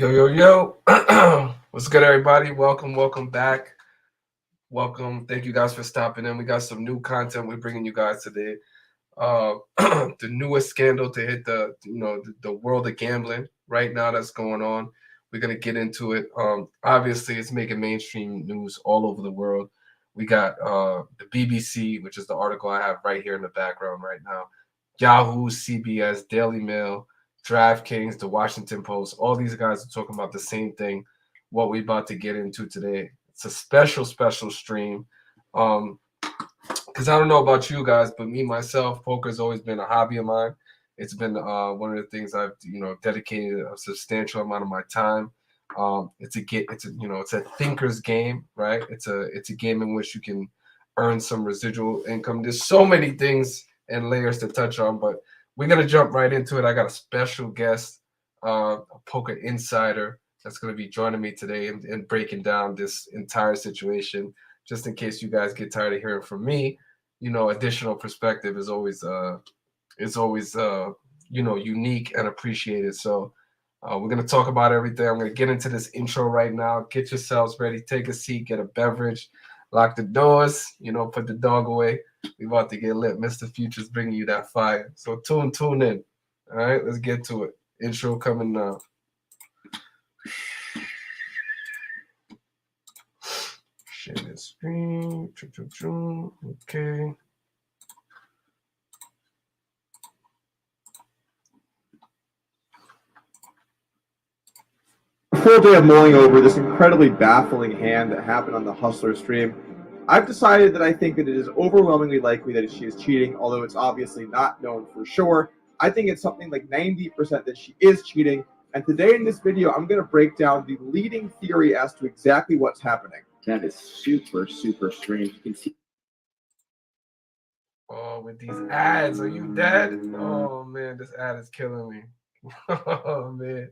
Yo. What's good, everybody? Welcome back. Welcome. Thank you guys for stopping in. We got some new content we're bringing you guys today. The newest scandal to hit the world of gambling right now that's going on. We're gonna get into it. Obviously, it's making mainstream news all over the world. We got the BBC, which is the article I have right here in the background right now. Yahoo, CBS, Daily Mail, DraftKings, the Washington Post. All these guys are talking about the same thing. What we about to get into today. It's a special stream. Because I don't know about you guys, but me myself, poker's always been a hobby of mine. It's been one of the things I've dedicated a substantial amount of my time. It's a thinker's game, right? It's a game in which you can earn some residual income. There's so many things and layers to touch on, but we're gonna jump right into it. I got a special guest, a poker insider, that's gonna be joining me today and breaking down this entire situation. Just in case you guys get tired of hearing from me, additional perspective is always unique and appreciated. So we're gonna talk about everything. I'm gonna get into this intro right now. Get yourselves ready, take a seat, get a beverage, lock the doors, put the dog away. We about to get lit. Mr.Futures bringing you that fire. So tune in. All right, let's get to it. Intro coming now. Share this screen. Okay. A full day of mulling over this incredibly baffling hand that happened on the Hustler stream, I've decided that I think that it is overwhelmingly likely that she is cheating, although it's obviously not known for sure. I think it's something like 90% that she is cheating, and today in this video, I'm going to break down the leading theory as to exactly what's happening. That is super strange. You can see. Oh, with these ads, are you dead? Oh man, this ad is killing me. Oh man,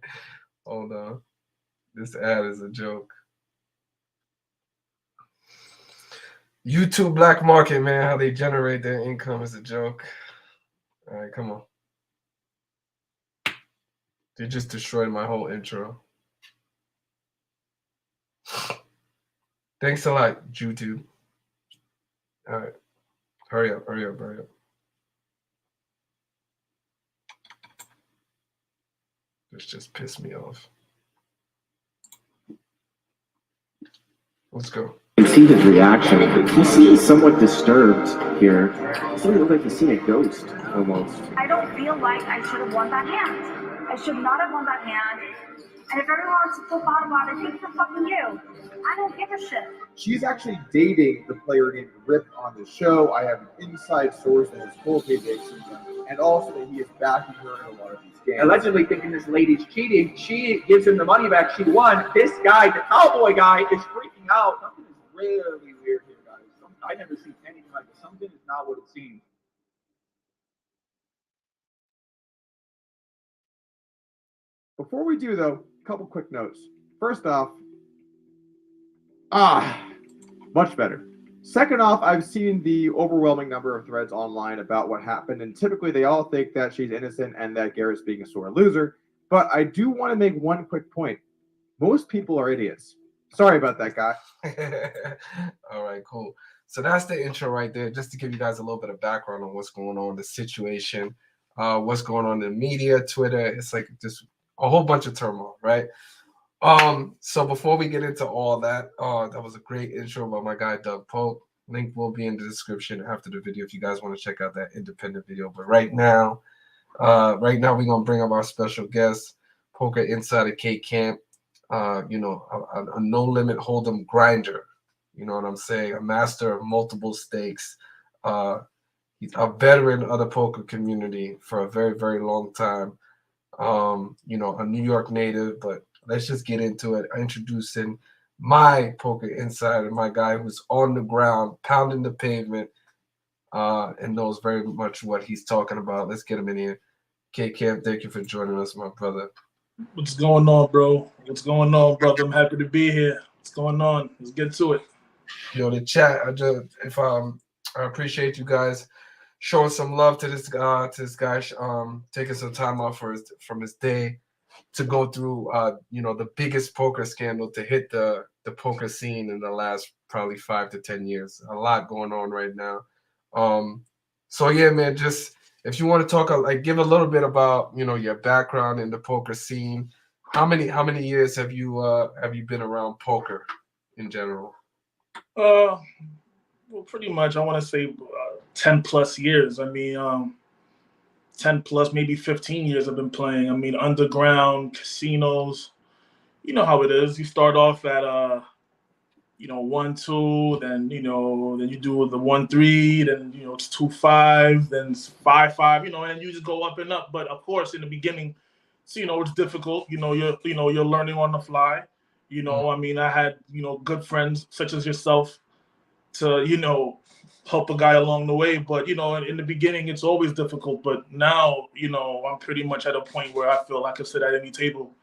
hold on. This ad is a joke. YouTube black market, man, how they generate their income is a joke. All right, come on. They just destroyed my whole intro. Thanks a lot, YouTube. All right, hurry up. This just pissed me off. Let's go. You can see his reaction. He seems somewhat disturbed here. He doesn't look like he's seen a ghost, almost. I don't feel like I should have won that hand. I should not have won that hand. And if everyone wants to flip out about it, think for fucking you. I don't give a shit. She's actually dating the player named Rip on the show. I have an inside source that has full page and also that he is backing her in a lot of these games. Allegedly thinking this lady's cheating. She gives him the money back she won. This guy, the cowboy guy, is freaking out. Something is really weird here, guys. I never seen anything like this. Something is not what it seems. Before we do, though, a couple quick notes. First off, much better. Second off, I've seen the overwhelming number of threads online about what happened, and typically they all think that she's innocent and that Garrett's being a sore loser. But I do want to make one quick point. Most people are idiots. Sorry about that, guy. All right, cool. So that's the intro right there, just to give you guys a little bit of background on what's going on, the situation, what's going on in the media, Twitter. It's like just a whole bunch of turmoil, right? So before we get into all that, that was a great intro by my guy Doug Polk. Link will be in the description after the video if you guys want to check out that independent video. But right now we're gonna bring up our special guest, poker insider K-KAMP. A no limit hold'em grinder. You know what I'm saying? A master of multiple stakes. He's a veteran of the poker community for a very, very long time. A New York native, but let's just get into it. Introducing my poker insider, my guy who's on the ground, pounding the pavement, and knows very much what he's talking about. Let's get him in here. K-KAMP, thank you for joining us, my brother. What's going on, bro? What's going on, brother? I'm happy to be here. What's going on? Let's get to it. Yo, the chat. I appreciate you guys showing some love to this guy, taking some time off from his day. to go through the biggest poker scandal to hit the poker scene in the last probably 5 to 10 years. A lot going on right now. So yeah, man, just if you want to talk, like, give a little bit about your background in the poker scene. How many years have you been around poker in general? Well, pretty much, I want to say 10 plus years. I mean, 10 plus, maybe 15 years I've been playing. I mean, underground casinos. You know how it is. You start off at 1-2, then then you do the 1-3, then it's 2-5, then it's 5-5, and you just go up and up. But of course, in the beginning, it's difficult. You're learning on the fly. I mean, I had good friends such as yourself to help a guy along the way. But in the beginning, it's always difficult. But now, I'm pretty much at a point where I feel I can sit at any table.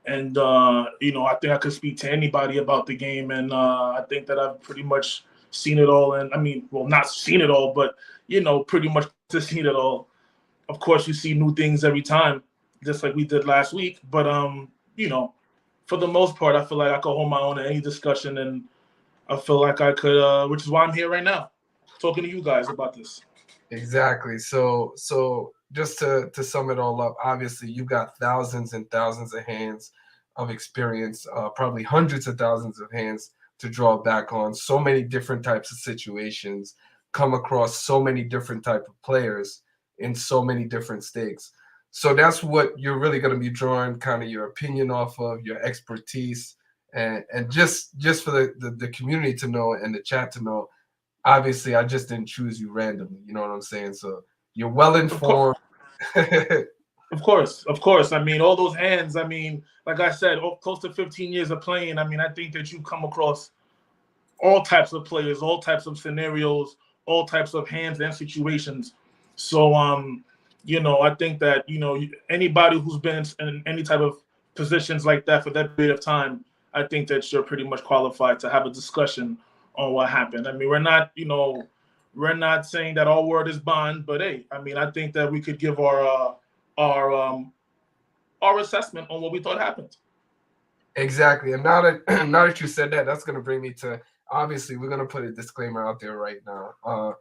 And, I think I could speak to anybody about the game. And I think that I've pretty much seen it all. And I mean, well, not seen it all, but, pretty much seen it all. Of course, you see new things every time, just like we did last week. But, for the most part, I feel like I could hold my own in any discussion. And I feel like I could, which is why I'm here right now, talking to you guys about this. Exactly. So just to sum it all up, obviously you got thousands and thousands of hands of experience, probably hundreds of thousands of hands to draw back on. So many different types of situations, come across so many different type of players in so many different stakes. So that's what you're really going to be drawing kind of your opinion off of, your expertise, and just for the community to know and the chat to know. Obviously, I just didn't choose you randomly. You know what I'm saying? So you're well informed. Of course. I mean, all those hands. I mean, like I said, close to 15 years of playing. I mean, I think that you come across all types of players, all types of scenarios, all types of hands and situations. So, I think that anybody who's been in any type of positions like that for that period of time, I think that you're pretty much qualified to have a discussion on what happened. I mean, we're not saying that our word is bond, but hey, I mean, I think that we could give our assessment on what we thought happened. Exactly. And now that you said that, that's going to bring me to, obviously, we're going to put a disclaimer out there right now.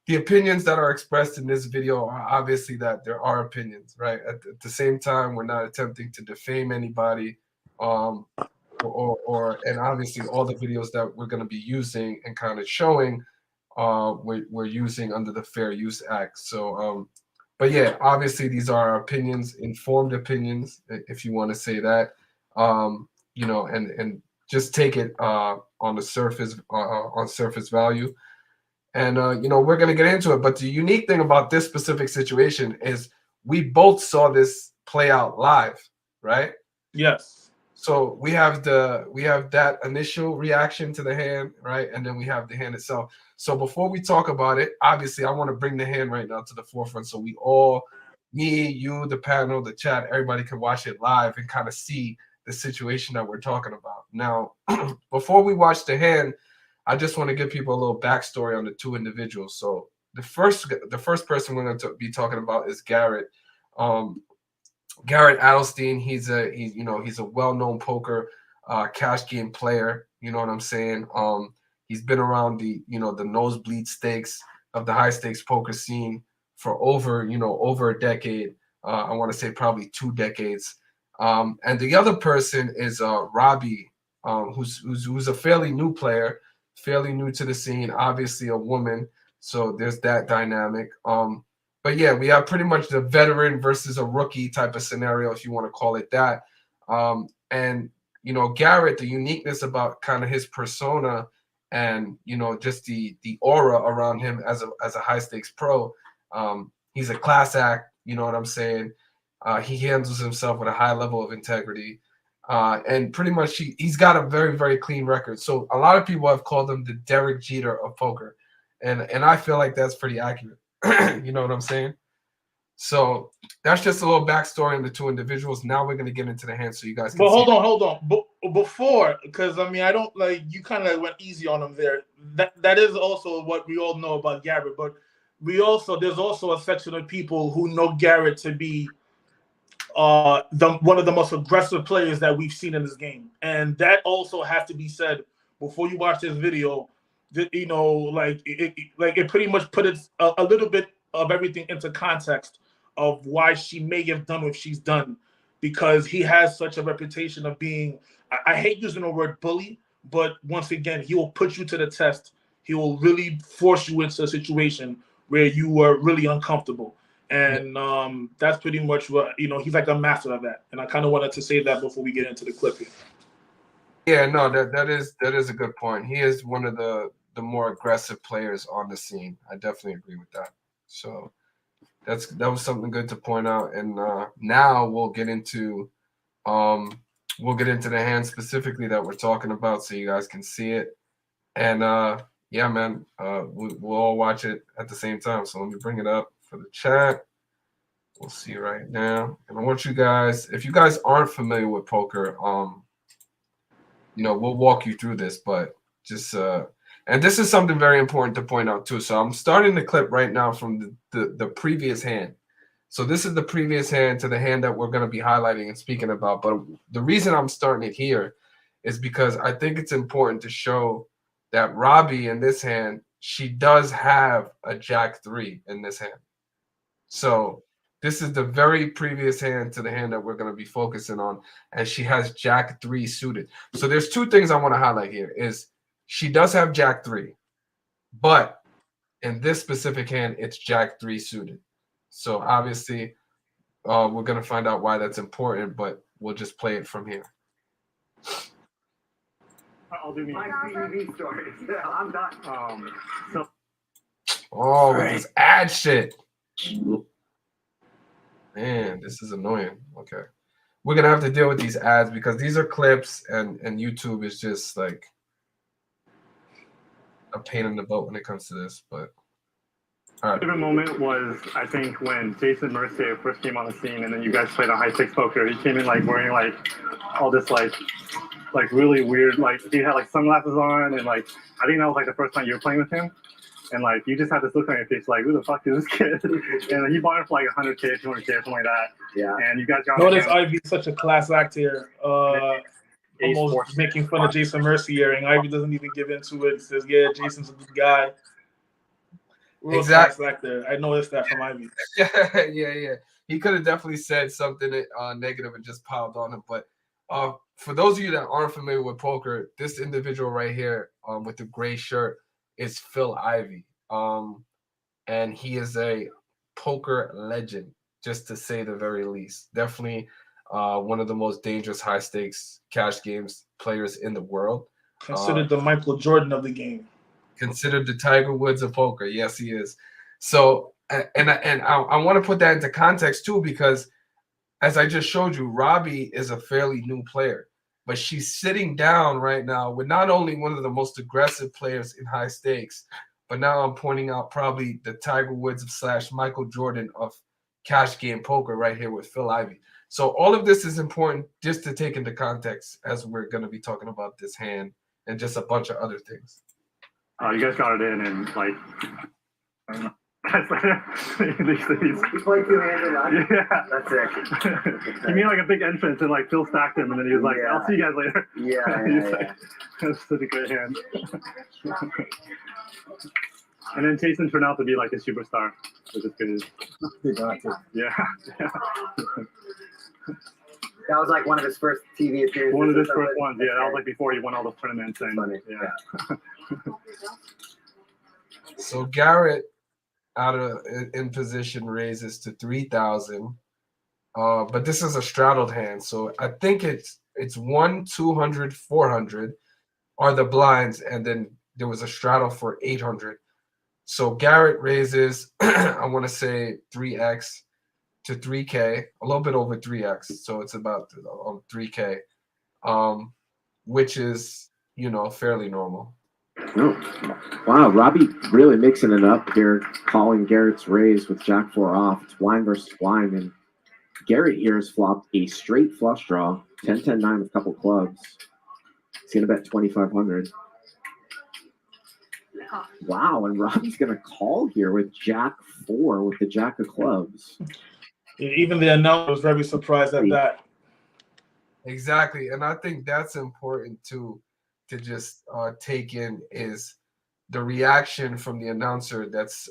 The opinions that are expressed in this video are obviously that there are opinions, right? At the same time, we're not attempting to defame anybody. And obviously all the videos that we're going to be using and kind of showing we're using under the Fair Use Act. So but yeah, obviously these are our opinions, informed opinions, if you want to say that, and just take it on the surface, on surface value. And we're going to get into it. But the unique thing about this specific situation is we both saw this play out live, right? Yes. So we have that initial reaction to the hand, right? And then we have the hand itself. So before we talk about it, obviously I want to bring the hand right now to the forefront so we all, me, you, the panel, the chat, everybody can watch it live and kind of see the situation that we're talking about. Now, before we watch the hand, I just want to give people a little backstory on the two individuals. So the first person we're going to be talking about is Garrett. Garrett Adelstein. He's a well-known poker cash game player. You know what I'm saying? He's been around the nosebleed stakes of the high stakes poker scene for over a decade. I want to say probably 2 decades. And the other person is Robbie, who's a fairly new player, fairly new to the scene. Obviously a woman, so there's that dynamic. But yeah, we have pretty much the veteran versus a rookie type of scenario, if you want to call it that. And Garrett, the uniqueness about kind of his persona and just the aura around him as a high stakes pro. He's a class act. You know what I'm saying? He handles himself with a high level of integrity, and pretty much he's got a very, very clean record. So a lot of people have called him the Derek Jeter of poker, and I feel like that's pretty accurate. You know what I'm saying? So that's just a little backstory on the two individuals. Now we're gonna get into the hand, so you guys can. But hold on. Before, because I mean, I don't like you. Kind of went easy on him there. That is also what we all know about Garrett. But there's also a section of people who know Garrett to be one of the most aggressive players that we've seen in this game, and that also has to be said before you watch this video. That, you know, like it pretty much put a little bit of everything into context of why she may have done what she's done, because he has such a reputation of being, I hate using the word bully, but once again, he will put you to the test. He will really force you into a situation where you are really uncomfortable. And that's pretty much what, you know, he's like a master of that. And I kind of wanted to say that before we get into the clip here. Yeah, no, that is a good point. He is one of the more aggressive players on the scene. I definitely agree with that. So that was something good to point out. And now we'll get into the hand specifically that we're talking about, so you guys can see it. And yeah, man, we'll all watch it at the same time. So let me bring it up for the chat. We'll see right now. And I want you guys, if you guys aren't familiar with poker, you know, we'll walk you through this, but just and this is something very important to point out too. So I'm starting the clip right now from the previous hand. So this is the previous hand to the hand that we're going to be highlighting and speaking about. But the reason I'm starting it here is because I think it's important to show that Robbie in this hand, she does have a Jack-3 in this hand. So this is the very previous hand to the hand that we're going to be focusing on, and she has Jack-3 suited. So there's two things I want to highlight here. Is she does have Jack-3, but in this specific hand, it's Jack-3 suited. So obviously, we're going to find out why that's important, but we'll just play it from here. I'll do my TV stories. Yeah, I'm done. With this ad shit. Man, this is annoying. Okay. We're going to have to deal with these ads because these are clips, and YouTube is just like a pain in the butt when it comes to this. But all right. My favorite moment was, I think, when Jason Mercier first came on the scene, and then you guys played a high stakes poker. He came in like wearing like all this like really weird, like he had like sunglasses on, and like I think that was like the first time you were playing with him, and like you just had this look on your face like, who the fuck is this kid? And he bought it for like 100K, 200K, something like that. Yeah. And you guys got notice Ivey such a class act here. Almost making fun of Jason Mercier, and Ivey doesn't even give into it. He says, yeah, Jason's a good guy. Real exactly. Class act there. I noticed that from Ivey. Yeah. He could have definitely said something negative and just piled on him. But for those of you that aren't familiar with poker, this individual right here with the gray shirt is Phil Ivey. And he is a poker legend, just to say the very least. Definitely one of the most dangerous high stakes cash games players in the world. Considered the Michael Jordan of the game. Considered the Tiger Woods of poker. Yes, he is. So, and I want to put that into context too, because as I just showed you, Robbie is a fairly new player, but she's sitting down right now with not only one of the most aggressive players in high stakes, but now I'm pointing out probably the Tiger Woods / Michael Jordan of cash game poker right here with Phil Ivey. So all of this is important just to take into context as we're going to be talking about this hand and just a bunch of other things. You guys got it in, and like, I don't know. He's playing two hands a lot. Yeah, that's it. He made like a big entrance, and like Phil stacked him, and then he was like, "I'll see you guys later." Yeah. Like, that's such a great hand. And then Jason turned out to be like a superstar, which is good. Yeah. That was like one of his first TV appearances. One of his first ones, yeah. That was like before he won all those tournaments. And, yeah. So Garrett, in position, raises to 3,000. But this is a straddled hand, so I think it's 1, 200, 400 are the blinds, and then there was a straddle for 800. So Garrett raises, I want to say 3x to 3K, a little bit over 3x. So it's about 3K, which is, fairly normal. Oh, wow. Robbie really mixing it up here, calling Garrett's raise with Jack 4 off. It's blind versus blind, and Garrett here has flopped a straight flush draw, 10-10-9 with a couple clubs. He's going to bet 2,500. Wow, and Robbie's going to call here with Jack 4 with the Jack of clubs. Even the announcer was very surprised at that. Exactly, and I think that's important to just take in is the reaction from the announcer that's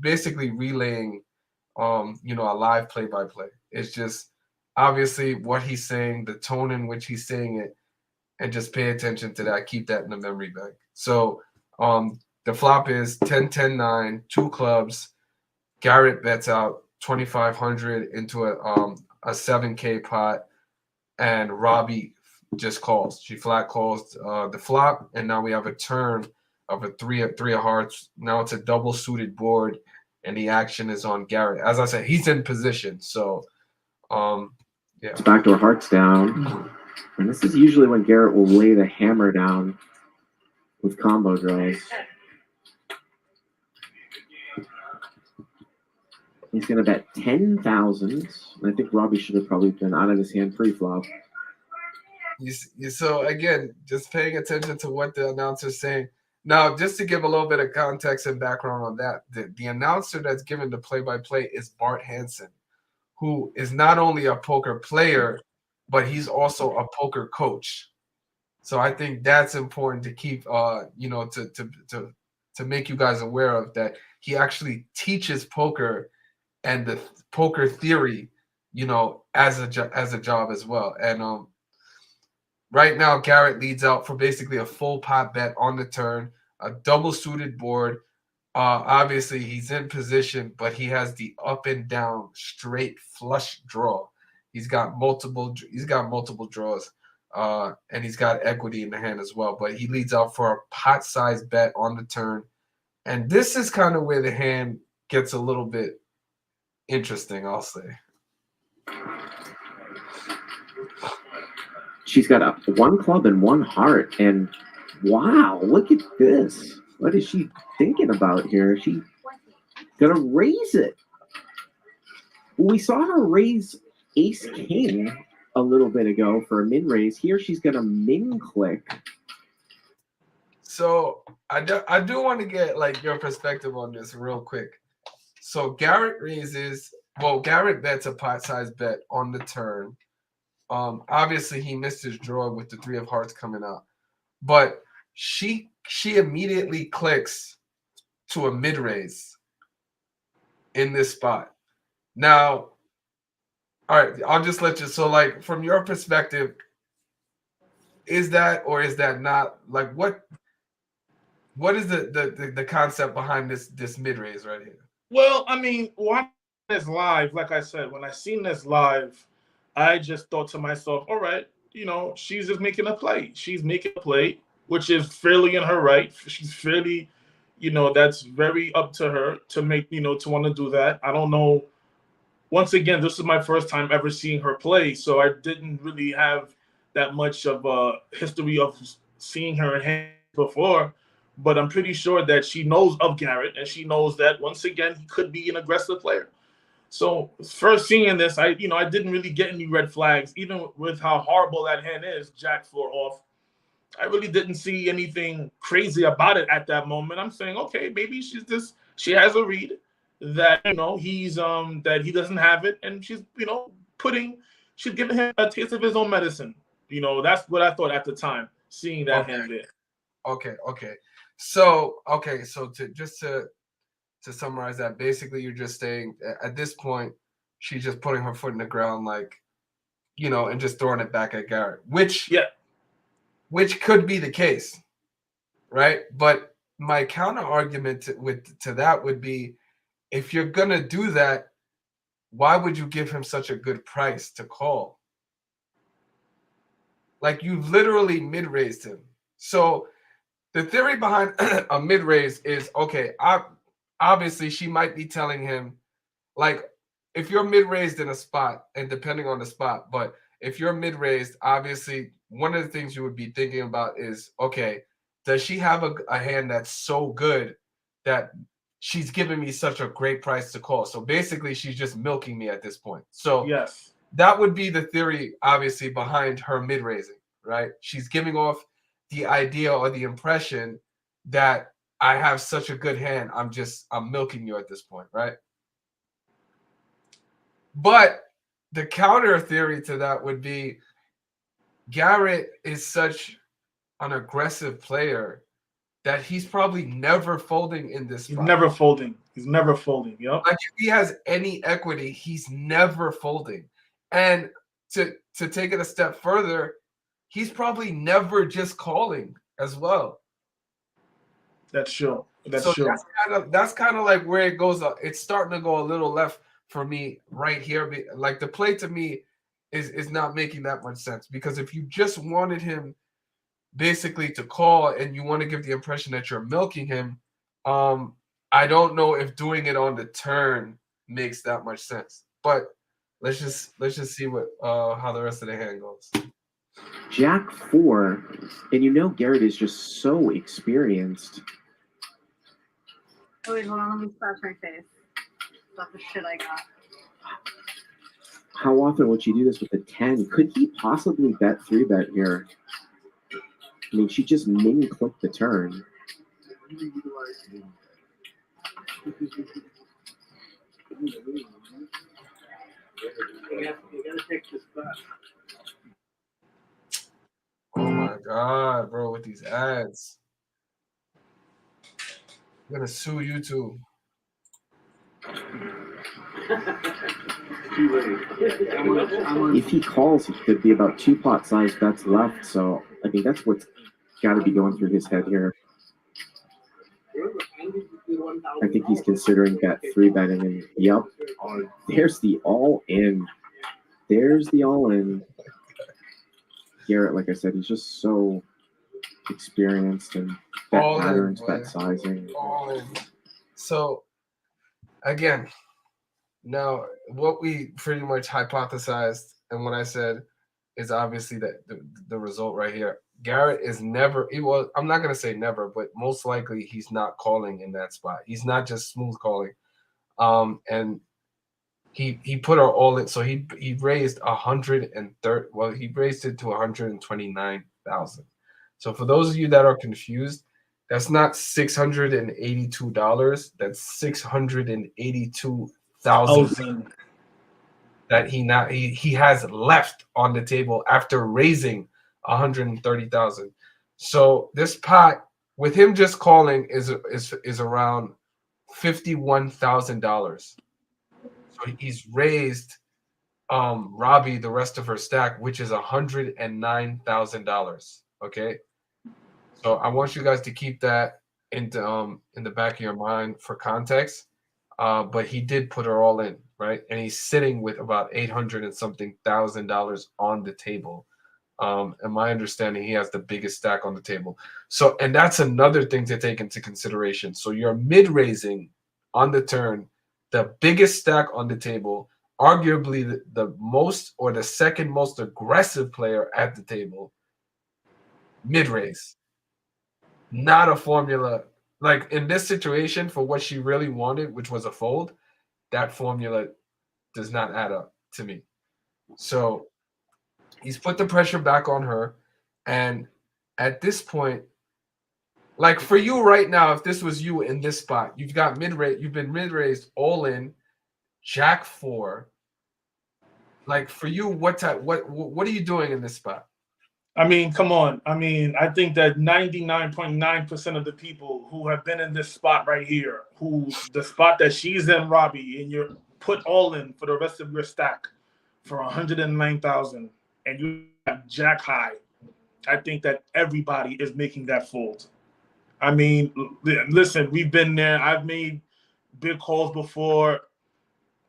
basically relaying you know, a live play-by-play. It's just obviously what he's saying, the tone in which he's saying it, and just pay attention to that. Keep that in the memory bank. So the flop is 10-10-9, two clubs. Garrett bets out 2,500 into a 7K pot, and Robbie just calls. She flat calls the flop, and now we have a turn of a three of hearts. Now it's a double suited board, and the action is on Garrett. As I said, he's in position. So, yeah. It's backdoor hearts down. And this is usually when Garrett will lay the hammer down with combo draws. He's going to bet 10,000. I think Robbie should have probably been out of his hand pre-flop. So again, just paying attention to what the announcer's saying. Now, just to give a little bit of context and background on that, the announcer that's given the play-by-play is Bart Hansen, who is not only a poker player, but he's also a poker coach. So I think that's important to keep, you know, to make you guys aware of that. He actually teaches poker and the poker theory, you know, as a job as well. And right now, Garrett leads out for basically a full pot bet on the turn, a double suited board. Obviously, he's in position, but he has the up and down straight flush draw. He's got multiple draws, and he's got equity in the hand as well. But he leads out for a pot size bet on the turn, and this is kind of where the hand gets a little bit interesting, I'll say. She's got one club and one heart, and wow, look at this. What is she thinking about here? She's gonna raise it. We saw her raise ace king a little bit ago for a min raise. Here she's gonna min click. So I do want to get like your perspective on this real quick. So Garrett bets a pot size bet on the turn. Obviously he missed his draw with the three of hearts coming out, but she immediately clicks to a mid raise in this spot. Now, all right, I'll just let you. So, like from your perspective, is that or is that not? Like, what is the concept behind this mid raise right here? Well, I mean, watching this live, like I said, when I seen this live, I just thought to myself, all right, you know, she's just making a play. She's making a play, which is fairly in her right. She's fairly, you know, that's very up to her to make, you know, to want to do that. I don't know. Once again, this is my first time ever seeing her play, so I didn't really have that much of a history of seeing her in hand before. But I'm pretty sure that she knows of Garrett, and she knows that once again he could be an aggressive player. So first seeing this, I didn't really get any red flags, even with how horrible that hand is, Jack 4 off. I really didn't see anything crazy about it at that moment. I'm saying, okay, maybe she has a read that, you know, he's that he doesn't have it, and she's, you know, she's giving him a taste of his own medicine. You know, that's what I thought at the time, seeing that hand there. Okay. So to summarize that, basically you're just saying at this point she's just putting her foot in the ground, like, you know, and just throwing it back at Garrett, which could be the case, right? But my counter argument to that would be, if you're gonna do that, why would you give him such a good price to call? Like, you literally mid-raised him. So the theory behind a mid-raise is, okay, obviously she might be telling him, like, if you're mid-raised in a spot, and depending on the spot, but if you're mid-raised, obviously one of the things you would be thinking about is, okay, does she have a hand that's so good that she's giving me such a great price to call? So basically she's just milking me at this point. So yes, that would be the theory, obviously, behind her mid-raising, right? She's giving off the idea or the impression that I have such a good hand, I'm milking you at this point, right? But the counter theory to that would be Garrett is such an aggressive player that he's probably never folding in this He's spot. never folding. He's never folding. Yep. Like if he has any equity, he's never folding. And to take it a step further, he's probably never just calling as well. That's true. That's So true. that's kind of like where it goes. It's starting to go a little left for me right here. Like the play to me is not making that much sense, because if you just wanted him basically to call and you want to give the impression that you're milking him, I don't know if doing it on the turn makes that much sense. But let's just see what how the rest of the hand goes. Jack 4, and you know Garrett is just so experienced. Oh, wait, hold on. Let me scratch my face. That's the shit I got. How often would she do this with a 10? Could he possibly bet 3-bet here? I mean, she just mini clicked the turn. Oh my god, bro, with these ads. I'm gonna sue YouTube. If he calls, it could be about 2 pot size bets left. So I think that's what's got to be going through his head here. I think he's considering bet 3-betting, and yep, there's the all in. There's the all in. Garrett, like I said, he's just so experienced and bet All in, patterns, boy. bet sizing. All in. So again, now what we pretty much hypothesized and what I said is obviously that the result right here. Garrett is never, I'm not going to say never, but most likely he's not calling in that spot. He's not just smooth calling. And he put our all in. So he raised 130. Well, he raised it to 129,000. So for those of you that are confused, that's not $682. That's $682,000 that he has left on the table after raising 130,000. So this pot with him just calling is around $51,000. So he's raised Robbie the rest of her stack, which is $109,000. Okay, so I want you guys to keep that in the back of your mind for context. But he did put her all in, right? And he's sitting with about $800 and something thousand on the table. And my understanding, he has the biggest stack on the table. So, and that's another thing to take into consideration. So you're mid-raising on the turn, the biggest stack on the table, arguably the most or the second most aggressive player at the table, mid-raise. Not a formula. Like in this situation, for what she really wanted, which was a fold, that formula does not add up to me. So he's put the pressure back on her. And at this point, like for you right now, if this was you in this spot, you've got mid-raise, you've been mid-raised all in, Jack 4. Like for you, what are you doing in this spot? I mean, come on. I mean, I think that 99.9% of the people who have been in this spot right here, the spot that she's in, Robbie, and you're put all in for the rest of your stack for 109,000, and you have Jack high, I think that everybody is making that fold. I mean, listen, we've been there. I've made big calls before,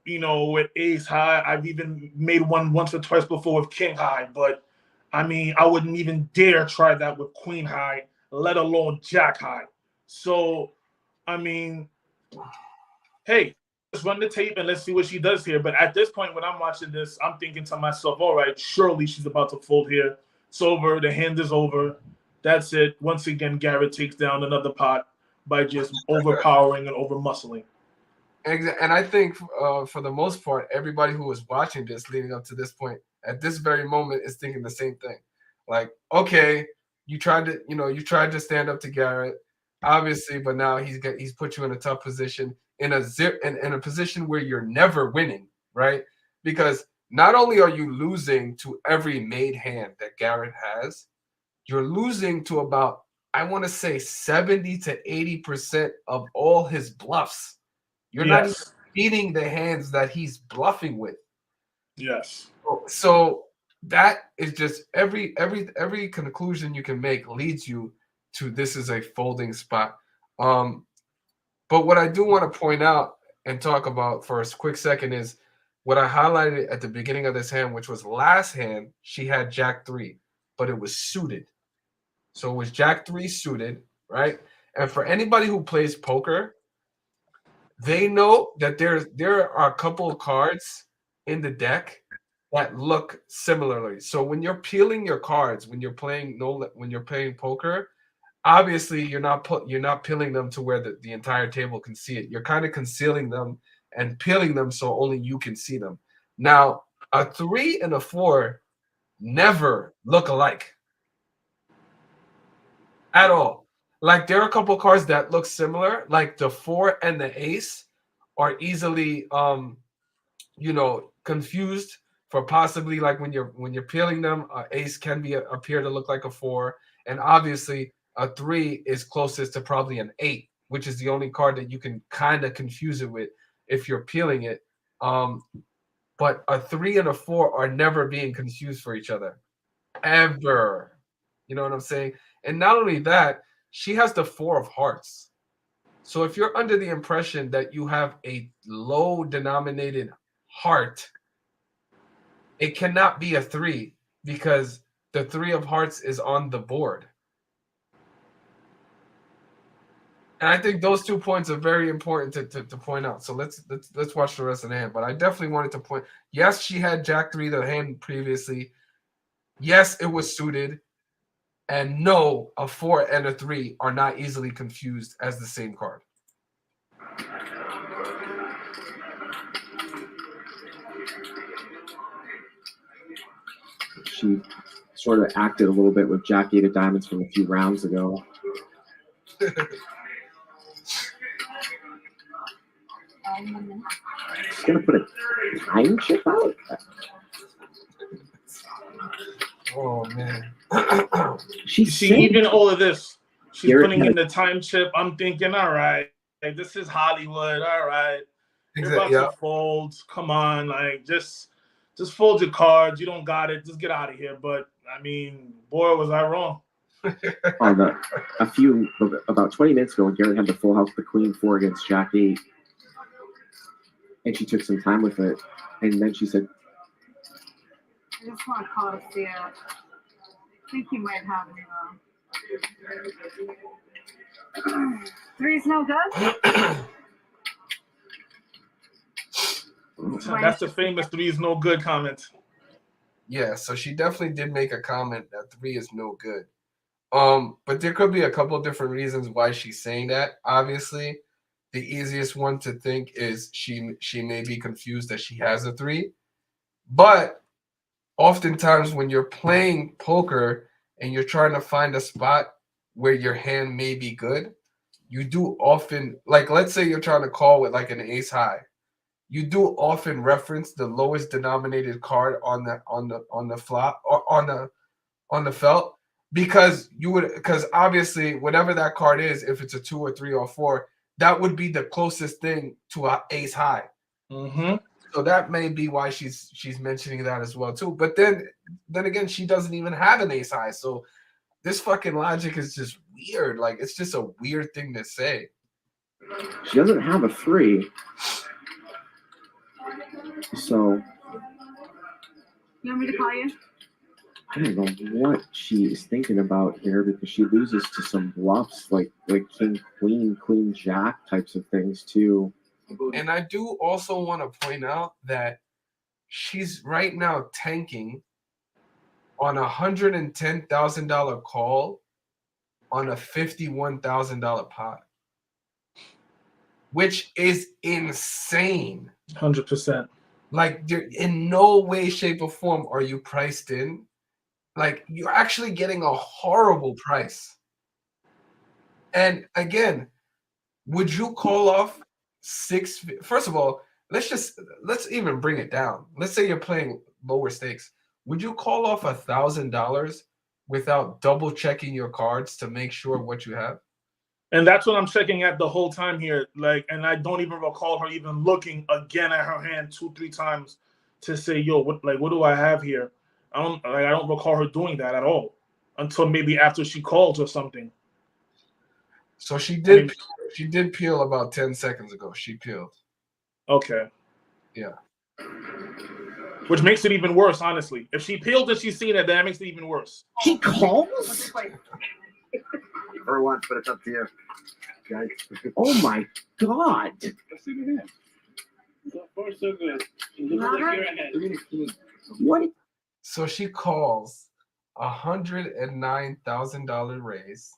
with ace high. I've even made one once or twice before with king high, but I mean, I wouldn't even dare try that with queen high, let alone jack high. So, I mean, hey, let's run the tape and let's see what she does here. But at this point, when I'm watching this, I'm thinking to myself, all right, surely she's about to fold here. It's over. The hand is over. That's it. Once again, Garrett takes down another pot by just overpowering and over-muscling. And I think for the most part, everybody who was watching this leading up to this point, at this very moment, is thinking the same thing. Like, okay, you tried to stand up to Garrett, obviously, but now he's put you in a tough position, in a position where you're never winning, right? because not only are you losing to every made hand that Garrett has, you're losing to about, I want to say 70 to 80% of all his bluffs. You're not even Yes. beating the hands that he's bluffing with. Yes. So that is just every conclusion you can make leads you to this is a folding spot. But what I do want to point out and talk about for a quick second is what I highlighted at the beginning of this hand, which was last hand, she had Jack 3, but it was suited. So it was Jack 3 suited, right? And for anybody who plays poker, they know that there are a couple of cards in the deck that look similarly. So when you're peeling your cards, when you're playing poker, obviously you're not peeling them to where the entire table can see it. You're kind of concealing them and peeling them so only you can see them. Now, a 3 and a 4 never look alike at all. Like there are a couple cards that look similar, like the 4 and the ace are easily confused for possibly like when you're peeling them, ace can appear to look like a 4, and obviously a 3 is closest to probably an 8, which is the only card that you can kind of confuse it with if you're peeling it. But a 3 and a 4 are never being confused for each other, ever. You know what I'm saying? And not only that, she has the 4 of hearts. So if you're under the impression that you have a low denominated heart, it cannot be a 3 because the 3 of hearts is on the board. And I think those 2 points are very important to point out. So let's watch the rest of the hand. But I definitely wanted to point. Yes, she had Jack 3 the hand previously. Yes, it was suited. And no, a 4 and a 3 are not easily confused as the same card. She sort of acted a little bit with Jack 8 of diamonds from a few rounds ago. She's gonna put a time chip out. Oh man. She even all of this. She's Garrett putting in the time chip. I'm thinking, all right, like, this is Hollywood. All right, you're about to fold. Come on, like just fold your cards. You don't got it. Just get out of here. But I mean, boy, was I wrong. About 20 minutes ago, when Garrett had the full house, the Queen 4 against Jack 8, and she took some time with it, and then she said, I just want to call to see it. I think he might have me though. 3's no good? That's the famous 3 is no good comment. Yeah, so she definitely did make a comment that 3 is no good. But there could be a couple different reasons why she's saying that. Obviously, the easiest one to think is she may be confused that she has a 3. But oftentimes when you're playing poker and you're trying to find a spot where your hand may be good, you do often, like let's say you're trying to call with like an ace high, you do often reference the lowest denominated card on the flop or on the felt, because obviously whatever that card is, if it's a 2 or 3 or 4, that would be the closest thing to an ace high. Mm-hmm. So that may be why she's mentioning that as well too. But then again, she doesn't even have an ace high. So this fucking logic is just weird. Like it's just a weird thing to say. She doesn't have a 3. So You want me to call you? I don't know what she is thinking about here, because she loses to some bluffs like king, queen, jack types of things too. And I do also want to point out that she's right now tanking on a $110,000 call on a $51,000 pot, which is insane. 100%. Like, in no way, shape, or form are you priced in. Like, you're actually getting a horrible price. And again, would you call off 6? First of all, let's even bring it down. Let's say you're playing lower stakes. Would you call off $1,000 without double checking your cards to make sure what you have? And that's what I'm checking at the whole time here. Like, and I don't even recall her even looking again at her hand 2-3 times to say, "Yo, what do I have here?" I don't recall her doing that at all until maybe after she calls or something. So she did. She did peel about 10 seconds ago. She peeled. Okay. Yeah. Which makes it even worse, honestly. If she peeled and she's seen it, that makes it even worse. She calls? For once, but it's up to you. Oh my God. Let's see the hand. So far, so good. It looks like you're ahead. What? So she calls $109,000 raise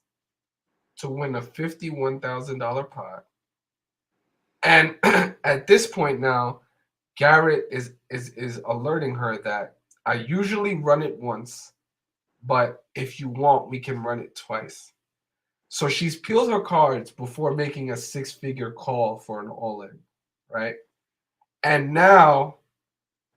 to win a $51,000 pot. And at this point now, Garrett is alerting her that I usually run it once, but if you want, we can run it twice. So she's peeled her cards before making a 6-figure call for an all-in, right? And now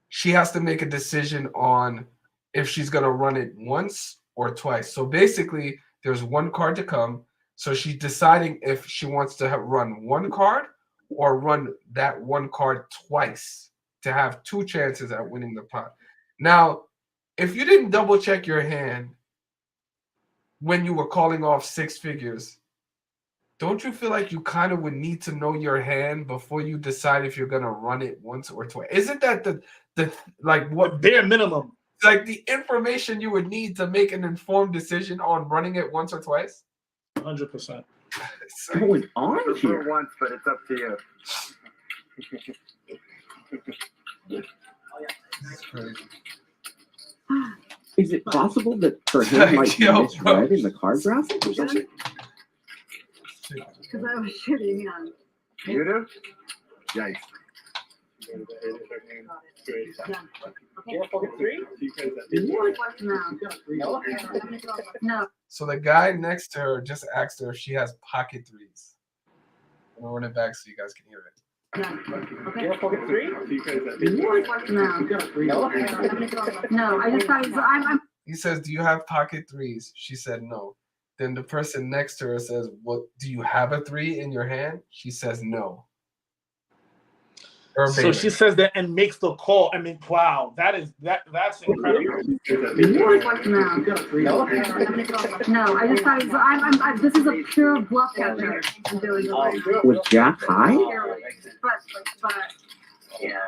she has to make a decision on if she's going to run it once or twice. So basically, there's one card to come. So she's deciding if she wants to run one card or run that one card twice to have 2 chances at winning the pot. Now, if you didn't double check your hand when you were calling off 6 figures, don't you feel like you kind of would need to know your hand before you decide if you're going to run it once or twice? Isn't that the like what bare minimum? Like the information you would need to make an informed decision on running it once or twice? 100%. What's going on For here? once, but it's up to you. Is it possible that her hand might be misread in the card graphic or something? Because I was shitting on. You do? Yikes. No. So the guy next to her just asked her if she has pocket threes. I'm gonna run it back so you guys can hear it. No, I just thought I'm. He says, "Do you have pocket threes?" She said no. Then the person next to her says, "What? Do you have a 3 in your hand?" She says no. So she says that and makes the call. I mean, wow, that's incredible. No, I just thought I'm this is a pure bluff catcher. I'm doing With Jack high? but yeah,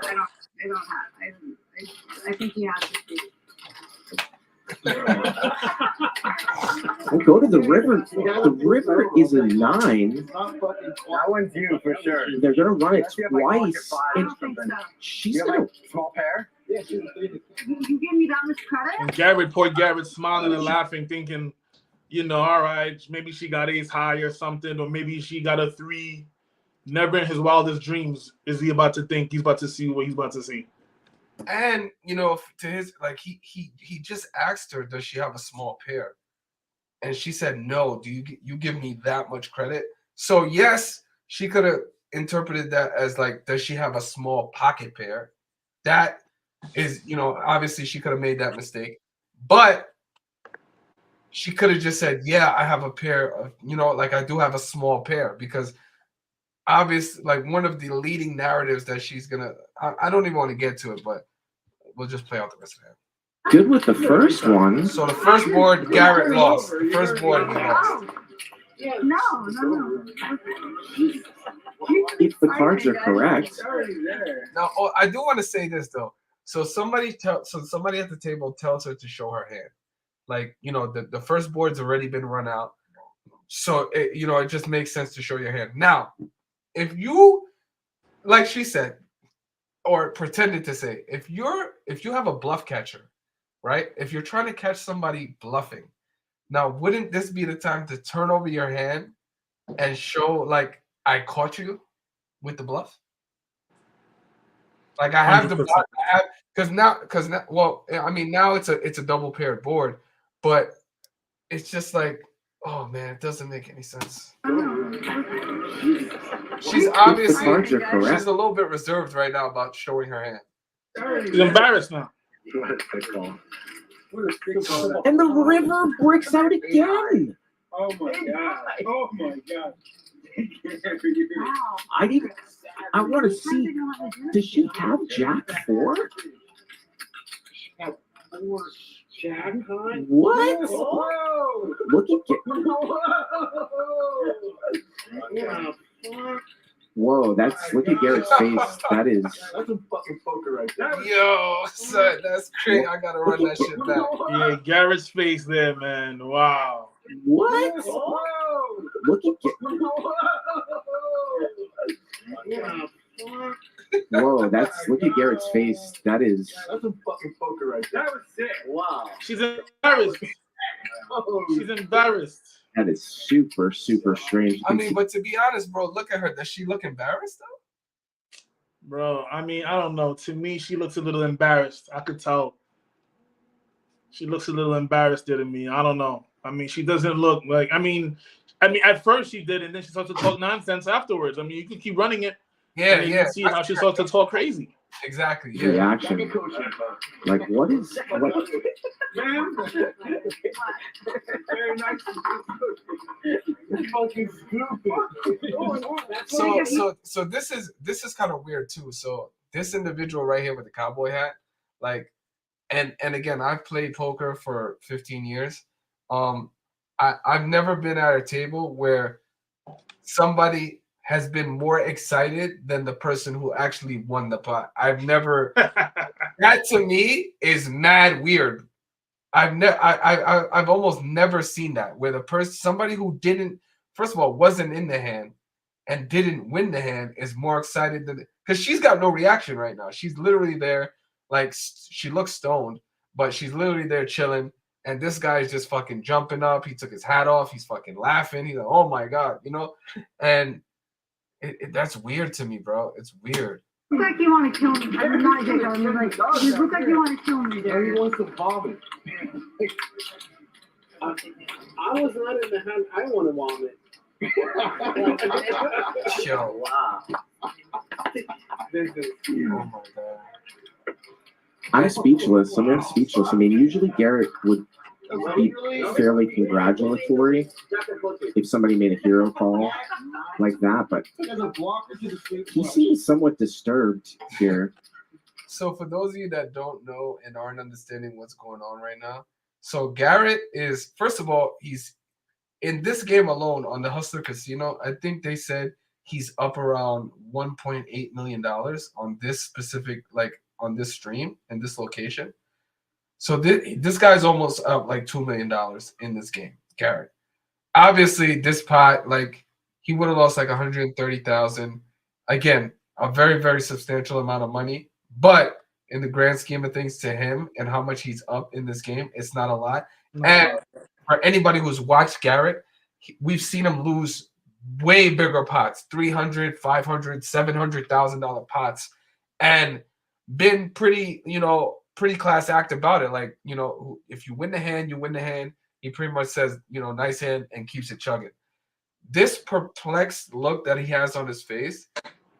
I think he has to be. We'll go to the river. The river is a 9. That one's you for sure. They're gonna run it Unless you have, like, twice, pocket and five or something. she's You have gonna. like small pair? You give me that much credit? And poor Garrett smiling and laughing, thinking, all right, maybe she got ace high or something, or maybe she got a 3. Never in his wildest dreams is he about to think he's about to see what he's about to see. And to his he just asked her, does she have a small pair? And she said no. Do you give me that much credit? So yes, she could have interpreted that as like, does she have a small pocket pair? That is, obviously she could have made that mistake, but she could have just said, yeah, I have a pair of, like I do have a small pair, because obviously, like one of the leading narratives that she's gonna, I don't even want to get to it, but we'll just play out the rest of it. Good with the first one. So the first board, Garrett lost. The first board, he lost. No. If the cards are correct. Now, I do want to say this though. So somebody at the table tells her to show her hand. Like, the first board's already been run out. So, it just makes sense to show your hand. Now, if you, like she said, or pretended to say, if you have a bluff catcher, right? If you're trying to catch somebody bluffing, now wouldn't this be the time to turn over your hand and show, like, I caught you with the bluff? Like I have the bluff, because now, well, I mean, now it's a double paired board, but it's just like, oh man, it doesn't make any sense. I don't know. She's If the obviously cards are she's correct, a little bit reserved right now about showing her hand. She's embarrassed now. What a sick ball. and the river breaks out again. Oh my god. Oh my god. Wow. I want to see. Does she have Jack 4? Jack, huh? What? Whoa. Look at Whoa, look at Garrett's face. That is. That's some fucking poker right there. Yo, son, that's crazy. I gotta run that shit back. Yeah, Garrett's face there, man. Wow. What? Look at Whoa, look at Garrett's face. That is. That's some fucking poker right there. That was sick. Wow. She's embarrassed. She's embarrassed. That is super, super strange. I mean, but to be honest, bro, look at her. Does she look embarrassed though? Bro, I mean, I don't know. To me, she looks a little embarrassed. I could tell. She looks a little embarrassed there to me. I don't know. I mean, she doesn't look like. I mean, at first she did, and then she started to talk nonsense afterwards. I mean, you could keep running it. Yeah, and you yeah. can see how she started to talk crazy. Exactly. Yeah. Reaction. Like, what is. What? Very nice. Fucking stupid. So this is kind of weird too. So this individual right here with the cowboy hat, like, and again, I've played poker for 15 years. I've never been at a table where somebody has been more excited than the person who actually won the pot. I've never. That to me is mad weird. I've almost never seen that where somebody who didn't, first of all, wasn't in the hand and didn't win the hand is more excited than, because she's got no reaction right now. She's literally there, like she looks stoned, but she's literally there chilling. And this guy is just fucking jumping up. He took his hat off. He's fucking laughing. He's like, oh my God, and that's weird to me, bro. It's weird. You look like you want to kill me. I'm not joking. You're like, you look like you want to kill me, He Darius. wants to vomit. I was not in the hand. I want to vomit. Yo. Wow. This is. Oh my God. I'm speechless. I'm speechless. I mean, usually Garrett would be fairly congratulatory if somebody made a hero call like that, but he seems somewhat disturbed here. So for those of you that don't know and aren't understanding what's going on right now, so Garrett is, first of all, he's in this game alone on the Hustler Casino. I think they said he's up around $1.8 million on this specific, like on this stream in this location. So this guy's almost up like $2 million in this game, Garrett. Obviously, this pot, like he would have lost like 130,000. Again, a very, very substantial amount of money. But in the grand scheme of things, to him and how much he's up in this game, it's not a lot. And for anybody who's watched Garrett, we've seen him lose way bigger pots, $300,000, $500,000, $700,000 pots, and been pretty, pretty class act about it. Like, if you win the hand, you win the hand. He pretty much says, nice hand and keeps it chugging. This perplexed look that he has on his face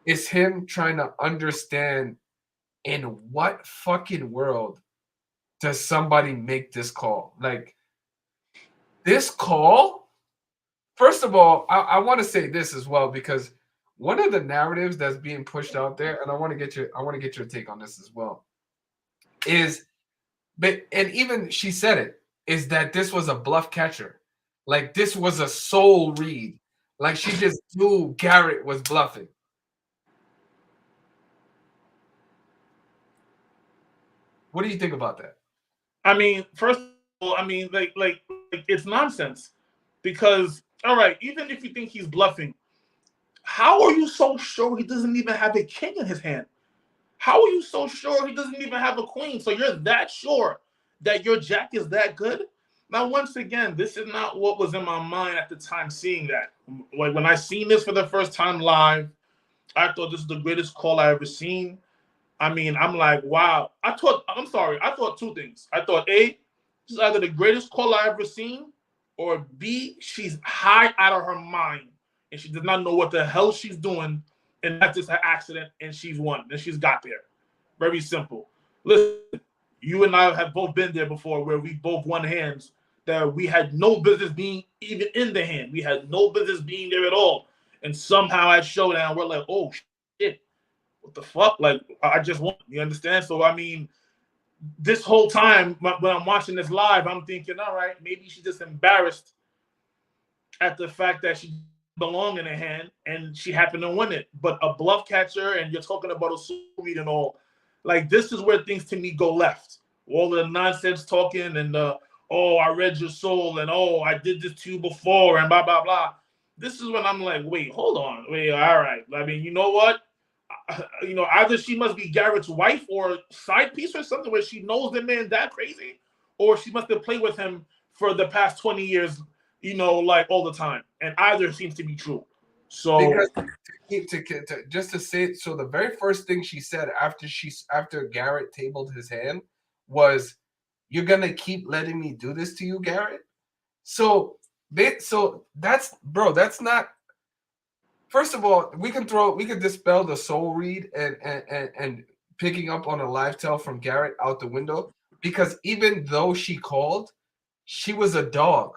is him trying to understand in what fucking world does somebody make this call? Like, this call, first of all, I want to say this as well, because one of the narratives that's being pushed out there, and I want to get your take on this as well, and even she said it, is that this was a bluff catcher. Like, this was a soul read. Like, she just knew Garrett was bluffing. What do you think about that? I mean, first of all, I mean, like it's nonsense. Because, all right, even if you think he's bluffing, how are you so sure he doesn't even have a king in his hand? How are you so sure he doesn't even have a queen? So you're that sure that your jack is that good? Now, once again, this is not what was in my mind at the time seeing that. Like, when I seen this for the first time live, I thought this is the greatest call I ever seen. I mean, I'm like, wow. I thought two things. I thought, A, this is either the greatest call I ever seen, or B, she's high out of her mind. and she does not know what the hell she's doing, and that's just an accident, and she's won, and she's got there. Very simple. Listen, you and I have both been there before where we both won hands that we had no business being even in the hand. We had no business being there at all. And somehow at showdown, we're like, oh, shit, what the fuck? Like, I just won. You understand? So, I mean, this whole time when I'm watching this live, I'm thinking, all right, maybe she's just embarrassed at the fact that she belonged in her hand and she happened to win it. But a bluff catcher, and you're talking about a soul read and all, like, this is where things to me go left. All the nonsense talking and oh, I read your soul, and oh, I did this to you before, and blah, blah, blah. This is when I'm like, wait, hold on. Wait, all right. I mean, you know what? You know, either she must be Garrett's wife or side piece or something where she knows the man that crazy, or she must have played with him for the past 20 years, you know, like all the time. And either seems to be true. So because just to say, so the very first thing she said after Garrett tabled his hand was, "You're gonna keep letting me do this to you, Garrett." So that's, bro, that's not. First of all, we can dispel the soul read and picking up on a live tell from Garrett out the window, because even though she called, she was a dog.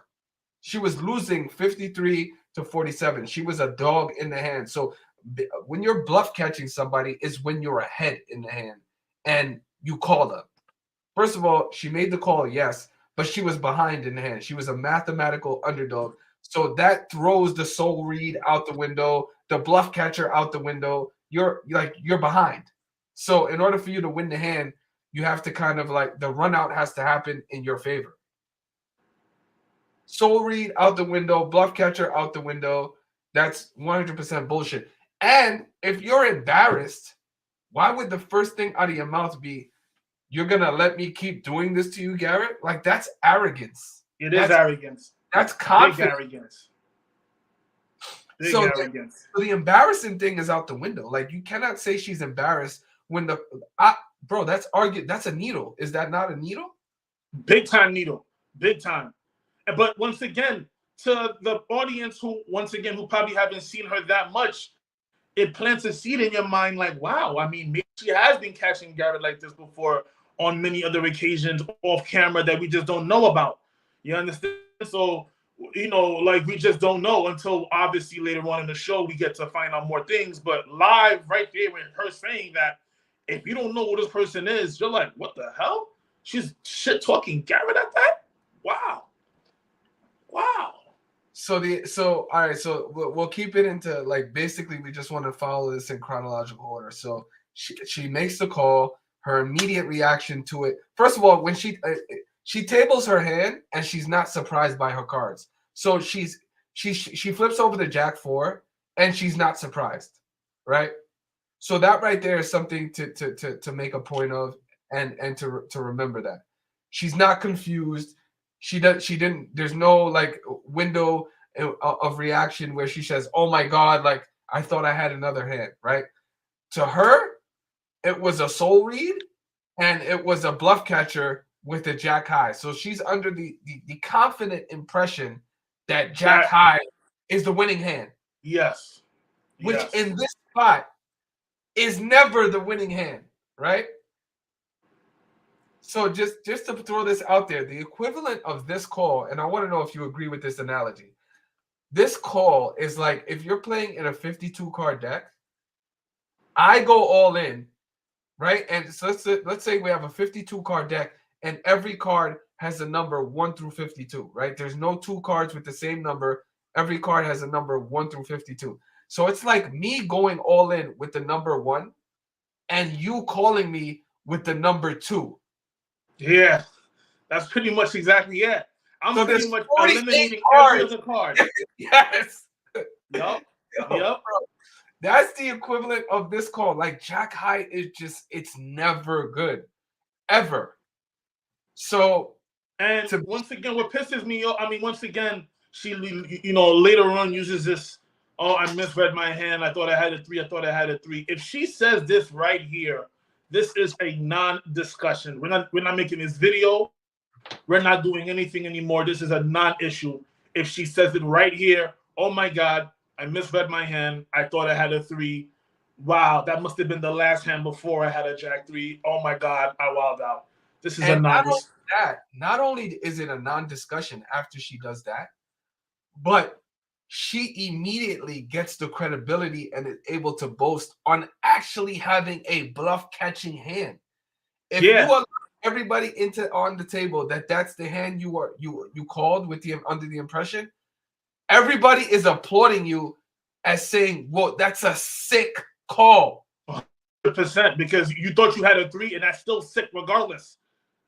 She was losing 53-47. She was a dog in the hand. So when you're bluff catching somebody is when you're ahead in the hand and you call them. First of all, she made the call, yes, but she was behind in the hand. She was a mathematical underdog. So that throws the soul read out the window, the bluff catcher out the window. You're behind. So in order for you to win the hand, you have to kind of like, the run out has to happen in your favor. Soul read out the window, bluff catcher out the window. That's 100% bullshit. And if you're embarrassed, why would the first thing out of your mouth be, "You're going to let me keep doing this to you, Garrett"? Like, that's arrogance. That's arrogance. That's confidence. Big arrogance. Big So arrogance. The embarrassing thing is out the window. Like, you cannot say she's embarrassed when bro, that's a needle. Is that not a needle? Big time needle. Big time. But once again, to the audience who probably haven't seen her that much, it plants a seed in your mind like, wow, I mean, maybe she has been catching Garrett like this before on many other occasions off camera that we just don't know about. You understand? So, you know, like, we just don't know until obviously later on in the show we get to find out more things. But live right there with her saying that, if you don't know who this person is, you're like, what the hell? She's shit talking Garrett at that? Wow. Wow. So all right, so we'll keep it into, like, basically we just want to follow this in chronological order. So she makes the call, her immediate reaction to it. First of all, when she tables her hand and she's not surprised by her cards. So she flips over the Jack 4 and she's not surprised, right? So that right there is something to make a point of and to remember that. She's not confused. She didn't, there's no like window of reaction where she says, "Oh my God, like I thought I had another hand," right? To her, it was a soul read and it was a bluff catcher with the Jack high. So she's under the confident impression that Jack high is the winning hand. Yes. Which in this spot is never the winning hand, right? So just to throw this out there, the equivalent of this call, and I want to know if you agree with this analogy. This call is like if you're playing in a 52 card deck, I go all in, right? And so let's say we have a 52 card deck and every card has a number 1 through 52, right? There's no two cards with the same number. Every card has a number 1 through 52. So it's like me going all in with the number 1 and you calling me with the number 2. Yeah, that's pretty much exactly it. I'm so pretty much eliminating every other card. Yes. Yep. That's the equivalent of this call. Like Jack high is just, it's never good. Ever. So, and once again, what pisses me off, I mean, once again, she, you know, later on uses this, "Oh, I misread my hand. I thought I had a 3. I thought I had a 3. If she says this right here, this is a non-discussion. We're not making this video. We're not doing anything anymore. This is a non-issue. If she says it right here, "Oh my God, I misread my hand. I thought I had a 3. Wow, that must have been the last hand before I had a Jack 3. Oh my God, I wilded out. This is And a not only is it a non-discussion after she does that, but she immediately gets the credibility and is able to boast on actually having a bluff catching hand. If you allow everybody on the table that's the hand you called with the under the impression, everybody is applauding you as saying, "Well, that's a sick call." 100%, because you thought you had a 3 and that's still sick regardless.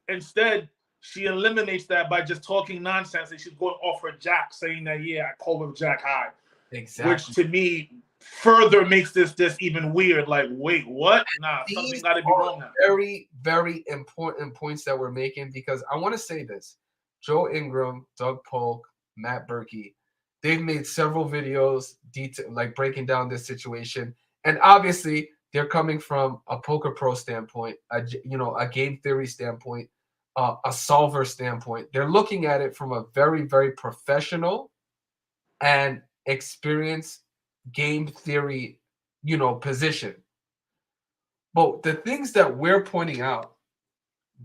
Instead, she eliminates that by just talking nonsense and she's going off her Jack, saying that, yeah, I called with Jack high. Exactly. Which to me further makes this even weird. Like, wait, what? Nah, something got to be wrong now. Very, very important points that we're making, because I want to say this. Joe Ingram, Doug Polk, Matt Berkey, they've made several videos like breaking down this situation. And obviously, they're coming from a poker pro standpoint, a game theory standpoint, a solver standpoint. They're looking at it from a very, very professional and experienced game theory, position. But the things that we're pointing out,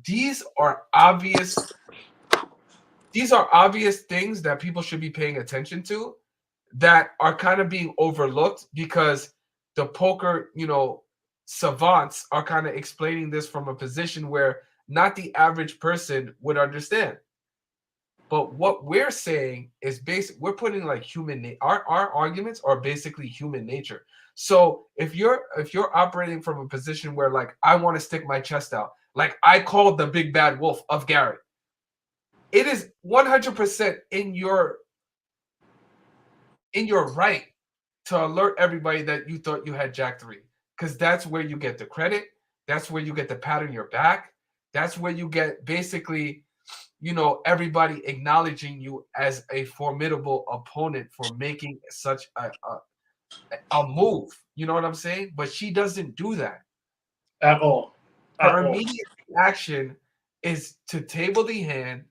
these are obvious things that people should be paying attention to, that are kind of being overlooked because the poker, savants are kind of explaining this from a position where not the average person would understand. But what we're saying is we're putting like our arguments are basically human nature. So if you're operating from a position where like I want to stick my chest out, like I called the big bad wolf of Garrett, it is 100% in your right to alert everybody that you thought you had Jack 3, because that's where you get the credit. That's where you get the pat on your back. That's where you get basically, everybody acknowledging you as a formidable opponent for making such a move. You know what I'm saying? But she doesn't do that at all. Her immediate reaction is to table the hand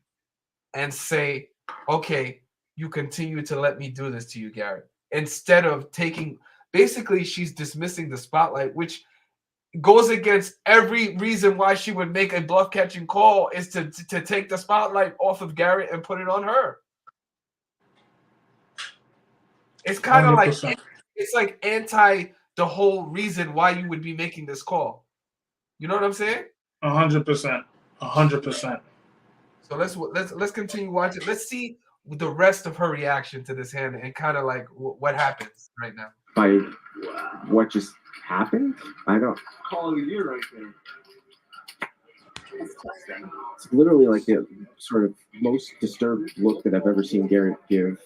and say, okay, you continue to let me do this to you, Garrett. Instead of basically she's dismissing the spotlight, which goes against every reason why she would make a bluff catching call, is to take the spotlight off of Garrett and put it on her. It's kind of like, it's like anti the whole reason why you would be making this call. You know what I'm saying? 100%. 100%. So let's continue watching. Let's see the rest of her reaction to this hand and kind of like what happens right now. By what just happened? I don't. Calling you right there. It's literally like the sort of most disturbed look that I've ever seen Garrett give.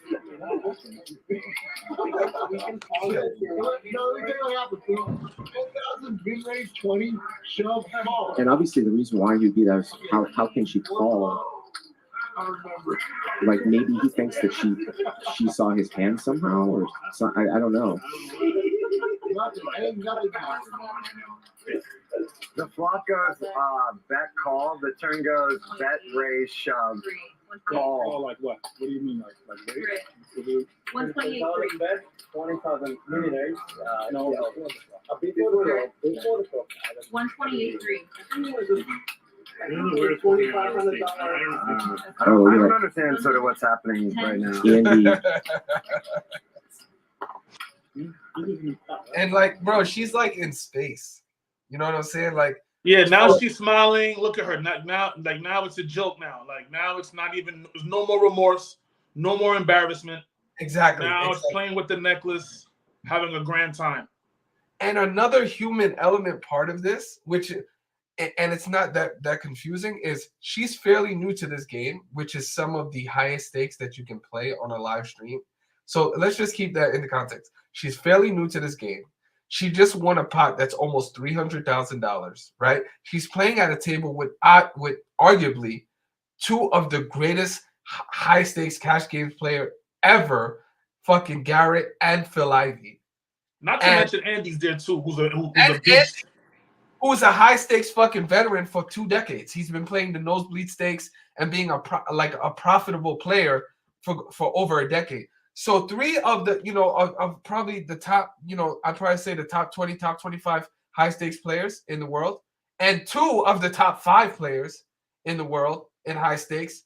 And obviously the reason why you'd be that is how can she call? Like maybe he thinks that she saw his hand somehow, or I don't know. The flop goes bet call. The turn goes bet raise shove call. Like what? What do you mean like raise? 128.3. Bet 20,000 millionaires. No. Before the 128.3. I don't understand sort of what's happening right now. And like, bro, she's like in space. You know what I'm saying? Like, yeah, now she's smiling. Look at her. Now it's a joke now. Like now it's not even. There's no more remorse, no more embarrassment. Exactly. Now it's playing with the necklace, having a grand time. And another human element part of this, which, and it's not that confusing, is she's fairly new to this game, which is some of the highest stakes that you can play on a live stream. So let's just keep that in the context. She's fairly new to this game. She just won a pot that's almost $300,000, right? She's playing at a table with arguably two of the greatest high stakes cash games player ever, fucking Garrett and Phil Ivey. Not to mention Andy's there too, who's a high stakes fucking veteran for 2 decades. He's been playing the nosebleed stakes and being a profitable player for over a decade. So 3 of the, of probably the top, I'd probably say the top 20, top 25 high stakes players in the world, and 2 of the top 5 players in the world in high stakes,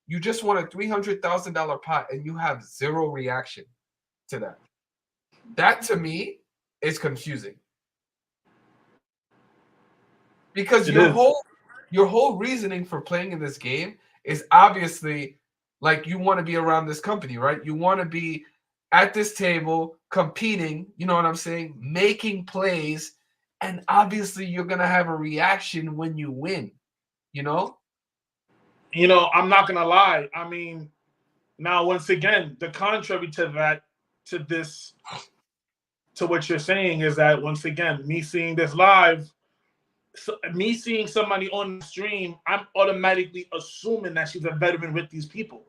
you just won a $300,000 pot and you have 0 reaction to that. That to me is confusing. Because your whole reasoning for playing in this game is obviously like you want to be around this company, right? You want to be at this table competing, you know what I'm saying? Making plays, and obviously you're going to have a reaction when you win, you know? I'm not going to lie. I mean, now once again, the contrary to that, to what you're saying is that once again, me seeing this live, me seeing somebody on the stream, I'm automatically assuming that she's a veteran with these people.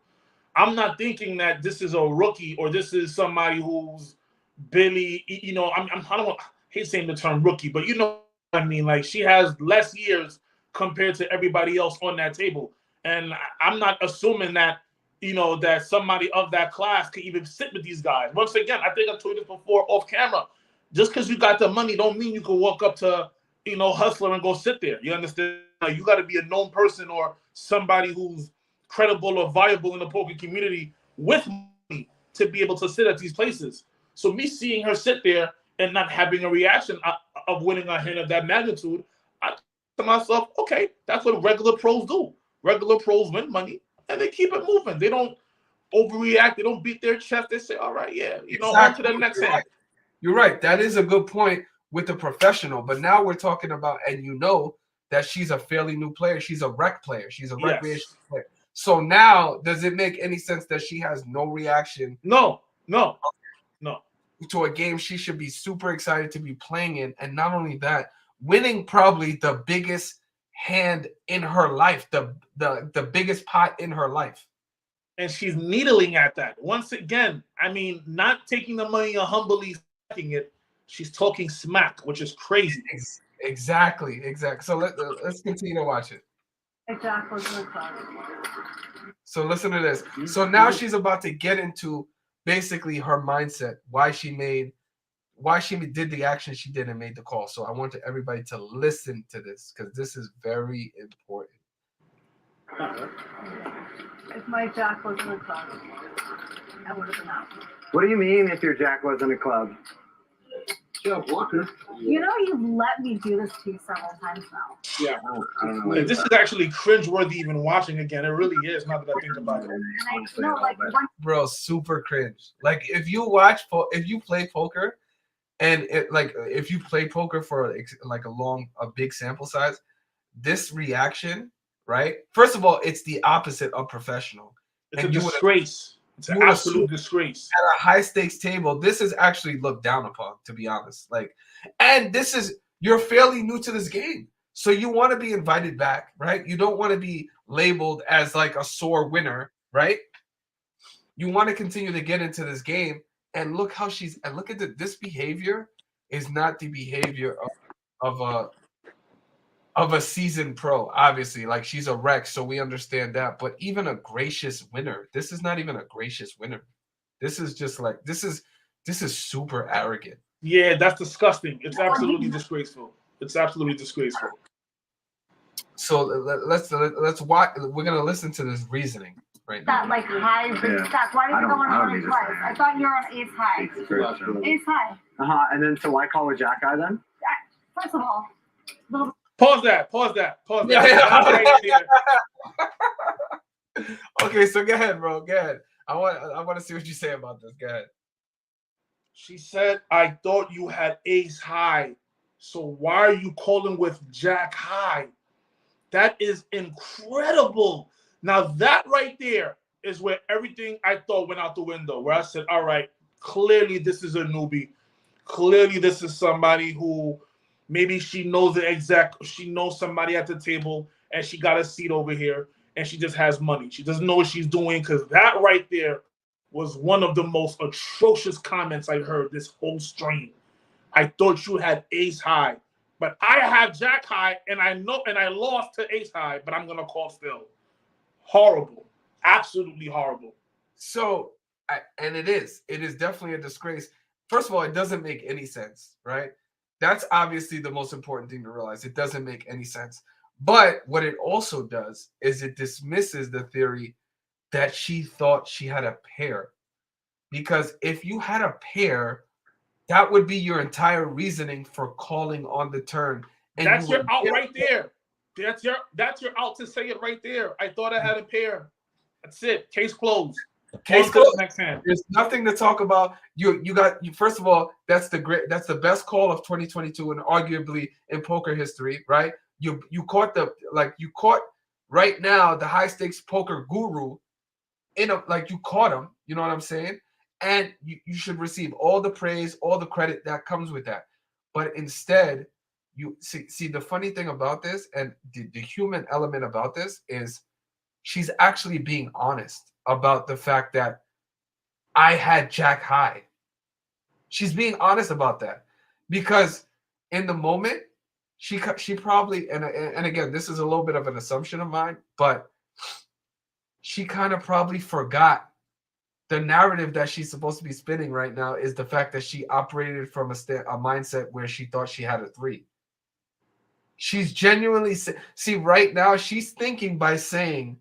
I'm not thinking that this is a rookie or this is somebody who's barely, I don't hate saying the term rookie, but you know what I mean? Like, she has less years compared to everybody else on that table. And I'm not assuming that, that somebody of that class could even sit with these guys. Once again, I think I told you this before off camera. Just because you got the money don't mean you can walk up to, Hustler and go sit there. You understand? You got to be a known person or somebody who's credible or viable in the poker community with money to be able to sit at these places. So me seeing her sit there and not having a reaction of winning a hand of that magnitude, I thought to myself, okay, that's what regular pros do. Regular pros win money and they keep it moving. They don't overreact. They don't beat their chest. They say, all right, yeah, on to the next hand. You're right. That is a good point with the professional. But now we're talking about, and that she's a fairly new player. She's a rec player. She's a recreation player. So now, does it make any sense that she has no reaction? No. To a game she should be super excited to be playing in. And not only that, winning probably the biggest hand in her life, the biggest pot in her life. And she's needling at that. Once again, I mean, not taking the money and humbly taking it. She's talking smack, which is crazy. Exactly. So let's continue to watch it. Exactly. So listen to this. So now she's about to get into basically her mindset, why she did the action she did and made the call. So I want everybody to listen to this because this is very important. If my jack was in a club, I would have been out. What do you mean if your jack was in a club? Yeah, blocker. You've let me do this to you several times now. Yeah. I don't know. This is actually cringeworthy even watching again. It really is, now that I think about it. Bro, super cringe. Like if you play poker and if you play poker for like a big sample size, this reaction, right? First of all, it's the opposite of professional. It's a disgrace. It's an absolute disgrace. At a high stakes table, this is actually looked down upon, to be honest. And you're fairly new to this game. So you want to be invited back, right? You don't want to be labeled as like a sore winner, right? You want to continue to get into this game. And look how look at this behavior is not the behavior of a seasoned pro, obviously. Like, she's a rec, so we understand that. But even a gracious winner, this is not even a gracious winner. This is just like this is super arrogant. Yeah, that's disgusting. It's absolutely disgraceful. It's absolutely disgraceful. So let's watch. We're gonna listen to this reasoning right now. That high risk stack. Why did you go on it twice? I thought you were on ace high. Ace high. And then so why call a jack high then? First of all, Pause that. Yeah. Okay, so go ahead, bro. Go ahead. I want to see what you say about this. Go ahead. She said, I thought you had ace high. So why are you calling with jack high? That is incredible. Now that right there is where everything I thought went out the window, where I said, all right, clearly this is a newbie. Clearly this is somebody who maybe she knows she knows somebody at the table and she got a seat over here and she just has money. She doesn't know what she's doing, because that right there was one of the most atrocious comments I heard this whole stream. I thought you had ace high, but I have jack high and I lost to ace high, but I'm going to call still. Horrible. Absolutely horrible. So And it is definitely a disgrace. First of all, it doesn't make any sense, right? That's obviously the most important thing to realize. It doesn't make any sense. But what it also does is it dismisses the theory that she thought she had a pair. Because if you had a pair, that would be your entire reasoning for calling on the turn. And That's your out right there. That's your out to say it right there. I thought I had a pair. That's it. Case closed. Case On to closed. the next hand. There's nothing to talk about. You first of all, that's the best call of 2022 and arguably in poker history, right? You caught right now the high stakes poker guru you caught him, you know what I'm saying? And you should receive all the praise, all the credit that comes with that. But instead, you see the funny thing about this and the human element about this is she's actually being honest about the fact that I had Jack high. She's being honest about that because in the moment she probably and again, this is a little bit of an assumption of mine, but she kind of probably forgot the narrative that she's supposed to be spinning right now is the fact that she operated from a mindset where she thought she had a 3. She's genuinely right now she's thinking by saying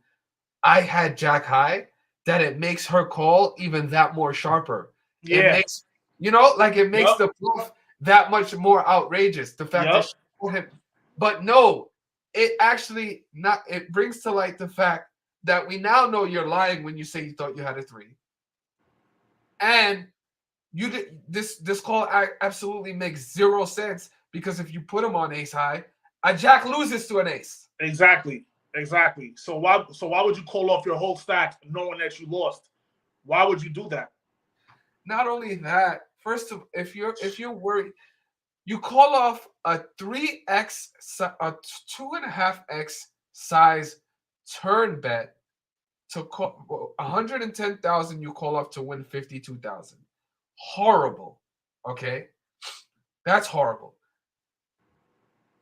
I had Jack high that it makes her call even that more sharper. Yeah. It makes it makes the bluff that much more outrageous. The fact that she told him, but no, it actually it brings to light the fact that we now know you're lying when you say you thought you had a 3. And you did this call absolutely makes zero sense because if you put him on ace high, a jack loses to an ace. Exactly. So why would you call off your whole stack knowing that you lost? Why would you do that? Not only that, if you're worried, you call off a 3x, a 2.5x size turn bet to call 110,000. You call off to win 52,000. Horrible. Okay, that's horrible.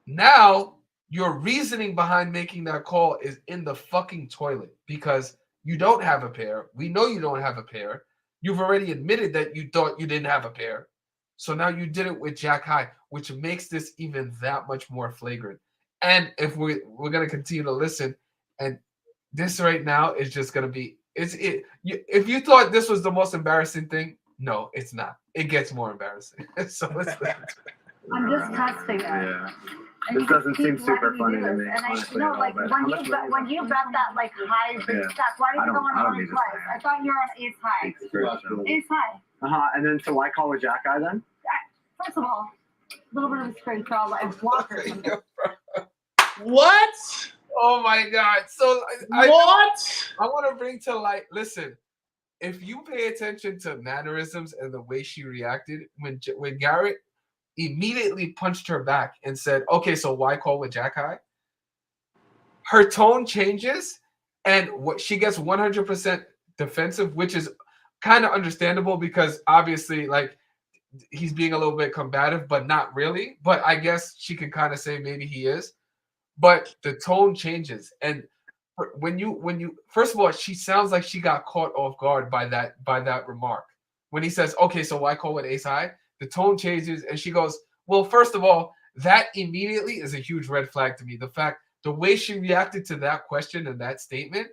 Now your reasoning behind making that call is in the fucking toilet because you don't have a pair. We know you don't have a pair. You've already admitted that you thought you didn't have a pair. So now you did it with Jack high, which makes this even that much more flagrant. And if we're going to continue to listen, and this right now is just going to be, if you thought this was the most embarrassing thing, no, it's not. It gets more embarrassing. So let's I'm just testing it. Yeah. And This you doesn't just keep seem super letting funny do to this. me, And honestly, I at all, like but when how you much bet when you bet that like high big Yeah. stack, why I did you don't- go on I don't only need to twice? say. I thought you were on ace high. Ace high. And then so why call with Jack high then? First of all, a little bit of a straight draw, like blockers. What? Oh my God. So I want to bring to light, listen, if you pay attention to mannerisms and the way she reacted when Garrett immediately punched her back and said, okay, so why call with Jack high? Her tone changes and what she gets 100% defensive, which is kind of understandable because obviously like he's being a little bit combative, but not really. But I guess she can kind of say maybe he is. But the tone changes. And when you first of all, she sounds like she got caught off guard by that remark. When he says, okay, so why call with ace high? The tone changes and she goes, well, first of all, that immediately is a huge red flag to me. The way she reacted to that question and that statement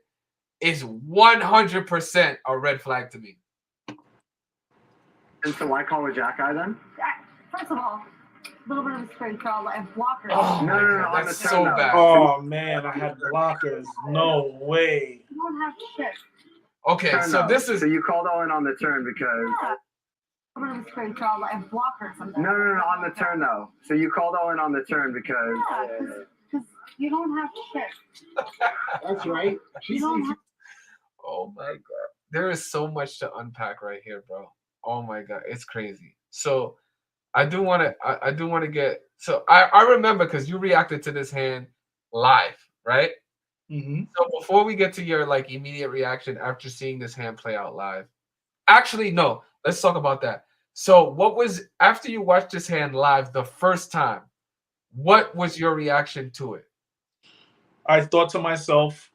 is 100% a red flag to me. And so why call with Jack high then? First of all, a little bit of a straight draw, like blockers. Oh, No, on that's the turn, so though. bad. Oh man, I had blockers. No way. You don't have shit. Okay, Turn, so though. this is So you called all in on the turn because Yeah. A little bit of a straight draw, like blockers. no, on the turn though. So you called all in on the turn because Because you don't have shit. That's right. You don't have oh my God. There is so much to unpack right here, bro. Oh my God, it's crazy. So I do want to get. So I remember because you reacted to this hand live, right? Mm-hmm. So before we get to your like immediate reaction after seeing this hand play out live, actually no, let's talk about that. So what was after you watched this hand live the first time? What was your reaction to it? I thought to myself,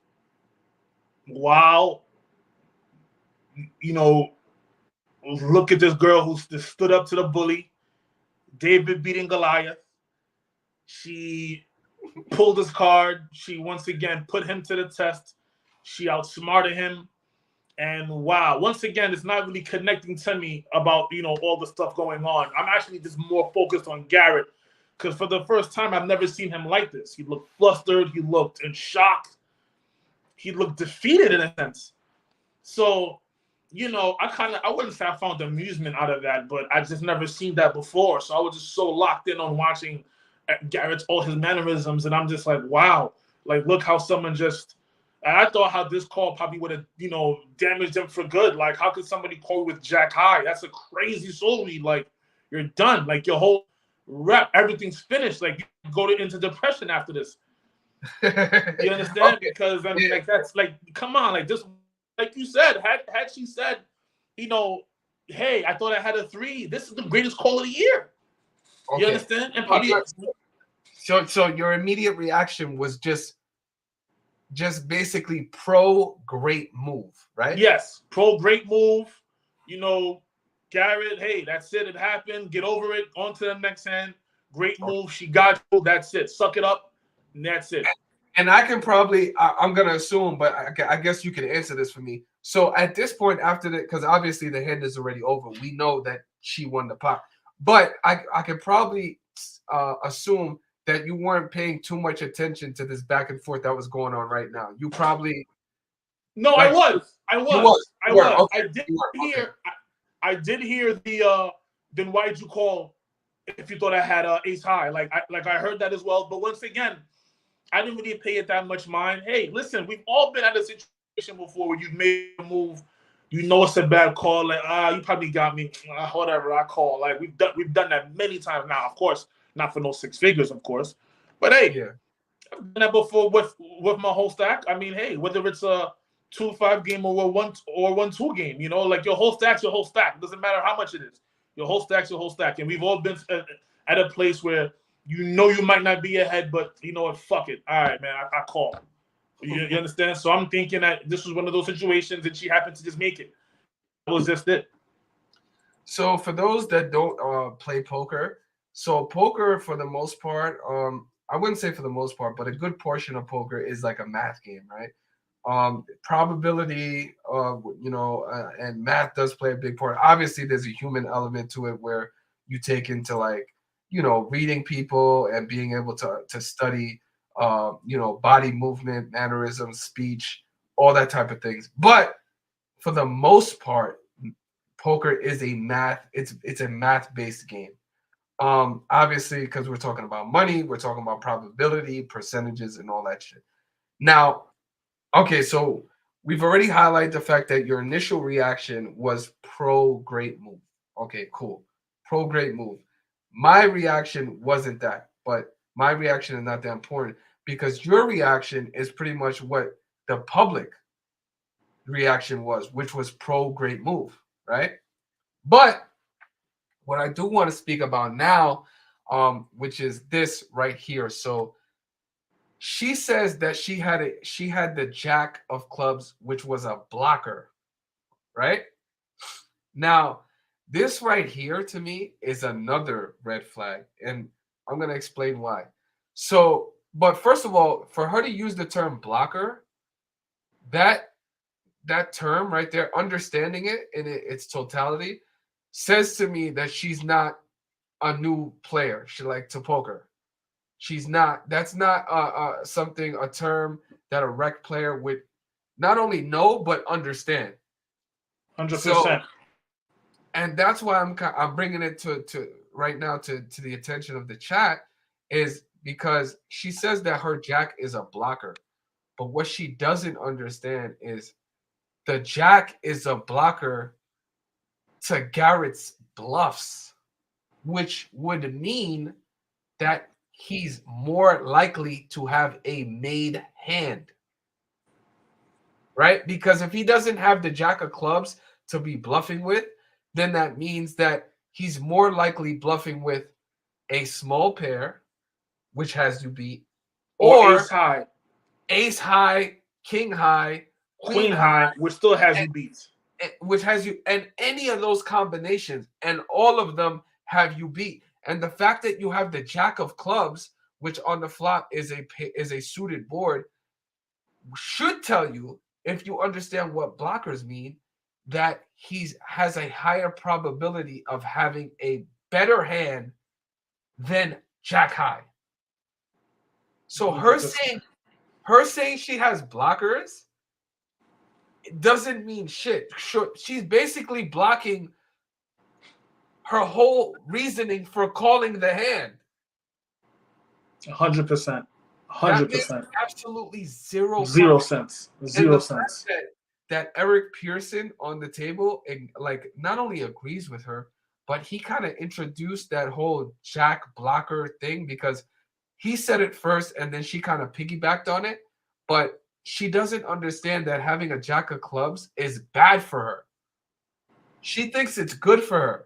wow, you know, look at this girl who stood up to the bully, David beating Goliath. She pulled his card. She once again put him to the test. She outsmarted him. And wow, once again, it's not really connecting to me about, all the stuff going on. I'm actually just more focused on Garrett because for the first time, I've never seen him like this. He looked flustered. He looked in shock. He looked defeated in a sense. So, I wouldn't say I found amusement out of that, but I just never seen that before. So I was just so locked in on watching Garrett's all his mannerisms, and I'm just like, wow, like look how someone just. And I thought how this call probably would have, damaged him for good. Like, how could somebody call you with Jack high? That's a crazy soul read. Like, you're done. Like, your whole rep, everything's finished. Like, you go into depression after this. You understand? Okay. Because I mean, like, that's like, come on, like, just like you said, had she said, hey, I thought I had a 3. This is the greatest call of the year. Okay. You understand? And probably. So your immediate reaction was just basically pro great move, right? Yes, pro great move. Garrett, hey, that's it. It happened. Get over it. On to the next hand. Great move. She got you. That's it. Suck it up. And that's it. And I can probably, I'm going to assume, but I guess you can answer this for me. So at this point, after that, because obviously the hand is already over, we know that she won the pot. But I could probably assume that you weren't paying too much attention to this back and forth that was going on right now. You probably. No, like, I was. Okay. I did hear the. Then why did you call? If you thought I had ace high, I heard that as well. But once again, I didn't really pay it that much mind. Hey, listen, we've all been at a situation before where you've made a move, it's a bad call. Like, you probably got me. Whatever, I call. Like we've done that many times now. Of course, not for no 6 figures, of course. But hey, yeah. I've done that before with my whole stack. I mean, hey, whether it's a 2-5 game or a 1-2 game, like your whole stack's your whole stack. It doesn't matter how much it is. Your whole stack's your whole stack. And we've all been at a place where you might not be ahead, but you know what? Fuck it. All right, man, I call. You understand? So I'm thinking that this was one of those situations and she happened to just make it. That was just it. So for those that don't play poker, so poker for the most part, I wouldn't say for the most part, but a good portion of poker is like a math game, right? Probability, and math does play a big part. Obviously, there's a human element to it where you take into reading people and being able to study, body movement, mannerisms, speech, all that type of things. But for the most part, poker is a math. It's a math-based game. Obviously, because we're talking about money, we're talking about probability, percentages, and all that shit. Now, okay, so we've already highlighted the fact that your initial reaction was pro great move. Okay, cool. Pro great move. My reaction wasn't that, but my reaction is not that important because your reaction is pretty much what the public reaction was, which was pro great move, right? But what I do want to speak about now, which is this right here. So she says that she had the jack of clubs, which was a blocker, right? Now, this right here to me is another red flag, and I'm going to explain why. So, but first of all, for her to use the term blocker, that term right there, understanding it in its totality, says to me that she's not a new player. She to poker. She's not. That's not a term that a rec player would not only know but understand. 100%. And that's why I'm bringing it to right now to the attention of the chat, is because she says that her jack is a blocker, but what she doesn't understand is the jack is a blocker to Garrett's bluffs, which would mean that he's more likely to have a made hand, right? Because if he doesn't have the jack of clubs to be bluffing with, then that means that he's more likely bluffing with a small pair, which has you beat, or ace high, king high, queen high, which still has you beat. which has you, and any of those combinations, and all of them have you beat. And the fact that you have the Jack of Clubs, which on the flop is a suited board, should tell you, if you understand what blockers mean, that has a higher probability of having a better hand than Jack High. So her saying she has blockers, it doesn't mean shit. She's basically blocking her whole reasoning for calling the hand. 100%. That makes absolutely zero sense. That Eric Pearson on the table, and like, not only agrees with her, but he kind of introduced that whole Jack blocker thing, because he said it first and then she kind of piggybacked on it. But she doesn't understand that having a Jack of Clubs is bad for her. She thinks it's good for her.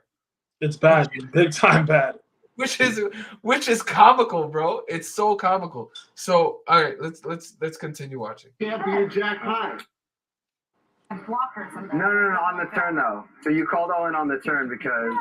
It's bad, big time bad. Which is comical, bro. It's so comical. So, all right, let's continue watching. Can't be a Jack High. Blockers. No, on the turn though. So you called all in on the turn because.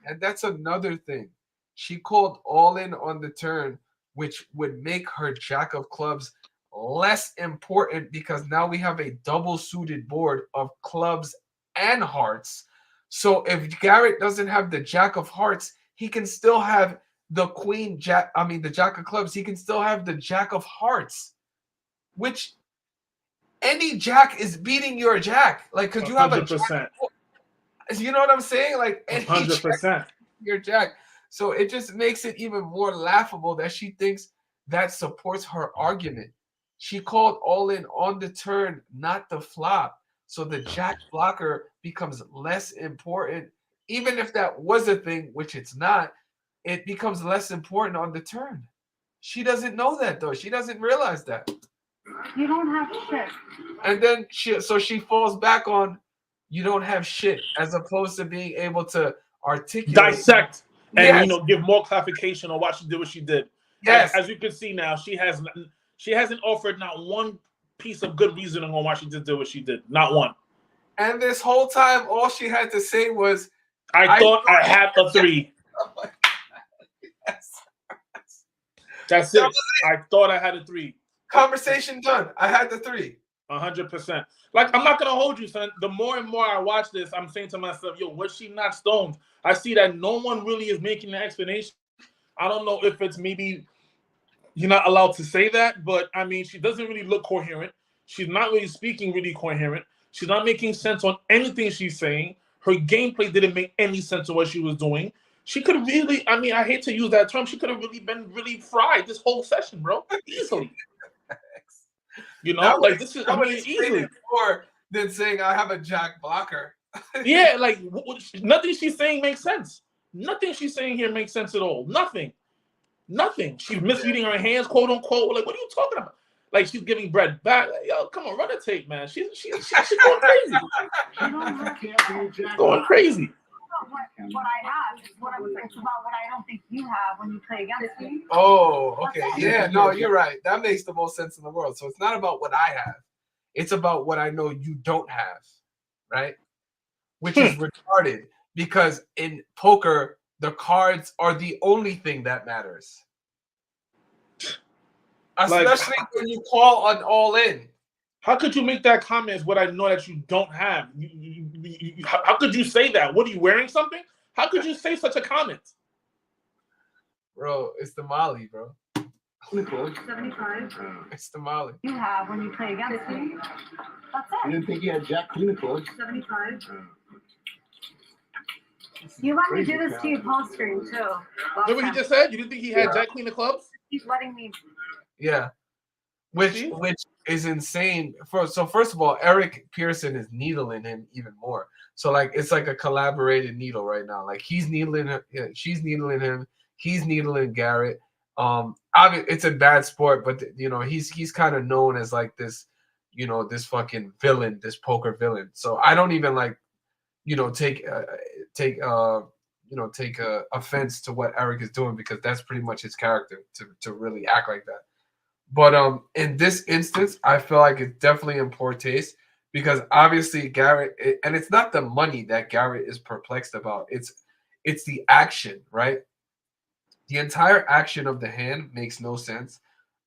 And that's another thing. She called all in on the turn, which would make her Jack of Clubs less important, because now we have a double suited board of clubs and hearts. So if Garrett doesn't have the Jack of Hearts, he can still have the the Jack of Clubs. He can still have the Jack of Hearts, which any Jack is beating your Jack. Like, could you have 100%. You know what I'm saying? Like, any 100%. Your Jack. So it just makes it even more laughable that she thinks that supports her argument. She called all in on the turn, not the flop. So the Jack blocker becomes less important. Even if that was a thing, which it's not, it becomes less important on the turn. She doesn't know that, though. She doesn't realize that. You don't have shit. And then she falls back on, you don't have shit, as opposed to being able to articulate, dissect, and yes, give more clarification on why she did what she did. Yes. As you can see now, she hasn't offered not one piece of good reasoning on why she did what she did. Not one. And this whole time, all she had to say was, I thought I had a 3. Oh my God. Yes. That's it. I thought I had a 3. Conversation done. I had the 3. 100%. Like, I'm not gonna hold you, son. The more and more I watch this, I'm saying to myself, yo, was she not stoned? I see that no one really is making an explanation. I don't know if it's maybe you're not allowed to say that, but I mean, she doesn't really look coherent. She's not really speaking really coherent. She's not making sense on anything she's saying. Her gameplay didn't make any sense of what she was doing. She could have really, I mean, I hate to use that term, she could have really been really fried this whole session, bro. Easily. Like, this is, I mean, easily. More than saying I have a Jack blocker. Yeah, like, nothing she's saying makes sense. Nothing she's saying here makes sense at all. Nothing. She's misreading her hands, quote unquote. Like, what are you talking about? Like, she's giving bread back. Like, yo, come on, run a tape, man. She's going crazy. Going crazy. What I have is it's about what I don't think you have when you play against me. Oh, okay. Yeah, no, you're right. That makes the most sense in the world. So it's not about what I have. It's about what I know you don't have, right? Which is retarded, because in poker, the cards are the only thing that matters. Especially when you call on all in. How could you make that comment is what I know that you don't have? How could you say that? What, are you wearing something? How could you say such a comment? Bro, it's the Molly, bro. 75. It's the Molly. You have when you play against me. That's it. You didn't think you had Jack Queen of Clubs? 75. You let me do this to you post stream too. Remember what he just said? You didn't think he had Jack Queen of Clubs? He's letting me. Yeah. Which is insane. So first of all, Eric Pearson is needling him even more. So like, it's like a collaborated needle right now. Like, he's needling her, she's needling him, he's needling Garrett. Obviously it's a bad sport, but he's kind of known as like this, this fucking villain, this poker villain. So I don't even like, take offense to what Eric is doing, because that's pretty much his character to really act like that. But in this instance, I feel like it's definitely in poor taste, because obviously Garrett, and it's not the money that Garrett is perplexed about. It's the action, right? The entire action of the hand makes no sense.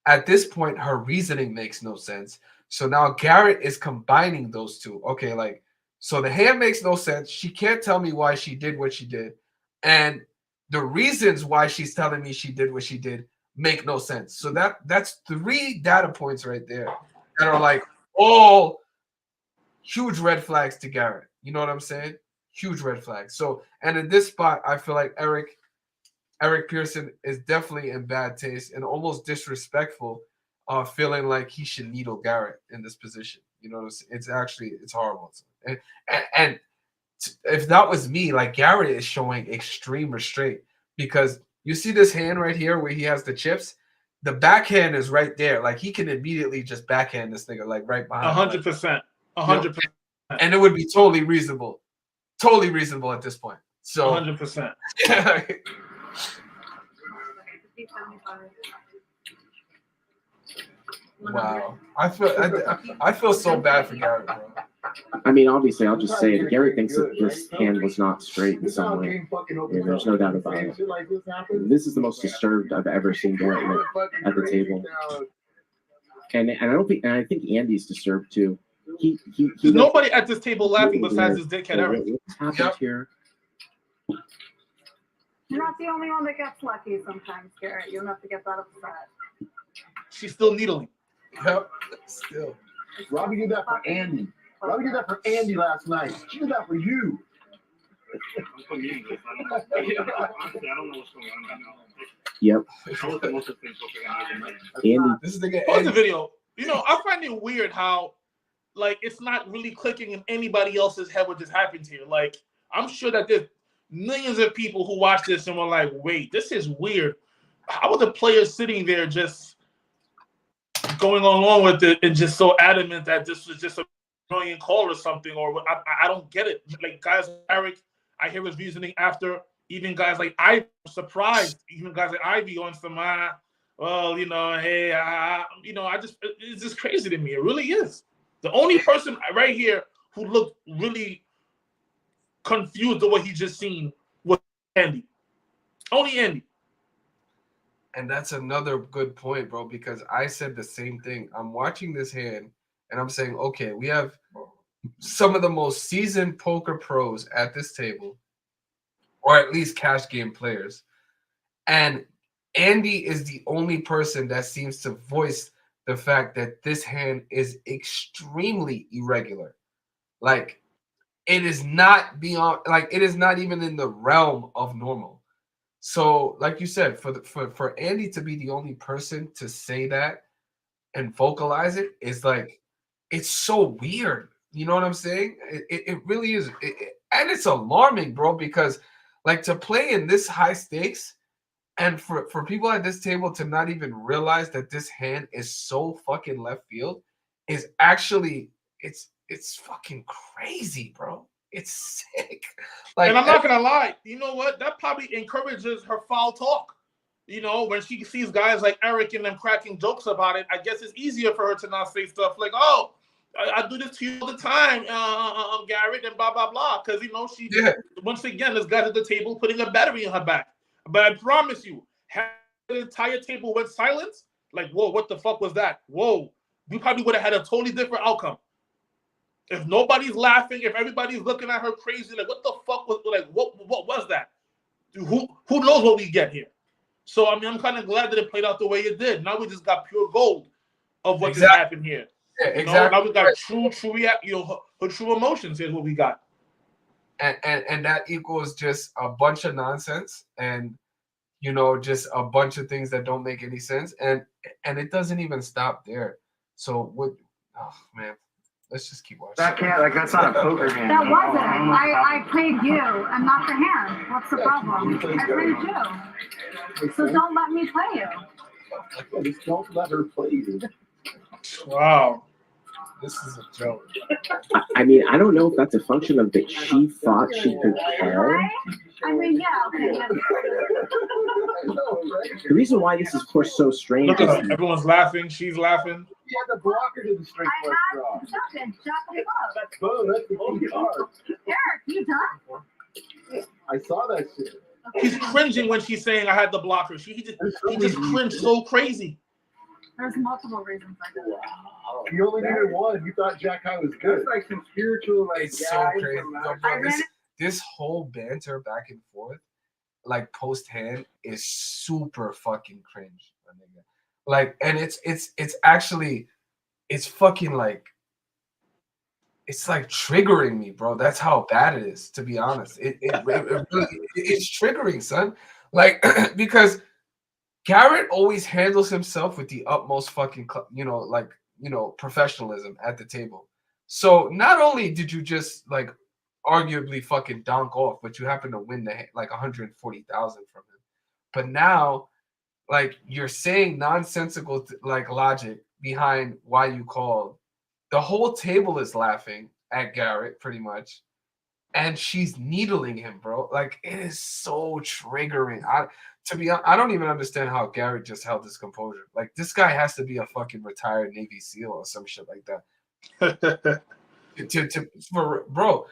At this point, her reasoning makes no sense. So now Garrett is combining those two. Okay, like, so the hand makes no sense. She can't tell me why she did what she did. And the reasons why she's telling me she did what she did make no sense. So that's 3 data points right there that are like all huge red flags to Garrett. You know what I'm saying? Huge red flags. So, and in this spot, I feel like Eric Pearson is definitely in bad taste and almost disrespectful, feeling like he should needle Garrett in this position. You know, it's horrible. And if that was me, like Garrett is showing extreme restraint because you see this hand right here where he has the chips. The backhand is right there. Like he can immediately just backhand this nigga like right behind. 100%. 100%. And it would be totally reasonable at this point. So 100%. Wow, I feel so bad for Garrett, bro. I mean, obviously, I'll just say that Garrett thinks that this hand was not straight in some way. There's no doubt about it. This is the most disturbed I've ever seen Garrett look at the table. And I think Andy's disturbed too. There's nobody at this table laughing besides this dickhead Eric. What's happened here? You're not the only one that gets lucky sometimes, Garrett. You don't have to get that upset. She's still needling. Yep, still. Robbie did that for Andy. Robbie did that for Andy last night. She did that for you. I don't know what's going on right now. Yep. Andy. This is the Pause the video. You know, I find it weird how, like, it's not really clicking in anybody else's head what just happened here. Like, I'm sure that there's millions of people who watch this and were like, wait, this is weird. How are the players sitting there just going along with it and just so adamant that this was just a brilliant call or something? Or I don't get it. Like, guys like Eric, I hear his reasoning after. Even guys like Ivey, I'm surprised. Even guys like Ivey on some, well, you know, hey, it's just crazy to me. It really is. The only person right here who looked really confused at what he just seen was Andy. Only Andy. And that's another good point, bro, because I said the same thing. I'm watching this hand and I'm saying, okay, we have some of the most seasoned poker pros at this table, or at least cash game players. And Andy is the only person that seems to voice the fact that this hand is extremely irregular. Like, it is not beyond, like, it is not even in the realm of normal. So, like you said, for Andy to be the only person to say that and vocalize it is like, it's so weird. You know what I'm saying? It really is. And it's alarming, bro, because like to play in this high stakes and for people at this table to not even realize that this hand is so fucking left field is actually, it's fucking crazy, bro. It's sick. Like, and I'm not gonna lie, you know what? That probably encourages her foul talk. You know, when she sees guys like Eric and them cracking jokes about it, I guess it's easier for her to not say stuff like, "Oh, I do this to you all the time, Garrett," and blah blah blah. Because you know once again, this guy's at the table putting a battery in her back. But I promise you, had the entire table went silent, like, whoa, what the fuck was that? Whoa, we probably would have had a totally different outcome. If nobody's laughing, if everybody's looking at her crazy, like, what the fuck was, like, what was that? Who knows what we get here? So, I mean, I'm kind of glad that it played out the way it did. Now we just got pure gold of what just happened here. Yeah, exactly. Now we got her true emotions. Here's what we got. And that equals just a bunch of nonsense and, you know, just a bunch of things that don't make any sense. And it doesn't even stop there. So, oh, man. Let's just keep watching. That can't, like, that's not a poker hand. That wasn't. I played you and not the hand. What's the problem? I played you. So don't let me play you. Just don't let her play you. Wow. This is a joke. I mean, I don't know if that's a function of that she thought she could call. Right? I mean, yeah, okay. Yeah. The reason why this is, of course, so strange Look is at her. Everyone's laughing. She's laughing. He had the blocker to the straight I flush had draw. something, Jack of Clubs. That's boom. That's the key card. Eric, you done? I saw that shit. He's cringing when she's saying I had the blocker. He just cringed so crazy. There's multiple reasons I did that. You only needed one. You thought Jack High was good. That's like some spiritual, like, It's so crazy. Yo, bro, I ran this whole banter back and forth, like post hand, is super fucking cringe, my nigga. Like, and it's actually, it's fucking like, it's like triggering me, bro. That's how bad it is, to be honest. It really, it's triggering, son. Like, because Garrett always handles himself with the utmost fucking, professionalism at the table. So not only did you just like arguably fucking donk off, but you happen to win the like 140,000 from him. But now, like, you're saying nonsensical like logic behind why you called. The whole table is laughing at Garrett pretty much, and she's needling him, bro. Like, it is so triggering. I don't even understand how Garrett just held his composure. Like, this guy has to be a fucking retired Navy SEAL or some shit like that. Bro,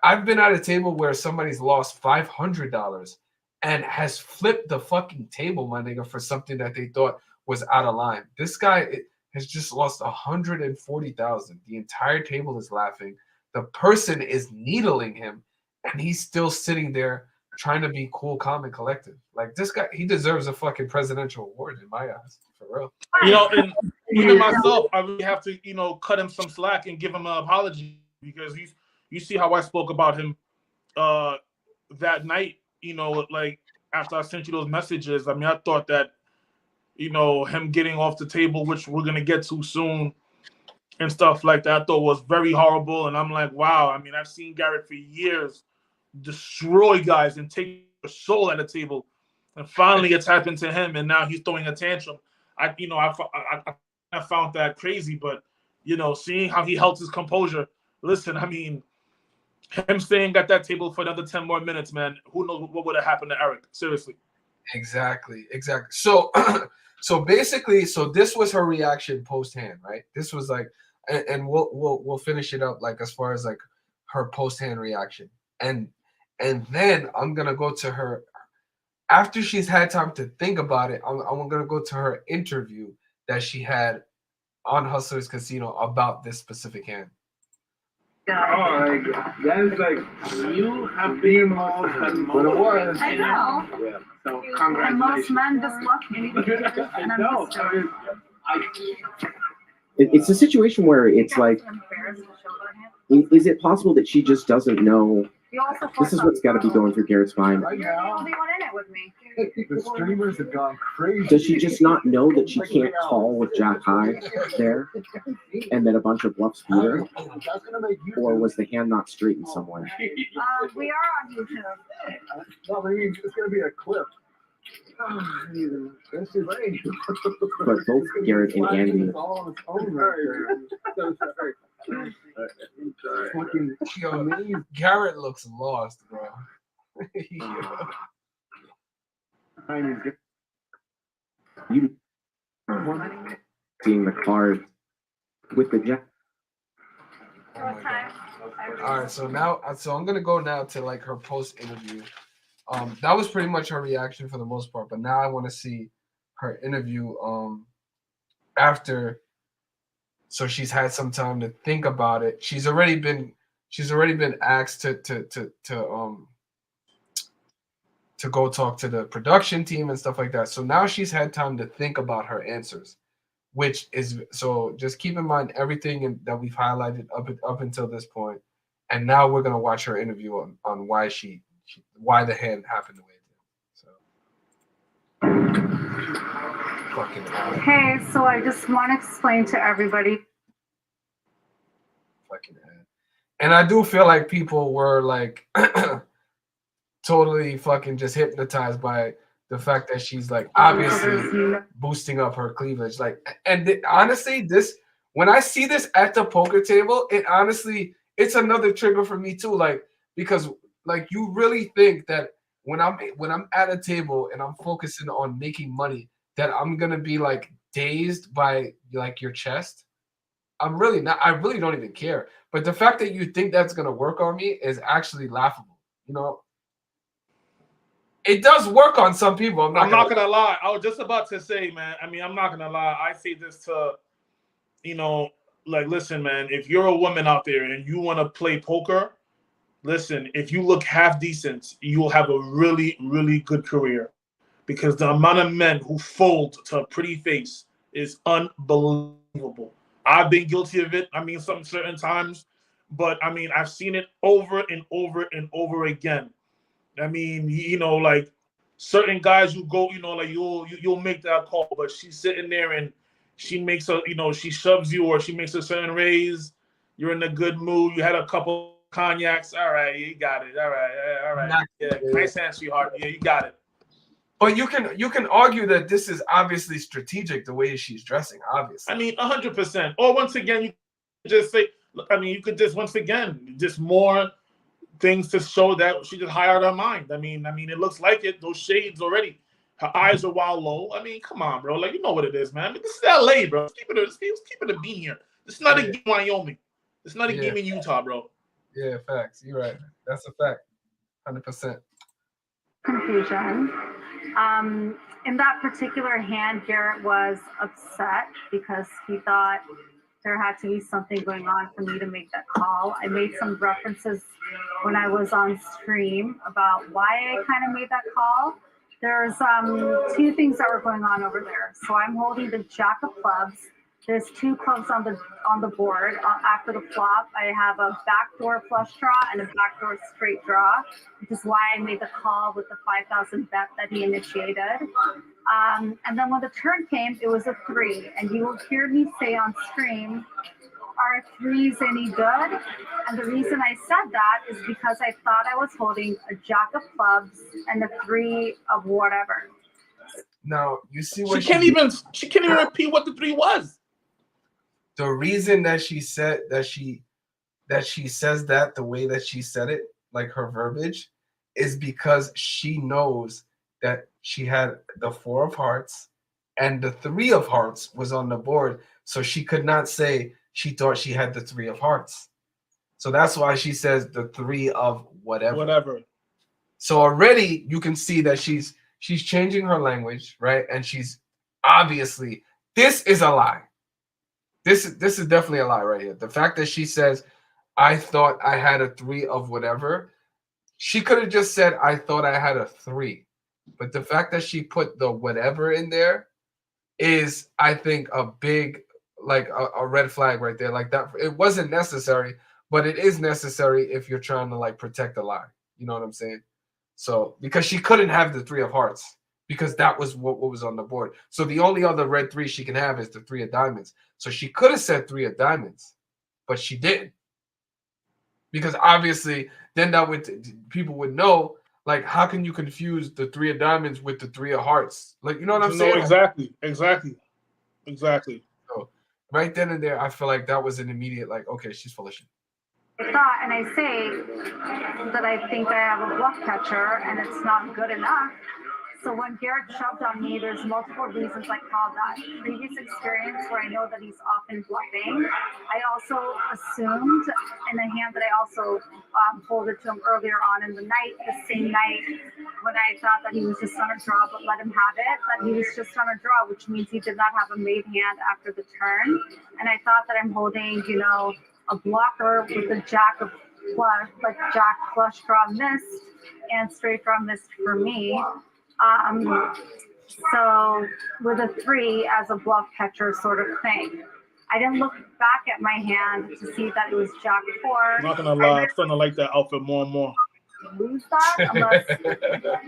I've been at a table where somebody's lost $500 and has flipped the fucking table, my nigga, for something that they thought was out of line. This guy has just lost 140,000. The entire table is laughing. The person is needling him, and he's still sitting there trying to be cool, calm, and collective. Like, this guy, he deserves a fucking presidential award in my eyes, for real. And even myself, I really have to, cut him some slack and give him an apology, because you see how I spoke about him that night, like after I sent you those messages. I mean, I thought that, him getting off the table, which we're going to get to soon, and stuff like that, I thought was very horrible. And I'm like, wow. I mean, I've seen Garrett for years destroy guys and take their soul at the table. And finally it's happened to him, and now he's throwing a tantrum. I found that crazy, but, seeing how he held his composure. Listen, I mean, him staying at that table for another 10 more minutes, man, who knows what would have happened to Eric? Seriously. Exactly. So, so basically, this was her reaction post hand, right? This was like, and we'll finish it up like as far as like her post hand reaction, and then I'm gonna go to her after she's had time to think about it. I'm gonna go to her interview that she had on Hustlers Casino about this specific hand. Oh my God. That is like, you have been more than But it was. I know. Yeah. So And most congratulations. men just love me. I know. it's a situation where it's like, is it possible that she just doesn't know? This is what's got to be going through Garrett's mind. Right You're the now, only one in it with me. the streamers have gone crazy. Does she just not know that she can't call with Jack High there, and then a bunch of bluffs beat her? That's gonna make you. Or was the hand not straight in some way? We are on YouTube. No, I mean, it's gonna be a clip. This is right. But both Garrett and Andy. It's all on its own right there. So sorry. Fucking Yo, amazing. Garrett looks lost, bro. You seeing the card with the Jack. Oh my God. All right, so I'm gonna go now to like her post interview. That was pretty much her reaction for the most part, but now I want to see her interview after. So she's had some time to think about it. She's already been asked to go talk to the production team and stuff like that. So now she's had time to think about her answers, which is, so just keep in mind everything that we've highlighted up until this point, and now we're gonna watch her interview on why why the hand happened the way it did. So fucking ad. Hey, so I just want to explain to everybody. Fucking ad. And I do feel like people were like totally fucking just hypnotized by the fact that she's like obviously boosting up her cleavage. Like, and honestly, when I see this at the poker table, it honestly, it's another trigger for me too. Like, because like you really think that when I'm at a table and I'm focusing on making money, that I'm gonna be like dazed by like your chest. I'm really not. I really don't even care. But the fact that you think that's gonna work on me is actually laughable. You know, it does work on some people. I'm not gonna lie. I was just about to say, man. I mean, I'm not gonna lie. I say this to, like, listen, man. If you're a woman out there and you want to play poker, listen. If you look half decent, you will have a really, really good career, because the amount of men who fold to a pretty face is unbelievable. I've been guilty of it. I mean, some certain times, but I mean, I've seen it over and over and over again. I mean, like certain guys who go, like you'll make that call, but she's sitting there and she makes she shoves you or she makes a certain raise. You're in a good mood. You had a couple cognacs. All right, you got it. All right. Yeah, nice hand, sweetheart. Yeah, you got it. But you can argue that this is obviously strategic, the way she's dressing. Obviously, I mean, 100%. Or once again, you just say, I mean, you could just once again just more things to show that she just hired her mind. I mean, it looks like it. Those shades already. Her eyes are wild low. I mean, come on, bro. Like, you know what it is, man. I mean, this is LA, bro. Let's keep it a bean here. This is not a game in Wyoming. It's not a game in Utah, bro. Yeah, facts. You're right. That's a fact. 100%. Confusion. In that particular hand, Garrett was upset because he thought there had to be something going on for me to make that call. I made some references when I was on stream about why I kind of made that call. There's two things that were going on over there. So I'm holding the jack of clubs. There's two clubs on the board. After the flop, I have a backdoor flush draw and a backdoor straight draw, which is why I made the call with the 5,000 bet that he initiated. And then when the turn came, it was a 3. And you will hear me say on stream, are 3s any good? And the reason I said that is because I thought I was holding a jack of clubs and a 3 of whatever. Now you see what she can't even repeat what the 3 was. The reason that she said that she says that the way that she said it, like her verbiage, is because she knows that she had the 4 of hearts and the 3 of hearts was on the board, so she could not say she thought she had the 3 of hearts. So that's why she says the 3 of whatever. So already you can see that she's changing her language, right? And she's obviously, this is a lie. This is definitely a lie right here. The fact that she says, I thought I had a 3 of whatever, she could have just said, I thought I had a 3. But the fact that she put the whatever in there is, I think, a big, like a red flag right there. Like that, it wasn't necessary, but it is necessary if you're trying to like protect a lie. You know what I'm saying? So, because she couldn't have the 3 of hearts, because that was what was on the board. So the only other red 3 she can have is the 3 of diamonds. So she could have said 3 of diamonds, but she didn't. Because obviously then people would know, like, how can you confuse the 3 of diamonds with the 3 of hearts? Like, you know what I'm saying? Exactly. So right then and there, I feel like that was an immediate, like, okay, she's full of shit. Thought, and I say that I think I have a bluff catcher and it's not good enough. So when Garrett shoved on me, there's multiple reasons I called that. Previous experience where I know that he's often bluffing. I also assumed in a hand that I also folded to him earlier on in the night, the same night when I thought that he was just on a draw, but let him have it, that he was just on a draw, which means he did not have a made hand after the turn. And I thought that I'm holding, a blocker with a jack of flush, like jack flush draw missed and straight draw missed for me. So with a 3 as a bluff catcher sort of thing. I didn't look back at my hand to see that it was jack 4. I'm not gonna lie, I'm starting to like that outfit more and more. Lose that unless I don't know,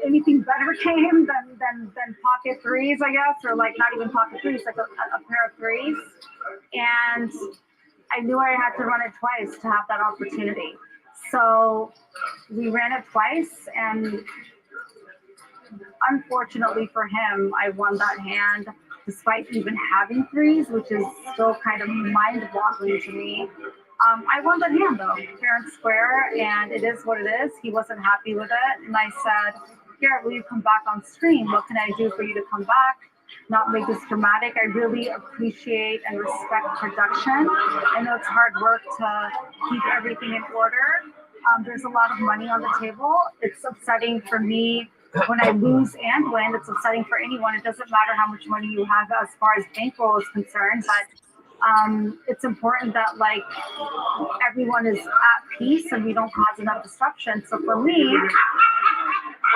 anything better came than pocket 3s, I guess, or like not even pocket 3s, like a pair of 3s. And I knew I had to run it twice to have that opportunity. So we ran it twice, and unfortunately for him, I won that hand. despite even having threes, which is still kind of mind-boggling to me. I won the hand though, fair and square, and it is what it is. He wasn't happy with it, and I said, Garrett, will you come back on stream? What can I do for you to come back? Not make this dramatic. I really appreciate and respect production. I know it's hard work to keep everything in order. There's a lot of money on the table. It's upsetting for me when I lose and win. It's upsetting for anyone. It doesn't matter how much money you have as far as bankroll is concerned, but it's important that like everyone is at peace and we don't cause enough disruption. So for me,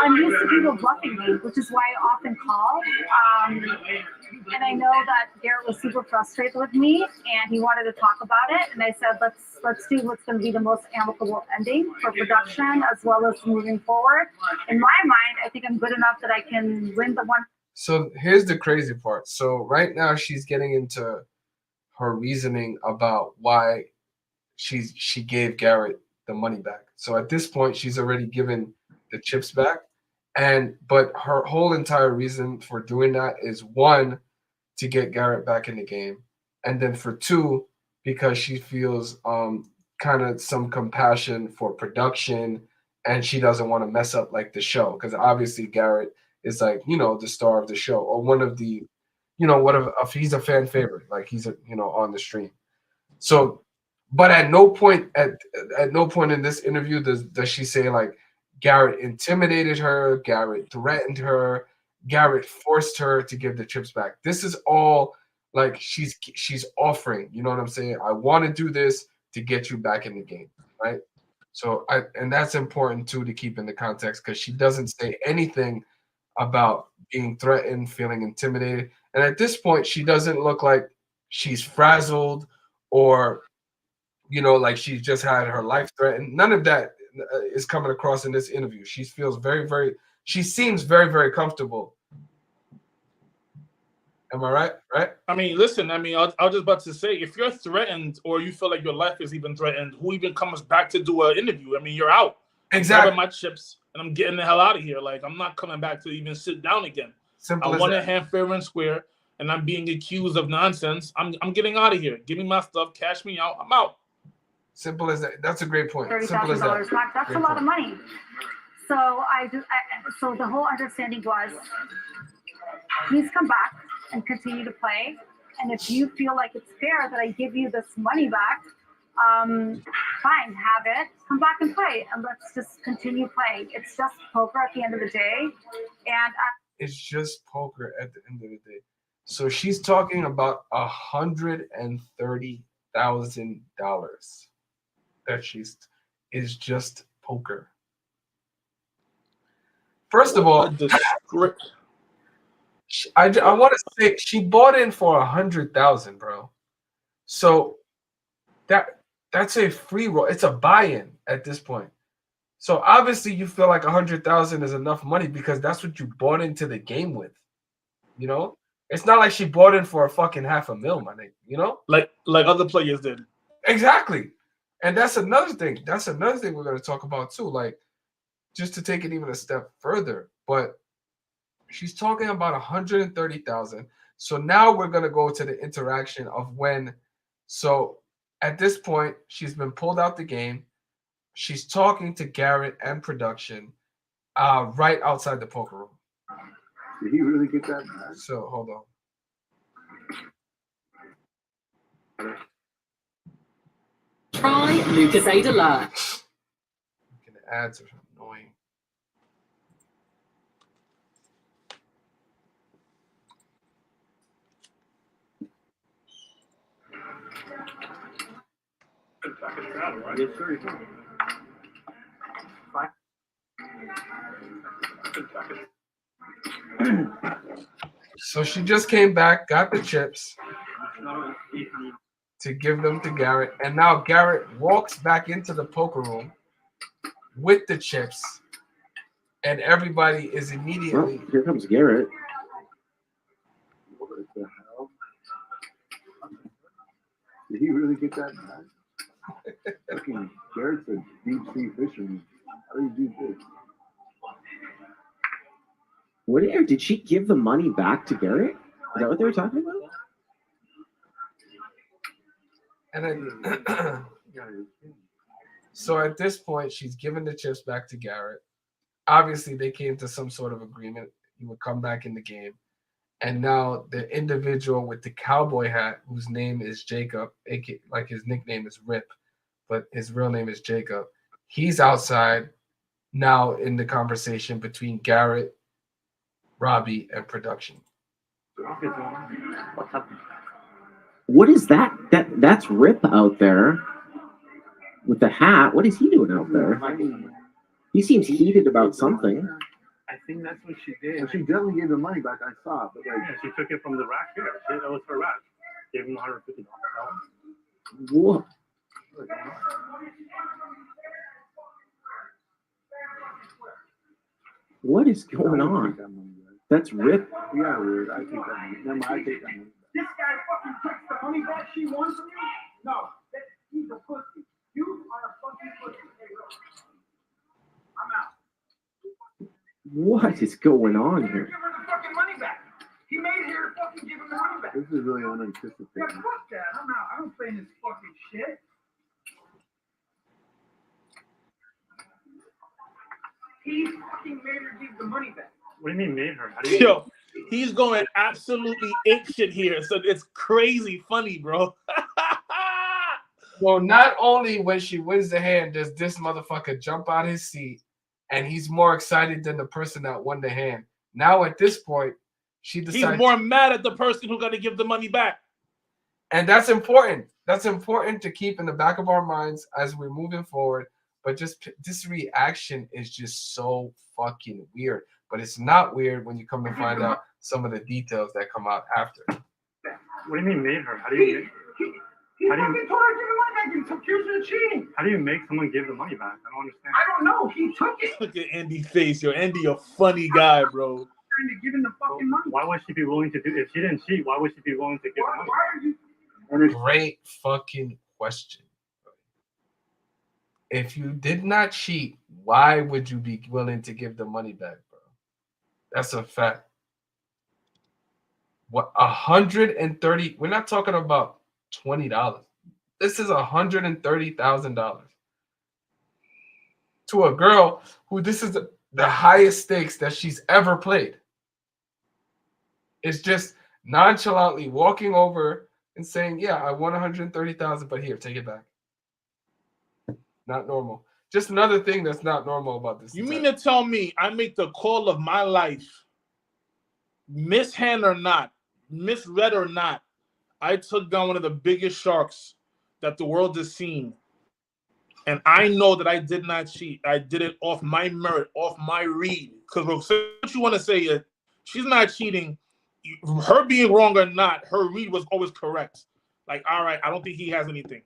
I'm used to people bluffing me, which is why I often call. And I know that Garrett was super frustrated with me, and he wanted to talk about it. And I said, let's do what's going to be the most amicable ending for production as well as moving forward. In my mind, I think I'm good enough that I can win the one. So here's the crazy part. So right now she's getting into her reasoning about why she gave Garrett the money back. So at this point, she's already given the chips back, but her whole entire reason for doing that is one, to get Garrett back in the game, and then for two, because she feels kind of some compassion for production, and she doesn't want to mess up like the show, because obviously Garrett is like, you know, the star of the show, or one of the, you know, what if he's a fan favorite, like he's a, you know, on the stream. So, but at no point in this interview does she say like Garrett intimidated her, Garrett threatened her, Garrett forced her to give the chips back. This is all like she's offering, you know what I'm saying? I want to do this to get you back in the game, right? So and that's important too to keep in the context, because she doesn't say anything about being threatened, feeling intimidated. And at this point, she doesn't look like she's frazzled or, you know, like she's just had her life threatened. None of that is coming across in this interview. She feels she seems very, very comfortable. Am I right? Right? I mean, listen, I was just about to say, if you're threatened or you feel like your life is even threatened, who even comes back to do an interview? I mean, you're out. Exactly. I'm grabbing my chips and I'm getting the hell out of here. Like, I'm not coming back to even sit down again. Simple I as won that. a hand fair and square, and I'm being accused of nonsense. I'm getting out of here. Give me my stuff. Cash me out. I'm out. Simple as that. That's a great point. Simple as $30,000 that. back. That's Great a lot point. of money. So so the whole understanding was, please come back and continue to play. And if you feel like it's fair that I give you this money back, fine, have it. Come back and play, and let's just continue playing. It's just poker at the end of the day, and it's just poker at the end of the day. So she's talking about $130,000 that is just poker. First of all, I want to say she bought in for $100,000, bro. So that's a free roll. It's a buy-in at this point. So obviously you feel like $100,000 is enough money because that's what you bought into the game with. You know, it's not like she bought in for a fucking $500,000, my nigga. You know, like other players did. Exactly, and that's another thing. That's another thing we're going to talk about too. Like, just to take it even a step further, but she's talking about $130,000. So now we're going to go to the interaction of when. So at this point, she's been pulled out the game. She's talking to Garrett and production right outside the poker room. Did he really get that mad? So hold on. Try Lucasade Alert. The ads are annoying. Yes, sir. So she just came back, got the chips to give them to Garrett, and now Garrett walks back into the poker room with the chips, and everybody is immediately. Well, here comes Garrett. What the hell? Did he really get that mad? Fucking Garrett's a deep sea fisherman. How do you do this? Did she give the money back to Garrett? that what they were talking about? And then, so at this point, she's giving the chips back to Garrett. Obviously, they came to some sort of agreement. He would come back in the game. And now the individual with the cowboy hat, whose name is Jacob, like his nickname is Rip, but his real name is Jacob, he's outside now in the conversation between Garrett, Robbie, and production. What is that? That's Rip out there with the hat. What is he doing out there? He seems heated about something. I think that's what she did. And she definitely gave the money back. I saw it. But like, Yeah, she took it from the rack here. That was her rack. Gave him $150. What? What is going on? That's Rip. Yeah, weird. I take that money. Never mind, I take that money. This guy fucking takes the money back she won from you? No, he's a pussy. You are a fucking pussy. Hey, look. I'm out. What is going on here? Give her the fucking money back. He made her fucking give him the money back. This is really unanticipated. Yeah, fuck that. I'm out. I don't play in this fucking shit. He fucking made her give the money back. What do you mean made her? How do you Yo, he's going absolutely apeshit here. So it's crazy funny, bro. Well, not only when she wins the hand does this motherfucker jump out his seat, and he's more excited than the person that won the hand. Now at this point, she decides He's more mad at the person who got to give the money back. and that's important. That's important to keep in the back of our minds as we're moving forward. But just this reaction is just so fucking weird. But it's not weird when you come to find out some of the details that come out after. What do you mean made her? How do you He fucking told her to give the money back and accused her of cheating. how do you make someone give the money back? I don't understand. I don't know. He took it. Look at Andy's face. Yo, Andy, a funny guy, bro. Trying to give him the fucking money. Why would she be willing to do if she didn't cheat? Why would she be willing to give the money? Why are you? Great fucking question. If you did not cheat, why would you be willing to give the money back, bro? That's a fact. What, 130? We're not talking about $20. This is $130,000 to a girl who this is the highest stakes that she's ever played. It's just nonchalantly walking over and saying, "Yeah, I won 130,000, but here, take it back." Not normal. Just another thing that's not normal about this. You mean to tell me I make the call of my life, mishand or not, misread or not, I took down one of the biggest sharks that the world has seen. And I know that I did not cheat. I did it off my merit, off my read. Because what you want to say is she's not cheating. Her being wrong or not, her read was always correct. Like, all right, I don't think he has anything.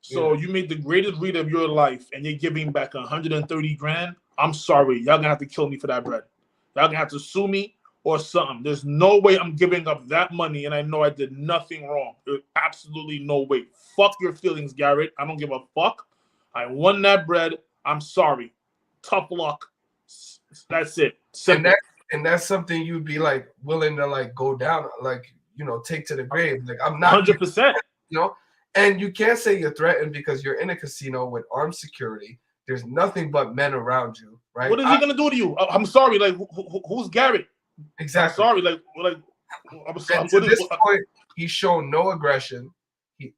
So you made the greatest read of your life and you're giving back 130 grand. I'm sorry. Y'all gonna have to kill me for that bread. Y'all gonna have to sue me or something. There's no way I'm giving up that money and I know I did nothing wrong. There's absolutely no way. Fuck your feelings, Garrett. I don't give a fuck. I won that bread. I'm sorry. Tough luck. That's it. Simple. And that's something you'd be like willing to like go down, like, you know, take to the grave. Like, I'm not 100%. You know, and you can't say you're threatened because you're in a casino with armed security. There's nothing but men around you, right? What is he gonna do to you? I'm sorry. Like, who's Garrett? Exactly. I'm sorry. Like, I'm sorry. And to this point, he's shown no aggression.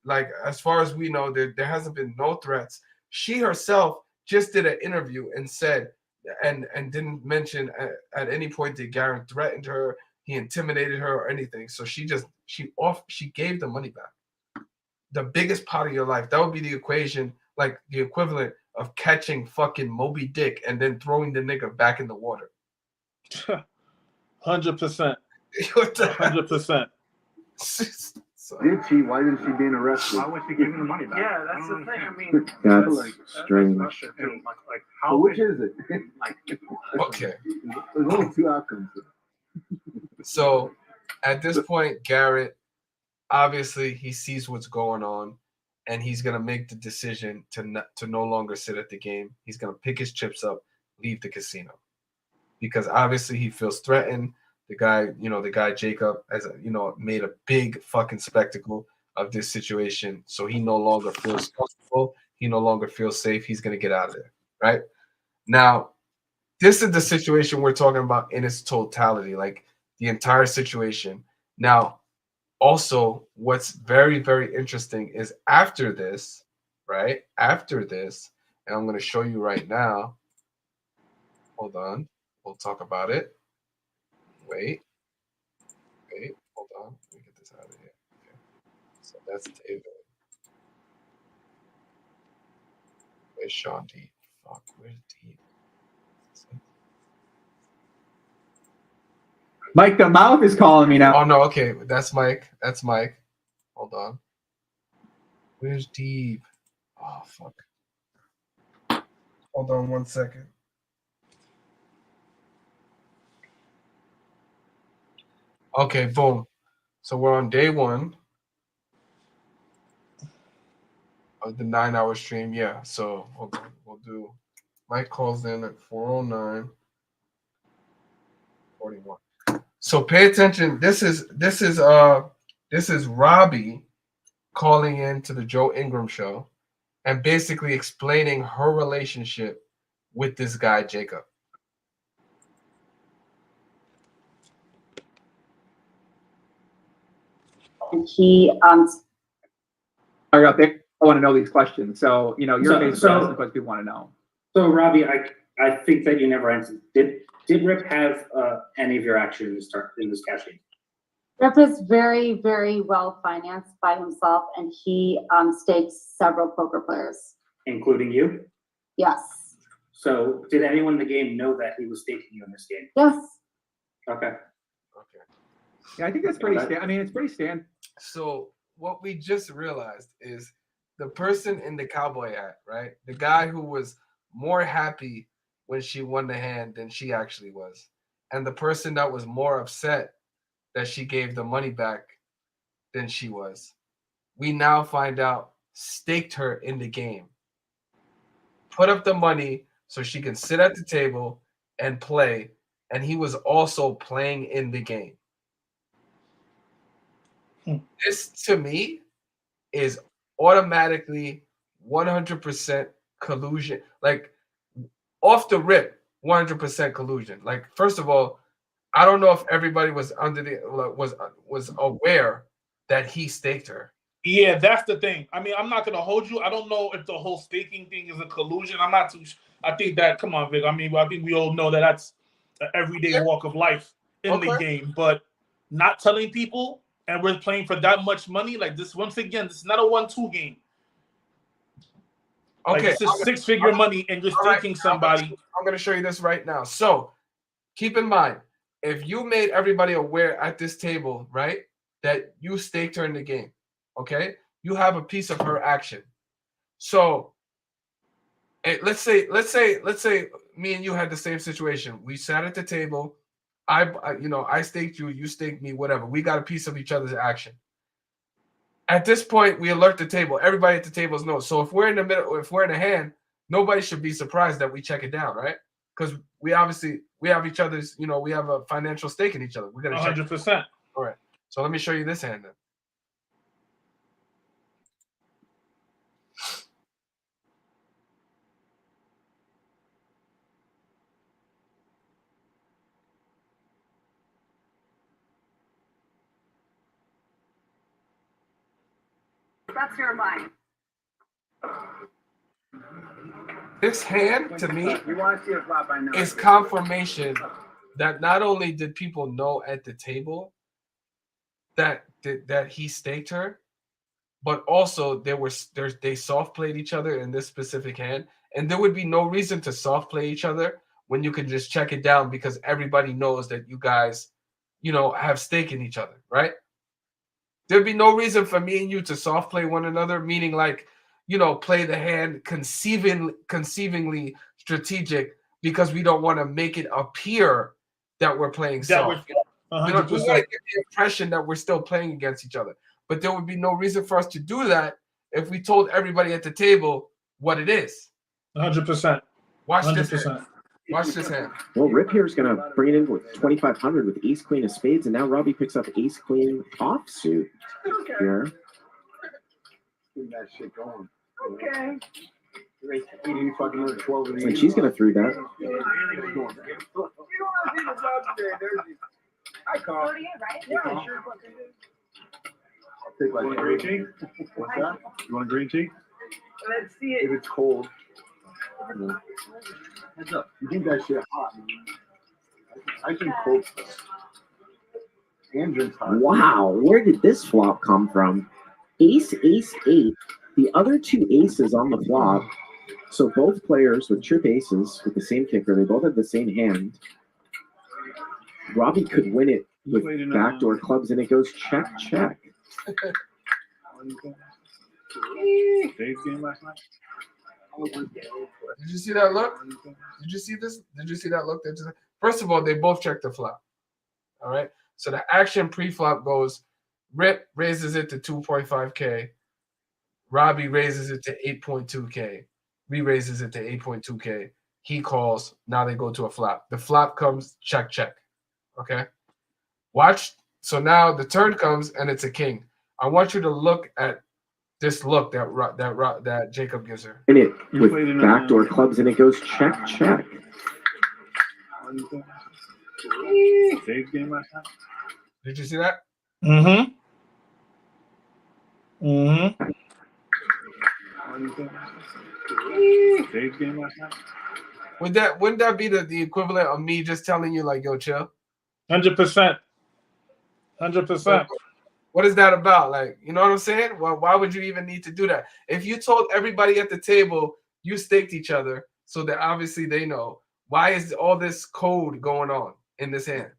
Like, as far as we know, there hasn't been no threats. She herself just did an interview and said, and didn't mention at any point that Garrett threatened her, he intimidated her or anything. So she gave the money back. The biggest part of your life. That would be the equation, like the equivalent of catching fucking Moby Dick and then throwing the nigga back in the water. 100%. 100%. Did she? Why didn't she being arrested? Why was she giving the money back? Yeah, that's the thing. I mean, That's strange. Like So how? which is it? Okay. There's only two outcomes. So at this point, Garrett, obviously he sees what's going on and he's going to make the decision to no longer sit at the game. He's going to pick his chips up, leave the casino, because obviously he feels threatened The guy Jacob has made a big fucking spectacle of this situation, so he no longer feels comfortable. He no longer feels safe. He's gonna get out of there, right? Now, this is the situation we're talking about in its totality, like the entire situation. Now, also, what's very, very interesting is after this, right? After this, and I'm going to show you right now. Hold on. We'll talk about it. Wait, hold on. Let me get this out of here. Okay. So that's David. Where's Sean D? Fuck, where's D? Mike, the mouth is calling me now. Oh no, okay, that's Mike. That's Mike. Hold on. Where's Deep? Oh fuck. Hold on 1 second. Okay, boom. So we're on day 1 of the 9-hour stream. Yeah. So hold on. We'll do. Mike calls in at 4:09. 41. So pay attention. This is Robbie calling in to the Joe Ingram show and basically explaining her relationship with this guy Jacob. And he Are up there? I want to know these questions. So you're basically asking the questions people want to know. So Robbie, I think that you never answered. Did Rip have any of your action in this cash game? Rip is very, very well financed by himself, and he stakes several poker players, Including you? Yes. So did anyone in the game know that he was staking you in this game? Yes. Okay. Yeah, I think that's pretty. I mean, it's pretty standard. So what we just realized is the person in the cowboy hat, right? The guy who was more happy when she won the hand than she actually was, and the person that was more upset that she gave the money back than she was, we now find out staked her in the game, put up the money so she can sit at the table and play, and he was also playing in the game. This to me is automatically 100% collusion. Like off the rip, 100% collusion. Like first of all, I don't know if everybody was was aware that he staked her. Yeah, that's the thing. I mean, I'm not gonna hold you. I don't know if the whole staking thing is a collusion. I'm not too. I think that. Come on, Vic. I mean, I think we all know that that's an everyday walk of life in the game. But not telling people, and we're playing for that much money. Like this, once again, this is not a 1-2 game. Okay, like, this is six-figure money, and you're staking somebody. I'm gonna show you this right now. So keep in mind, if you made everybody aware at this table, right, that you staked her in the game, okay, you have a piece of her action. So let's say me and you had the same situation. We sat at the table. I staked you, you staked me, whatever. We got a piece of each other's action. At this point, we alert the table. Everybody at the tables knows. So if we're in the middle, if we're in a hand, nobody should be surprised that we check it down, right? Because we have each other's, we have a financial stake in each other. We're gonna 100%. All right. So let me show you this hand then. That's your line. This hand, to me, You want to see a flop? I know. is confirmation that not only did people know at the table that he staked her, but also they soft played each other in this specific hand, and there would be no reason to soft play each other when you can just check it down because everybody knows that you guys, have stake in each other, right? There'd be no reason for me and you to soft play one another, meaning like, play the hand conceivingly strategic because we don't want to make it appear that we're playing soft. We want to give the impression that we're still playing against each other. But there would be no reason for us to do that if we told everybody at the table what it is. 100%. Watch 100%. this. Watch this hand. Well, Rip here is going to bring it in with 2,500 with ace queen of spades, and now Robbie picks up ace queen offsuit here. Keep that shit going. Okay. You fucking know 12 of these. And she's going to 3-bet. I call. Yeah, sure. I'll take like a green tea. What's that? You want a green tea? Let's see If it. it's cold. Heads up. You think that shit hot, man. I drink cold stuff. And drinks hot. Wow, where did this flop come from? Ace, ace, eight. The other two aces on the flop. So both players with trip aces with the same kicker. They both have the same hand. Robbie could win it with backdoor clubs, and it goes check, check. Dave's game last night? Did you see that look? Did you see this? Did you see that look? First of all, they both checked the flop. All right. So the action pre-flop goes, Rip raises it to 2.5K. Robbie raises it to 8.2K. Re-raises it to 8.2K. He calls. Now they go to a flop. The flop comes, check, check. Okay. Watch. So now the turn comes and it's a king. I want you to look at this look that Jacob gives her. And it with backdoor clubs, and it goes check, check. Dave's game last night? Did you see that? Mm-hmm. Mm-hmm. Dave's game last night? Wouldn't that be the equivalent of me just telling you like, yo, chill? 100%. 100%. What is that about? Like, you know what I'm saying? Well, why would you even need to do that? If you told everybody at the table you staked each other so that obviously they know, why is all this code going on in this hand?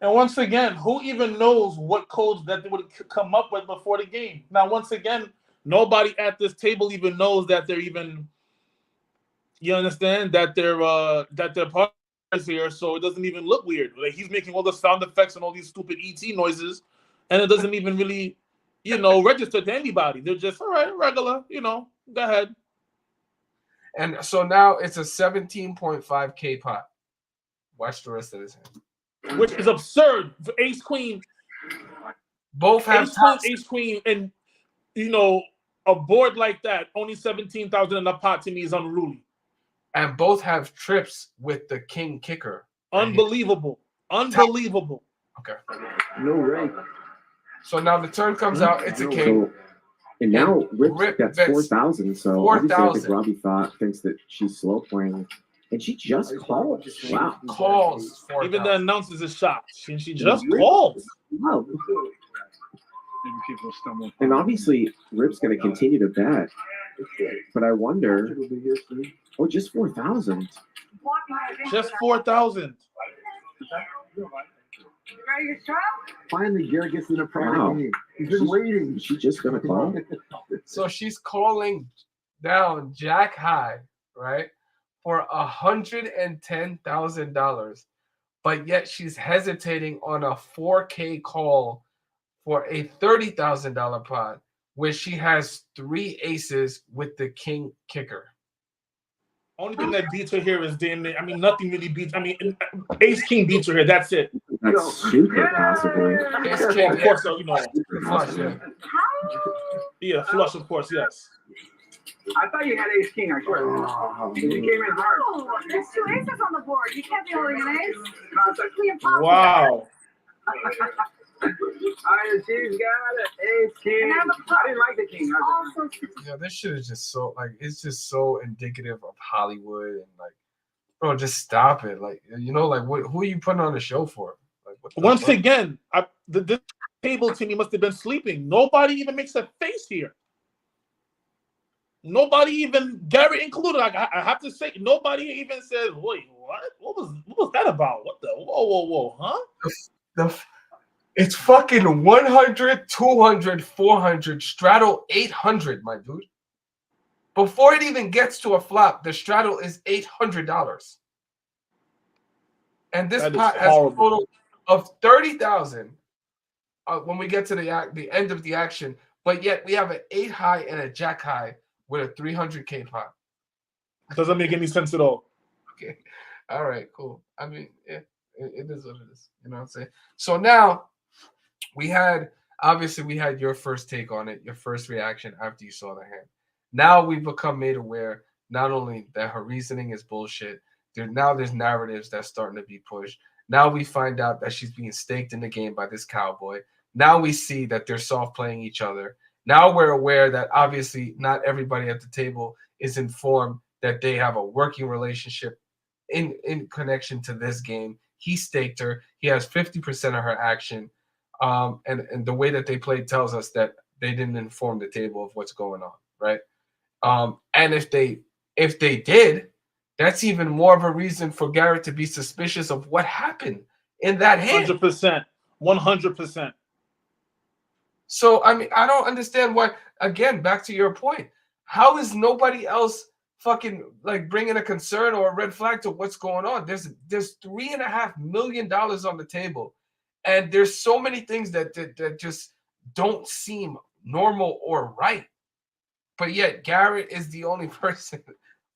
And once again, who even knows what codes that they would come up with before the game? Now, once again, nobody at this table even knows that they're even, you understand, that they're partners here, so it doesn't even look weird. Like, he's making all the sound effects and all these stupid ET noises, and it doesn't even really, register to anybody. They're just, all right, regular, go ahead. And so now it's a 17.5K pot. Watch the rest of this hand. Which is absurd for ace queen. Both have ace queen, and a board like that, only 17,000 in the pot to me is unruly. And both have trips with the king kicker. Unbelievable. Unbelievable. Okay. No way. So now the turn comes out. It's a king. And now Rip gets 4,000. So 4,000. obviously I think Robbie thinks that she's slow playing. And she just called. Wow. Calls. 4,000. Even the announcers is shocked. She just called. Wow. People stumble. And obviously Rip's going to continue to bet. But I wonder. Oh, just 4,000. Just 4,000. Finally, Garrett gets in a private game. He's been waiting. Is she just going to call? So she's calling down Jack high, right, for $110,000, but yet she's hesitating on a 4K call for a $30,000 pot, where she has 3 aces with the king kicker. Only thing that beats her here is nothing really beats. Ace king beats her here. That's it. That's super possibly. Ace king, of course, flush, yeah. Yeah, flush, of course, yes. I thought you had ace king, I swear. You came in hard. Oh, there's 2 aces on the board. You can't be holding an ace. It's physically impossible. Wow. She's got an ace king. I didn't like the king. Yeah, this shit is just so it's just so indicative of Hollywood and bro, just stop it. Who are you putting on the show for? Once again, the table to me must have been sleeping. Nobody even makes a face here. Nobody even, Garrett included. I have to say, nobody even says, "Wait, what? What was that about? What the? Whoa, huh?" It's fucking 100, 200, 400, straddle 800, my dude. Before it even gets to a flop, the straddle is $800. And this pot has a total of 30,000 when we get to the end of the action, but yet we have an 8 high and a jack high with a 300K pot. Doesn't make any sense at all. Okay. All right, cool. I mean, yeah, it is what it is. You know what I'm saying? So now we had obviously we had your first take on it, your first reaction after you saw the hand. Now we've become made aware not only that her reasoning is bullshit, there's narratives that's starting to be pushed. Now we find out that she's being staked in the game by this cowboy. Now we see that they're soft playing each other. Now we're aware that obviously not everybody at the table is informed that they have a working relationship in connection to this game. He staked her. He has 50% of her action. And the way that they played tells us that they didn't inform the table of what's going on, right? And if they did, that's even more of a reason for Garrett to be suspicious of what happened in that hand. 100%. 100%. So I mean, I don't understand why. Again, back to your point, how is nobody else fucking like bringing a concern or a red flag to what's going on? There's $3.5 million on the table, and there's so many things that just don't seem normal or right. But yet Garrett is the only person.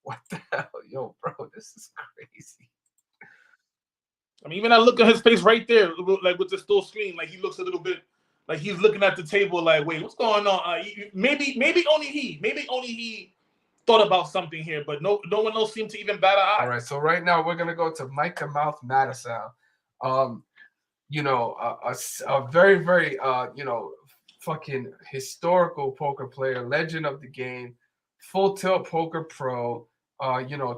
What the hell, yo, bro? This is crazy. I mean, even I look at his face right there, like with the still screen, like he looks a little bit like he's looking at the table, like, wait, what's going on? Maybe only he thought about something here, but no one else seemed to even bat an eye. All right, so right now we're gonna go to Mike the Mouth Madison. You know, a very, very fucking historical poker player, legend of the game, full tilt poker pro,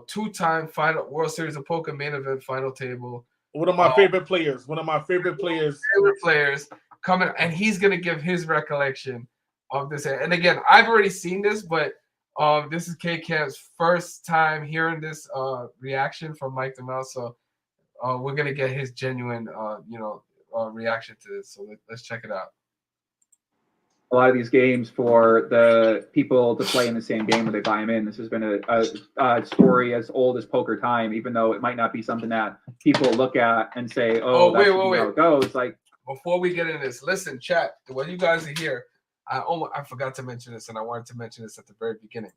two-time final World Series of Poker main event final table. One of my favorite players. Favorite players coming, and he's gonna give his recollection of this. And again, I've already seen this, but this is K-KAMP's first time hearing this reaction from Mike the Mouse. So we're gonna get his genuine reaction to this. So let's check it out. A lot of these games for the people to play in the same game when they buy them in. This has been a story as old as poker time, even though it might not be something that people look at and say, "Oh, that's how it goes." Like, before we get into this, listen, chat. When you guys are here, I forgot to mention this, and I wanted to mention this at the very beginning.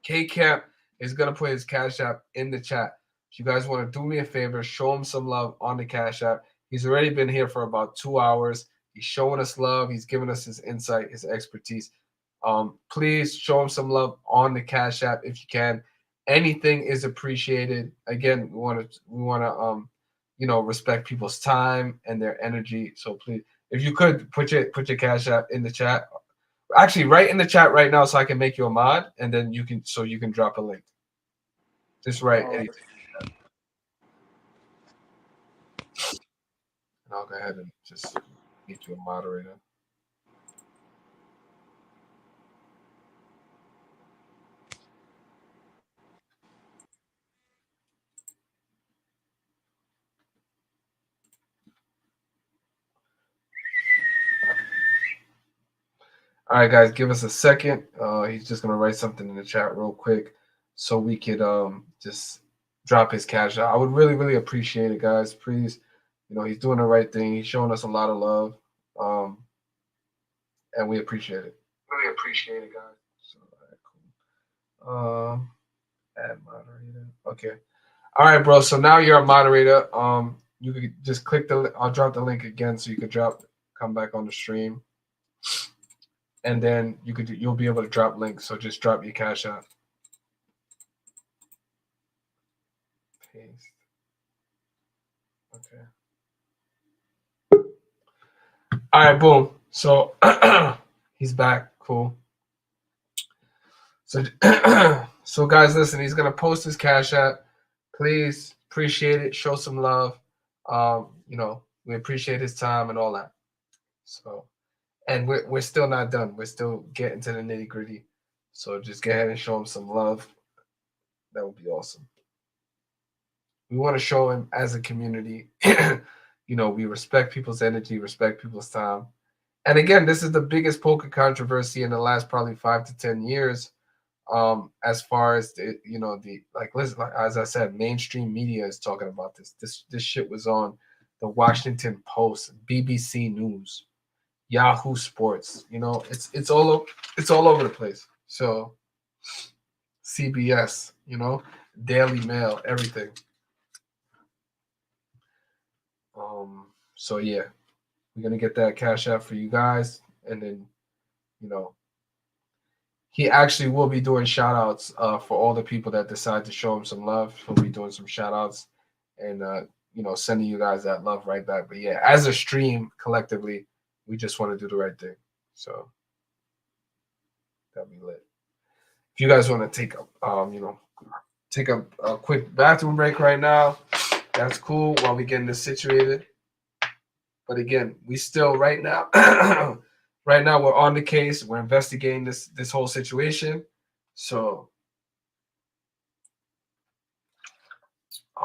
K-KAMP is gonna put his Cash App in the chat. If you guys want to do me a favor, show him some love on the Cash App. He's already been here for about 2 hours. He's showing us love. He's giving us his insight, his expertise. Please show him some love on the Cash App if you can. Anything is appreciated. Again, we want to respect people's time and their energy. So please, if you could put your Cash App in the chat. Actually, write in the chat right now so I can make you a mod, and then you can drop a link. Just write anything. And I'll go ahead and just make you a moderator. All right, guys, give us a second. He's just gonna write something in the chat real quick so we could just drop his Cash App. I would really, really appreciate it, guys. Please, he's doing the right thing. He's showing us a lot of love, and we appreciate it. Really appreciate it, guys. So, all right, cool. Add moderator. Okay. All right, bro. So now you're a moderator. You could just click I'll drop the link again so you could come back on the stream. And then you'll be able to drop links. So just drop your Cash App. Paste. Okay. All right, boom. So he's back. Cool. So so guys, listen, he's gonna post his Cash App. Please appreciate it. Show some love. We appreciate his time and all that. So. And we're still not done. We're still getting to the nitty gritty. So just go ahead and show him some love. That would be awesome. We want to show him as a community, we respect people's energy, respect people's time. And again, this is the biggest poker controversy in the last probably 5 to 10 years. As far as listen, as I said, mainstream media is talking about this. This shit was on the Washington Post, BBC News, Yahoo Sports. It's all over the place. So CBS, Daily Mail, everything. So yeah, we're gonna get that Cash App for you guys, and then he actually will be doing shout outs for all the people that decide to show him some love. He'll be doing some shout outs and sending you guys that love right back. But yeah, as a stream collectively, we just want to do the right thing. So that'll be lit. If you guys want to take a quick bathroom break right now, that's cool while we getting this situated. But again, we still right now right now we're on the case. We're investigating this whole situation. So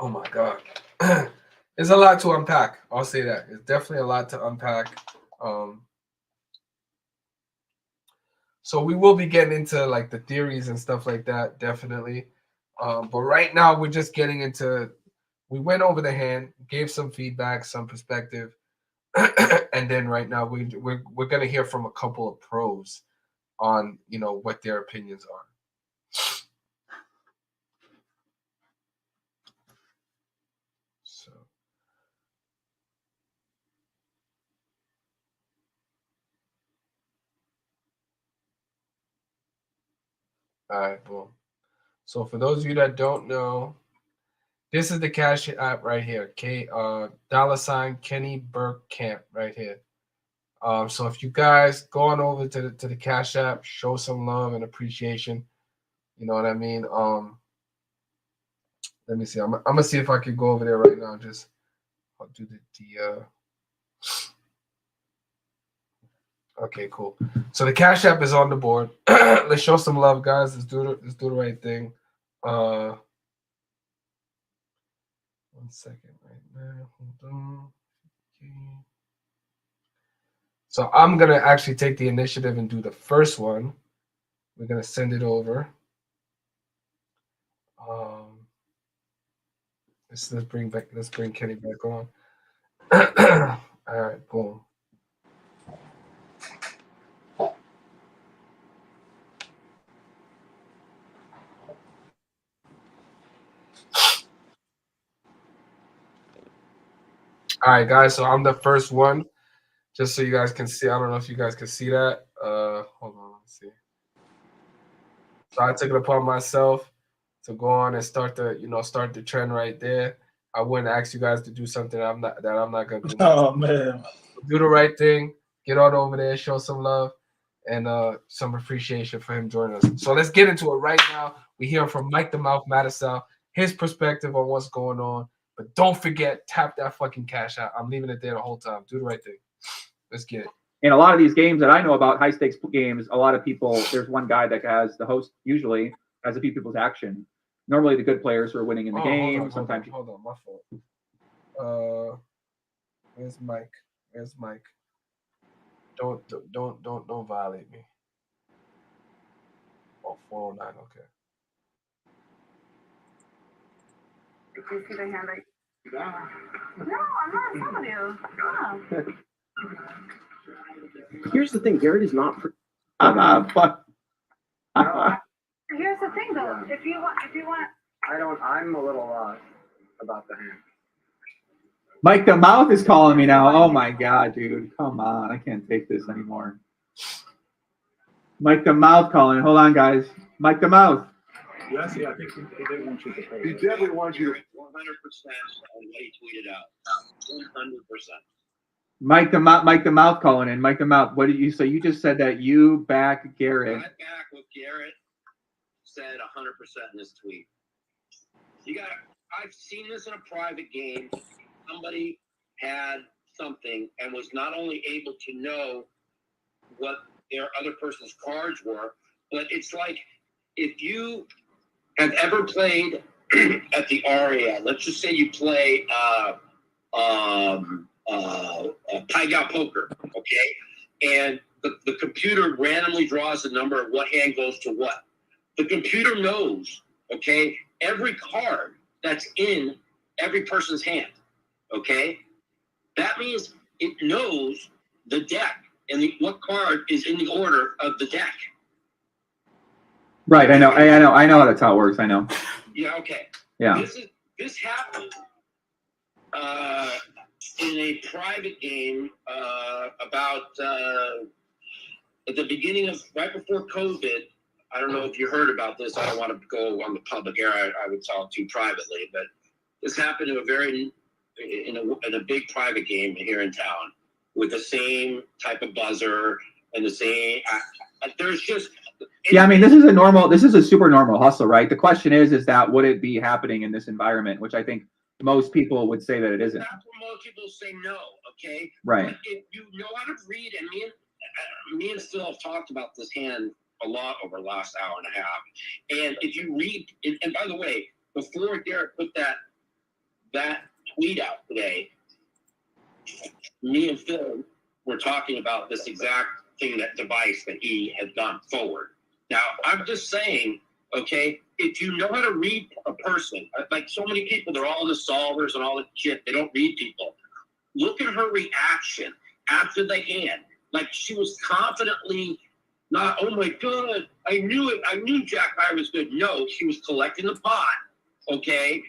oh my God. There's a lot to unpack. I'll say that. It's definitely a lot to unpack. So we will be getting into like the theories and stuff like that, definitely. But right now we're just getting into, we went over the hand, gave some feedback, some perspective. And then right now we're going to hear from a couple of pros on, what their opinions are. So. All right, boom. So for those of you that don't know, this is the Cash App right here. $ Kenny Burke Camp right here. So if you guys go on over to the Cash App, show some love and appreciation. You know what I mean? Let me see. I'm gonna see if I can go over there right now. I'll do the okay, cool. So the Cash App is on the board. Let's show some love, guys. Let's do the right thing. 1 second right now. Hold on. Okay. So I'm gonna actually take the initiative and do the first one. We're gonna send it over. Let's bring Kenny back on. All right, boom. All right, guys. So I'm the first one, just so you guys can see. I don't know if you guys can see that. Hold on, let's see. So I took it upon myself to go on and start the trend right there. I wouldn't ask you guys to do something I'm not gonna do. Oh man. Do the right thing. Get on over there, show some love and some appreciation for him joining us. So let's get into it right now. We hear from Mike the Mouth Mattisau, his perspective on what's going on. But don't forget, tap that fucking Cash App. I'm leaving it there the whole time. Do the right thing. Let's get it. In a lot of these games that I know about, high stakes games, a lot of people, there's one guy that has the host usually has a few people's action. Normally the good players are winning in the game. Sometimes hold on, my fault. Where's Mike? Where's Mike? Don't violate me. Oh, 409, okay. Did you see the hand No, I'm not telling you. Here's the thing, Garrett is not. Here's the thing, though. If you want. I'm a little about the hand. Mike the Mouth is calling me now. Oh my God, dude. Come on. I can't take this anymore. Mike the Mouth calling. Hold on, guys. Mike the Mouth. Yes, yeah, I think they want you to pay. He definitely wants you to 100% on what he tweeted out. 100%. Mike the Mouth calling in. Mike the Mouth. What did you say? You just said that you back Garrett. I back what Garrett said 100% in this tweet. I've seen this in a private game. Somebody had something and was not only able to know what their other person's cards were, but it's like if you have ever played at the Aria, let's just say you play Pai-Gow poker, okay? And the computer randomly draws the number of what hand goes to what. The computer knows, okay, every card that's in every person's hand, okay? That means it knows the deck and what card is in the order of the deck. Right, I know that's how it works. I know. Yeah, okay. Yeah. This happened in a private game about at the beginning of right before COVID. I don't know if you heard about this. I don't want to go on the public air. I would talk to you privately, but this happened in a big private game here in town with the same type of buzzer and the same. There's just. Yeah, I mean, this is a super normal hustle, right? The question is that would it be happening in this environment, which I think most people would say that it isn't. That's what most people say no, okay? Right. But if you know how to read, and me and Phil have talked about this hand a lot over the last hour and a half. And if you read, and by the way, before Garrett put that tweet out today, me and Phil were talking about this exact thing, that device that he has gone forward. Now, I'm just saying, okay, if you know how to read a person, like so many people, they're all the solvers and all the shit, they don't read people. Look at her reaction after the hand. Like she was confidently not, oh my God, I knew it. I knew Jack Ivey was good. No, she was collecting the pot, okay?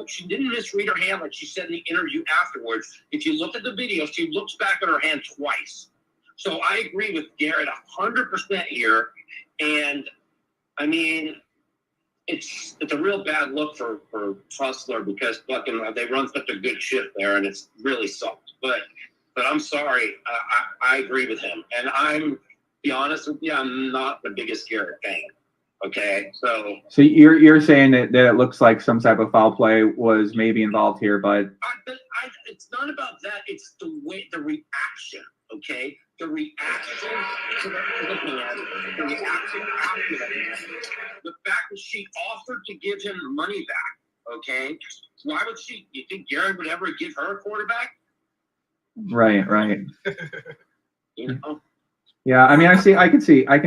She didn't misread her hand like she said in the interview afterwards. If you look at the video, she looks back at her hand twice. So I agree with Garrett 100% here. And I mean, it's a real bad look for Hustler because fucking they run such a good ship there, and it's really sucked. But I'm sorry, I agree with him, and I'm be honest with you, I'm not the biggest Garrett fan. Okay, so you're saying that it looks like some type of foul play was maybe involved here, but it's not about that. It's the way, the reaction. Okay, the reaction to the hand, the reaction after the hand, the fact that she offered to give him money back. Okay, why would she? You think Garrett would ever give her a quarterback? Right. You know. Yeah, I mean, I can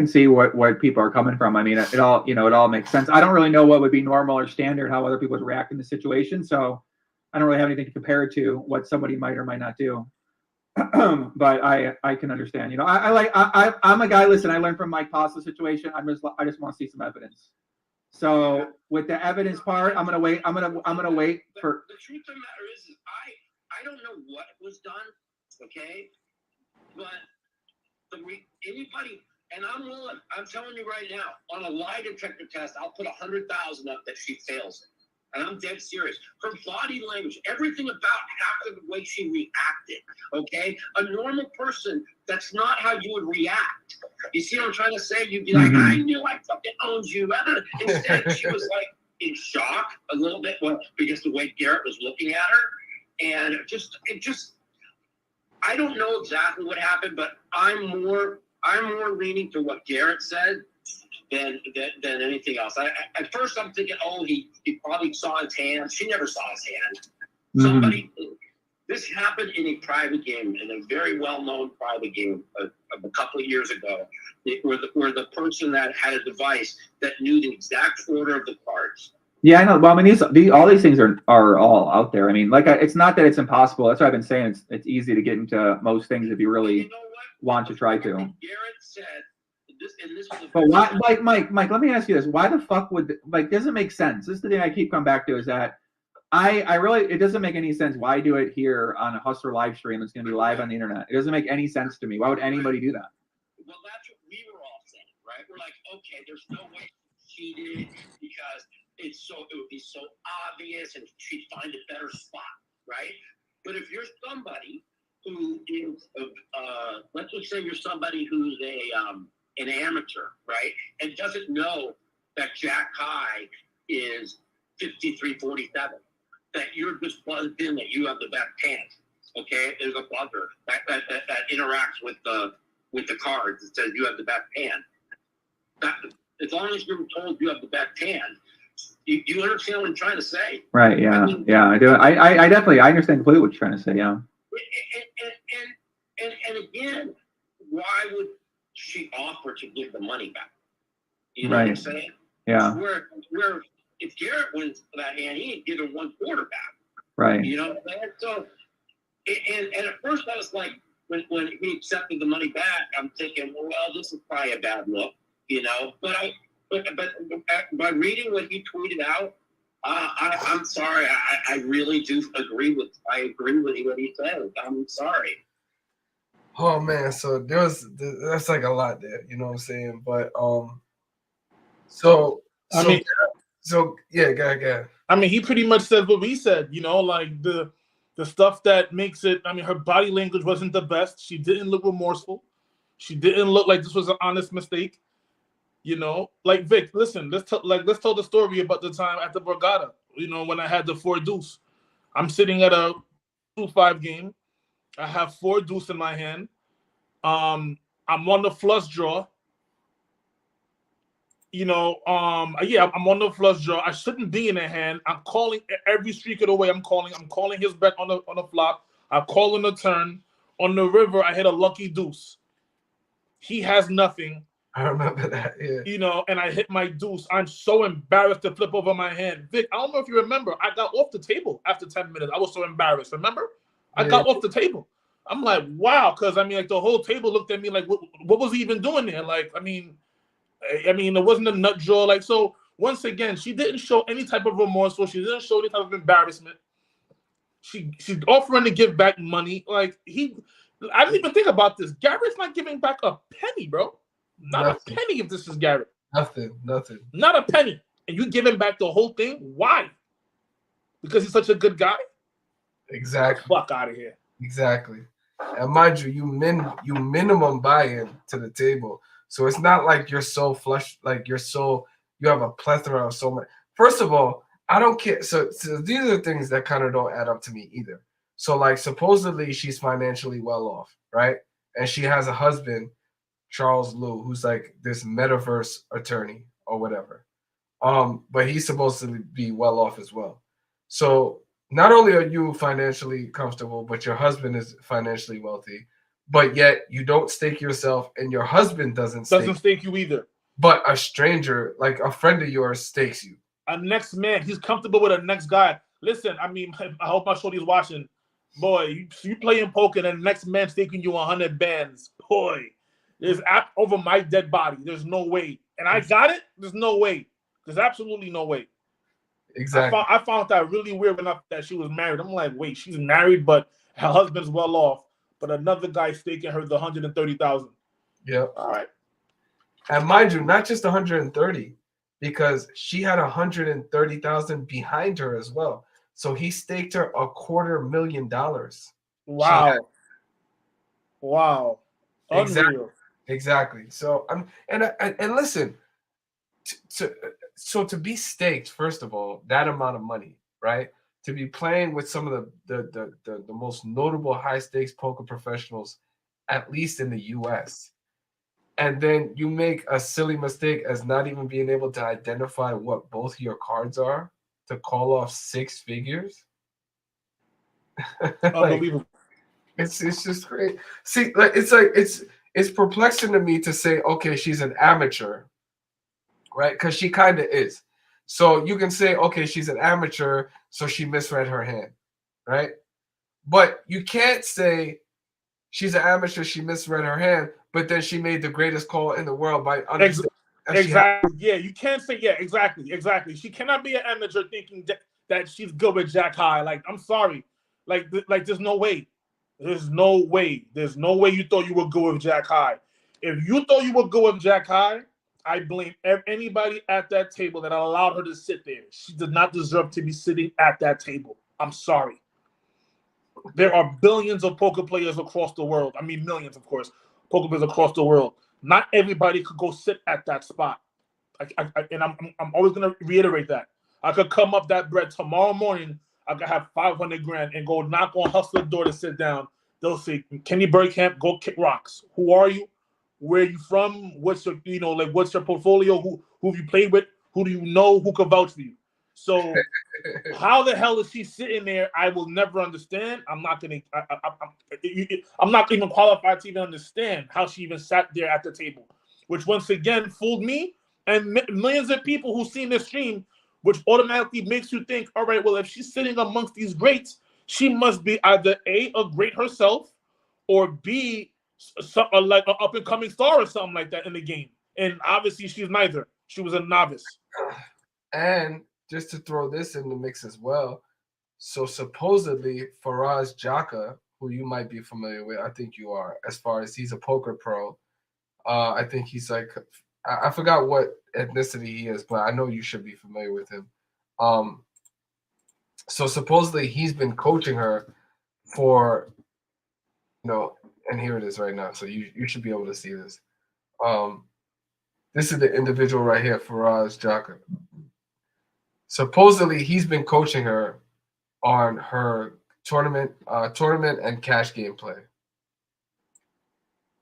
see what people are coming from. I mean, it all makes sense. I don't really know what would be normal or standard, how other people would react in the situation. So I don't really have anything to compare it to what somebody might or might not do. But I can understand. You know, I'm a guy. Listen, I learned from Mike Pasa's situation. I just want to see some evidence. So with the evidence part, I'm gonna wait. I'm gonna wait for. The truth of the matter is I don't know what was done. Okay, but. Anybody, and I'm willing, I'm telling you right now, on a lie detector test, I'll put 100,000 up that she fails it. And I'm dead serious. Her body language, everything about after the way she reacted, okay? A normal person, that's not how you would react. You see what I'm trying to say? You'd be like, I knew I fucking owned you. Instead, she was like in shock a little bit because the way Garrett was looking at her. And it just, I don't know exactly what happened, but I'm more leaning to what Garrett said than anything else. At first I'm thinking, oh, he probably saw his hand. She never saw his hand. This happened in a private game, in a very well-known private game a couple of years ago, where the person that had a device that knew the exact order of the cards. Yeah, I know. Well, I mean, all these things are all out there. I mean, it's not that it's impossible. That's what I've been saying. It's easy to get into most things if you really want to try to. Garrett said this, and this was. But why, Mike? Let me ask you this: why the fuck would doesn't make sense? This is the thing I keep coming back to is that I really it doesn't make any sense. Why do it here on a Hustler live stream? It's going to be live on the internet. It doesn't make any sense to me. Why would anybody do that? Well, that's what we were all saying, right? We're like, okay, there's no way she did because. It would be so obvious, and she'd find a better spot, right? But if you're somebody who is, let's just say you're somebody who's an amateur, right, and doesn't know that Jack High is 53-47, that you're just buzzed in that you have the best hand, okay? There's a buzzer that interacts with the cards that says you have the best hand. That, as long as you're told you have the best hand. You understand what I'm trying to say? Right. Yeah. I do. I definitely understand completely what you're trying to say. Yeah. And again, why would she offer to give the money back? You know right. what I'm saying? Yeah. Where if Garrett wins that hand, he ain't giving one quarter back. Right. You know what I'm saying? So, and at first I was like, when he accepted the money back, I'm thinking, well, this is probably a bad look, you know. But by reading what he tweeted out, I'm sorry. I really do agree with what he said. I'm sorry. Oh man, so that's like a lot there, you know what I'm saying? But I mean, yeah, go ahead. I mean, he pretty much said what we said, you know, like the stuff that makes it. I mean, her body language wasn't the best. She didn't look remorseful. She didn't look like this was an honest mistake. You know, like Vic, listen, let's tell the story about the time at the Borgata. You know, when I had the 4 deuce, I'm sitting at a 2-5 game. I have 4 deuce in my hand. I'm on the flush draw. You know, yeah, I'm on the flush draw. I shouldn't be in a hand. I'm calling every streak of the way. I'm calling his bet on the flop. I call on the turn. On the river, I hit a lucky deuce. He has nothing. I remember that, yeah. You know, and I hit my deuce. I'm so embarrassed to flip over my hand. Vic, I don't know if you remember, I got off the table after 10 minutes. I was so embarrassed. Remember? I got off the table. I'm like, wow, because I mean, like the whole table looked at me like, what was he even doing there? Like, I mean, it wasn't a nut draw. Like, so once again, she didn't show any type of remorseful. She didn't show any type of embarrassment. She's offering to give back money. Like I didn't even think about this. Garrett's not giving back a penny, bro. Not a penny if this is Garrett. Nothing. Not a penny. And you give him back the whole thing? Why? Because he's such a good guy? Exactly. Fuck out of here. Exactly. And mind you, you minimum buy-in to the table. So it's not like you're so flush, like you have a plethora of so much. First of all, I don't care. So these are things that kind of don't add up to me either. So like supposedly she's financially well off, right? And she has a husband, Charles Liu, who's like this metaverse attorney or whatever. But he's supposed to be well off as well. So not only are you financially comfortable, but your husband is financially wealthy, but yet you don't stake yourself and your husband doesn't stake you either. But a stranger, like a friend of yours, stakes you. A next man, he's comfortable with a next guy. Listen, I mean, I hope my shorty's watching. Boy, you playing poker and the next man staking you 100 bands. Boy, there's over my dead body. There's no way. And I got it? There's no way. There's absolutely no way. Exactly. I found that really weird enough that she was married. I'm like, wait, she's married, but her husband's well off. But another guy staking her the 130,000. Yeah. All right. And mind you, not just 130, because she had 130,000 behind her as well. So he staked her $250,000. Wow. Wow. Unreal. Exactly. So and listen, so to be staked, first of all, that amount of money, right? To be playing with some of the most notable high stakes poker professionals, at least in the US. And then you make a silly mistake as not even being able to identify what both your cards are to call off 6 figures. Unbelievable. It's just great. See, like it's perplexing to me to say, okay, she's an amateur, right? Because she kind of is. So you can say, okay, she's an amateur, so she misread her hand, right? But you can't say she's an amateur, she misread her hand, but then she made the greatest call in the world by understanding. Exactly. Yeah, you can't say, yeah, exactly. She cannot be an amateur thinking that she's good with Jack High. Like, I'm sorry. Like there's no way. There's no way. There's no way you thought you were good with Jack High. If you thought you were good with Jack High, I blame anybody at that table that allowed her to sit there. She did not deserve to be sitting at that table. I'm sorry. There are billions of poker players across the world. I mean, millions, of course. Poker players across the world. Not everybody could go sit at that spot. And I'm always going to reiterate that. I could come up that bread tomorrow morning. I could have 500 grand and go knock on Hustler's door to sit down. They'll say, Kenny Bergkamp, go kick rocks. Who are you? Where are you from? What's your, what's your portfolio? Who have you played with? Who do you know? Who could vouch for you? So how the hell is she sitting there? I will never understand. I'm not even qualified to even understand how she even sat there at the table, which once again fooled me and millions of people who seen this stream, which automatically makes you think, all right, well, if she's sitting amongst these greats, she must be either A, a great herself, or B, like an up-and-coming star or something like that in the game. And obviously she's neither. She was a novice. And just to throw this in the mix as well. So supposedly Faraz Jaka, who you might be familiar with, I think you are, as far as he's a poker pro. I think he's like, I forgot what ethnicity he is, but I know you should be familiar with him. So supposedly he's been coaching her for, and here it is right now. So you should be able to see this. This is the individual right here, Faraz Jaka. Supposedly he's been coaching her on her tournament and cash game play.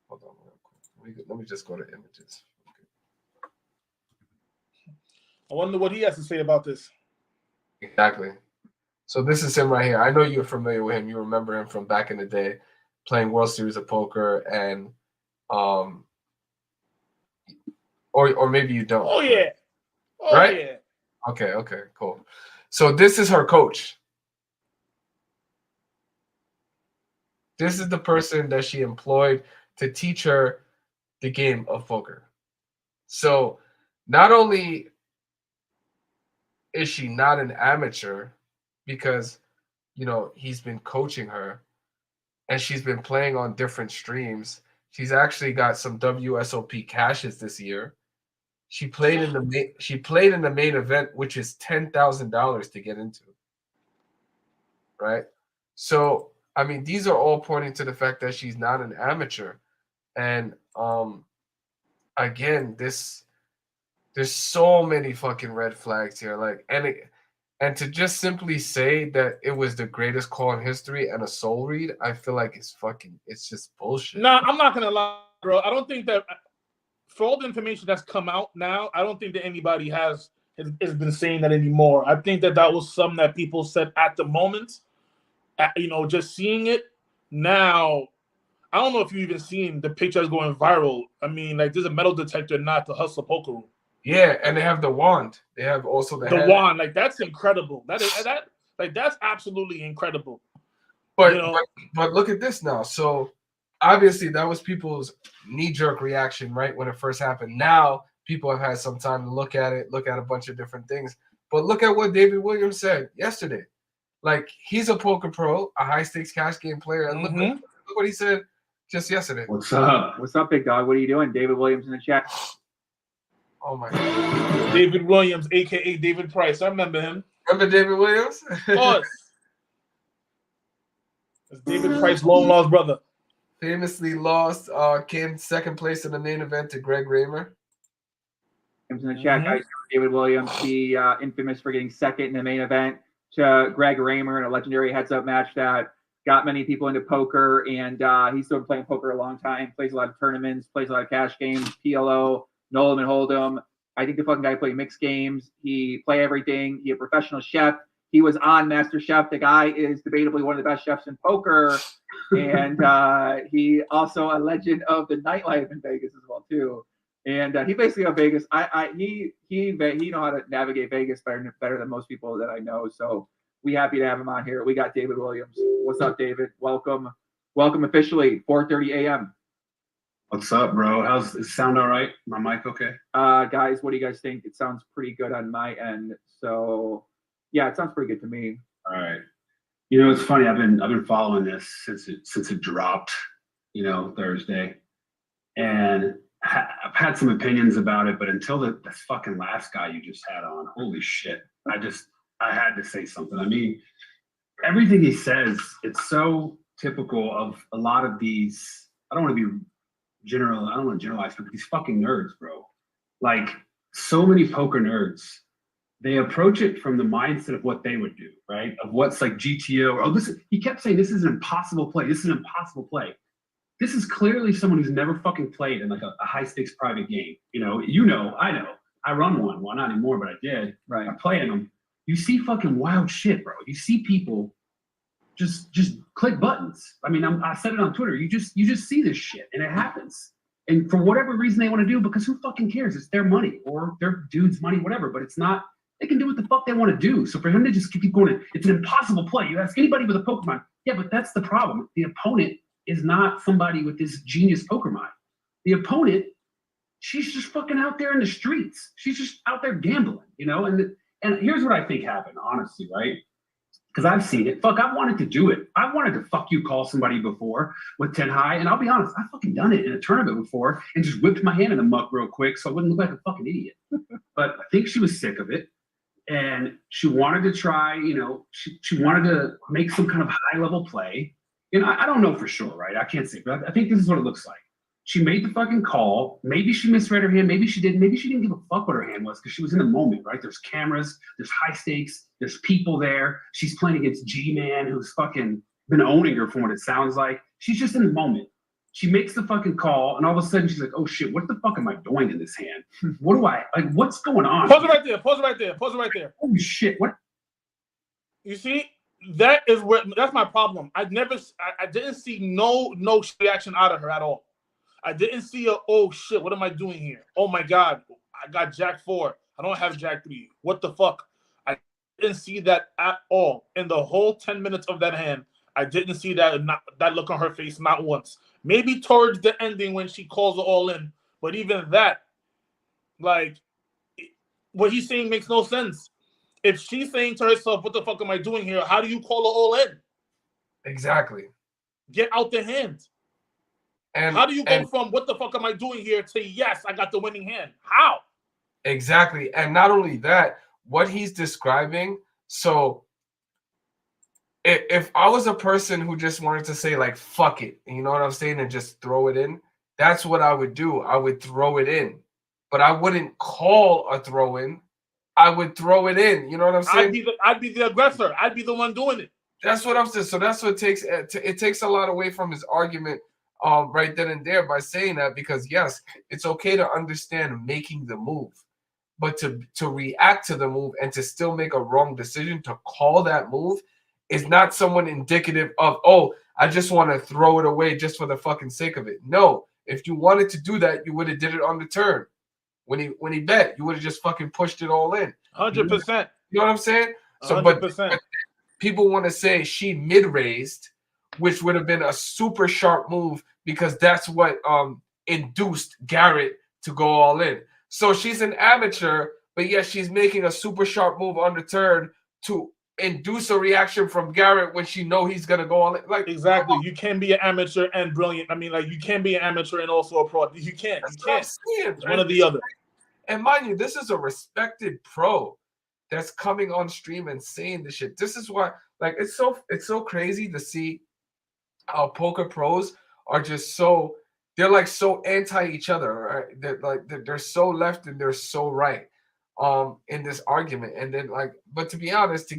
Hold on real quick. Let me just go to images. I wonder what he has to say about this. Exactly. So this is him right here. I know you're familiar with him. You remember him from back in the day, playing World Series of Poker, and or maybe you don't. Oh yeah. Oh right? yeah. Okay, cool. So this is her coach. This is the person that she employed to teach her the game of poker. So not only is she not an amateur because, he's been coaching her and she's been playing on different streams. She's actually got some WSOP cashes this year. She played in the main event, which is $10,000 to get into. Right? So, I mean, these are all pointing to the fact that she's not an amateur. And again, there's so many fucking red flags here. Like, and to just simply say that it was the greatest call in history and a soul read, I feel like it's just bullshit. Nah, I'm not gonna lie, bro. I don't think that for all the information that's come out now, I don't think that anybody has been saying that anymore. I think that was something that people said at the moment. Just seeing it now, I don't know if you even seen the pictures going viral. I mean, like, there's a metal detector not the Hustler Poker Room. Yeah, and they have the wand. They have also the wand. Like, that's incredible. That's absolutely incredible. But look at this now. So obviously that was people's knee-jerk reaction, right, when it first happened. Now people have had some time to look at it, look at a bunch of different things. But look at what David Williams said yesterday. Like, he's a poker pro, a high-stakes cash game player. And look what he said just yesterday. What's up? What's up, big dog? What are you doing? David Williams in the chat. Oh, my God. David Williams, a.k.a. David Price. I remember him. Remember David Williams? Of course. That's David Price's long-lost brother. Famously lost, came second place in the main event to Greg Raymer. In the chat, guys. David Williams, he infamous for getting second in the main event to Greg Raymer in a legendary heads-up match that got many people into poker, and he's still been playing poker a long time, plays a lot of tournaments, plays a lot of cash games, PLO, Nolan and Hold'em. I think the fucking guy played mixed games. He play everything. He's a professional chef. He was on Master Chef. The guy is debatably one of the best chefs in poker, and he also a legend of the nightlife in Vegas as well too. And he basically got Vegas. He know how to navigate Vegas better than most people that I know. So we happy to have him on here. We got David Williams. What's up, David? Welcome officially. 4:30 a.m. What's up, bro? How's it sound? All right? My mic okay? Guys, what do you guys think? It sounds pretty good on my end. So yeah, it sounds pretty good to me. All right. It's funny. I've been following this since it dropped, Thursday, and I've had some opinions about it, but until this fucking last guy you just had on, holy shit! I had to say something. I mean, everything he says, it's so typical of a lot of these. I don't want to generalize, but these fucking nerds, bro. Like, so many poker nerds, they approach it from the mindset of what they would do, right? Of what's like GTO. He kept saying this is an impossible play. This is an impossible play. This is clearly someone who's never fucking played in like a high stakes private game. I know. I run one. Well, not anymore, but I did. Right. I play in them. You see fucking wild shit, bro. You see people just click buttons. I mean, I said it on Twitter. You just see this shit, and it happens. And for whatever reason they want to do, because who fucking cares? It's their money or their dude's money, whatever. But it's not. They can do what the fuck they want to do. So for him to just keep going, it's an impossible play. You ask anybody with a poker mind, yeah, but that's the problem. The opponent is not somebody with this genius poker mind. The opponent, she's just fucking out there in the streets. She's just out there gambling, and And here's what I think happened, honestly, right? Because I've seen it. Fuck, I've wanted to do it. I've wanted to fuck you call somebody before with 10 high. And I'll be honest, I've fucking done it in a tournament before and just whipped my hand in the muck real quick so I wouldn't look like a fucking idiot. But I think she was sick of it. And she wanted to try, you know, she wanted to make some kind of high level play. And I don't know for sure, right? I can't say, but I think this is what it looks like. She made the fucking call. Maybe she misread her hand. Maybe she didn't. Maybe she didn't give a fuck what her hand was because she was in the moment, right? There's cameras. There's high stakes. There's people there. She's playing against G-Man, who's fucking been owning her from what it sounds like. She's just in the moment. She makes the fucking call, and all of a sudden she's like, oh shit, what the fuck am I doing in this hand? What do I, like, what's going on? Pause it right there. Pause it right there. Pause it right there. Holy shit, what? You see, that's my problem. I didn't see no reaction out of her at all. I didn't see oh shit, what am I doing here? Oh my God, I got Jack 4. I don't have Jack 3. What the fuck? I didn't see that at all. In the whole 10 minutes of that hand, I didn't see that look on her face, not once. Maybe towards the ending when she calls it all in. But even that, like, what he's saying makes no sense. If she's saying to herself, what the fuck am I doing here? How do you call it all in? Exactly. Get out the hand. And how do you go from what the fuck am I doing here to yes, I got the winning hand? How? Exactly. And not only that, what he's describing, so if I was a person who just wanted to say like fuck it, you know what I'm saying, and just throw it in, that's what I would do. I would throw it in. But I wouldn't call a throw in. I would throw it in. You know what I'm saying? I'd be the aggressor. I'd be the one doing it. That's what I'm saying. So that's what it takes a lot away from his argument right then and there by saying that, because yes, it's okay to understand making the move, but to react to the move and to still make a wrong decision to call that move is not someone indicative of, oh, I just want to throw it away just for the fucking sake of it. No, if you wanted to do that, you would have did it on the turn. When he bet, you would have just fucking pushed it all in. 100%. You know what I'm saying? So, 100%. but people want to say she mid-raised, which would have been a super sharp move because that's what induced Garrett to go all in. So she's an amateur, but yet she's making a super sharp move on the turn to induce a reaction from Garrett when she know he's gonna go all in. Like, exactly, you can be an amateur and brilliant. I mean, like, you can be an amateur and also a pro. You can't. That's you can't. saying, it's one or the other. And mind you, this is a respected pro that's coming on stream and saying this shit. This is why, like, it's so crazy to see how poker pros are just so, they're like so anti each other, right? They're so left and they're so right in this argument. And then, like, but to be honest, to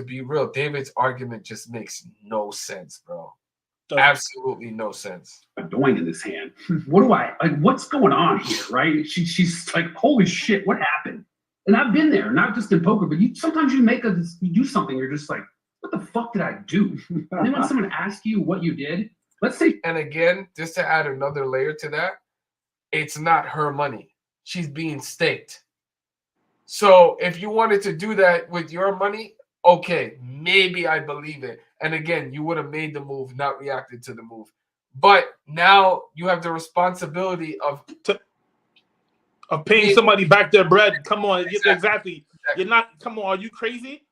be real, David's argument just makes no sense, bro. Absolutely no sense. I'm doing in this hand. What do I like? What's going on here, right? She's like, holy shit, what happened? And I've been there, not just in poker, but sometimes you do something, you're just like, what the fuck did I do? And then when someone asks you what you did, let's say. And again, just to add another layer to that, it's not her money. She's being staked. So if you wanted to do that with your money, okay, maybe I believe it. And again, you would have made the move, not reacted to the move. But now you have the responsibility of paying somebody back their bread. Come on, exactly. You're not. Come on, are you crazy?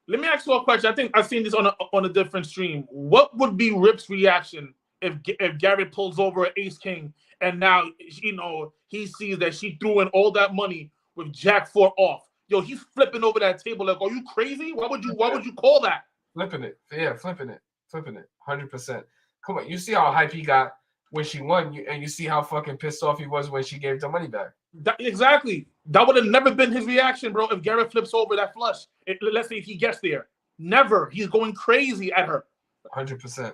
Let me ask you a question. I think I've seen this on a different stream. What would be Rip's reaction if Garrett pulls over an ace king and now he sees that she threw in all that money with Jack 4 off? Yo, he's flipping over that table like, are you crazy? Why would you call that? Flipping it. Yeah, flipping it. 100%. Come on, you see how hype he got when she won, and you see how fucking pissed off he was when she gave the money back. Exactly. That would have never been his reaction, bro, if Garrett flips over that flush. Let's say if he gets there. Never. He's going crazy at her. 100%.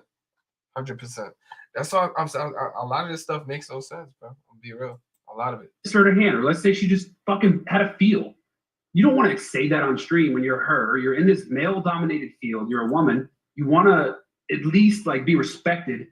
That's all I'm saying. A lot of this stuff makes no sense, bro. I'll be real. A lot of it. Start her hand, or let's say she just fucking had a feel. You don't want to say that on stream when you're her. You're in this male-dominated field. You're a woman. You want to at least like be respected.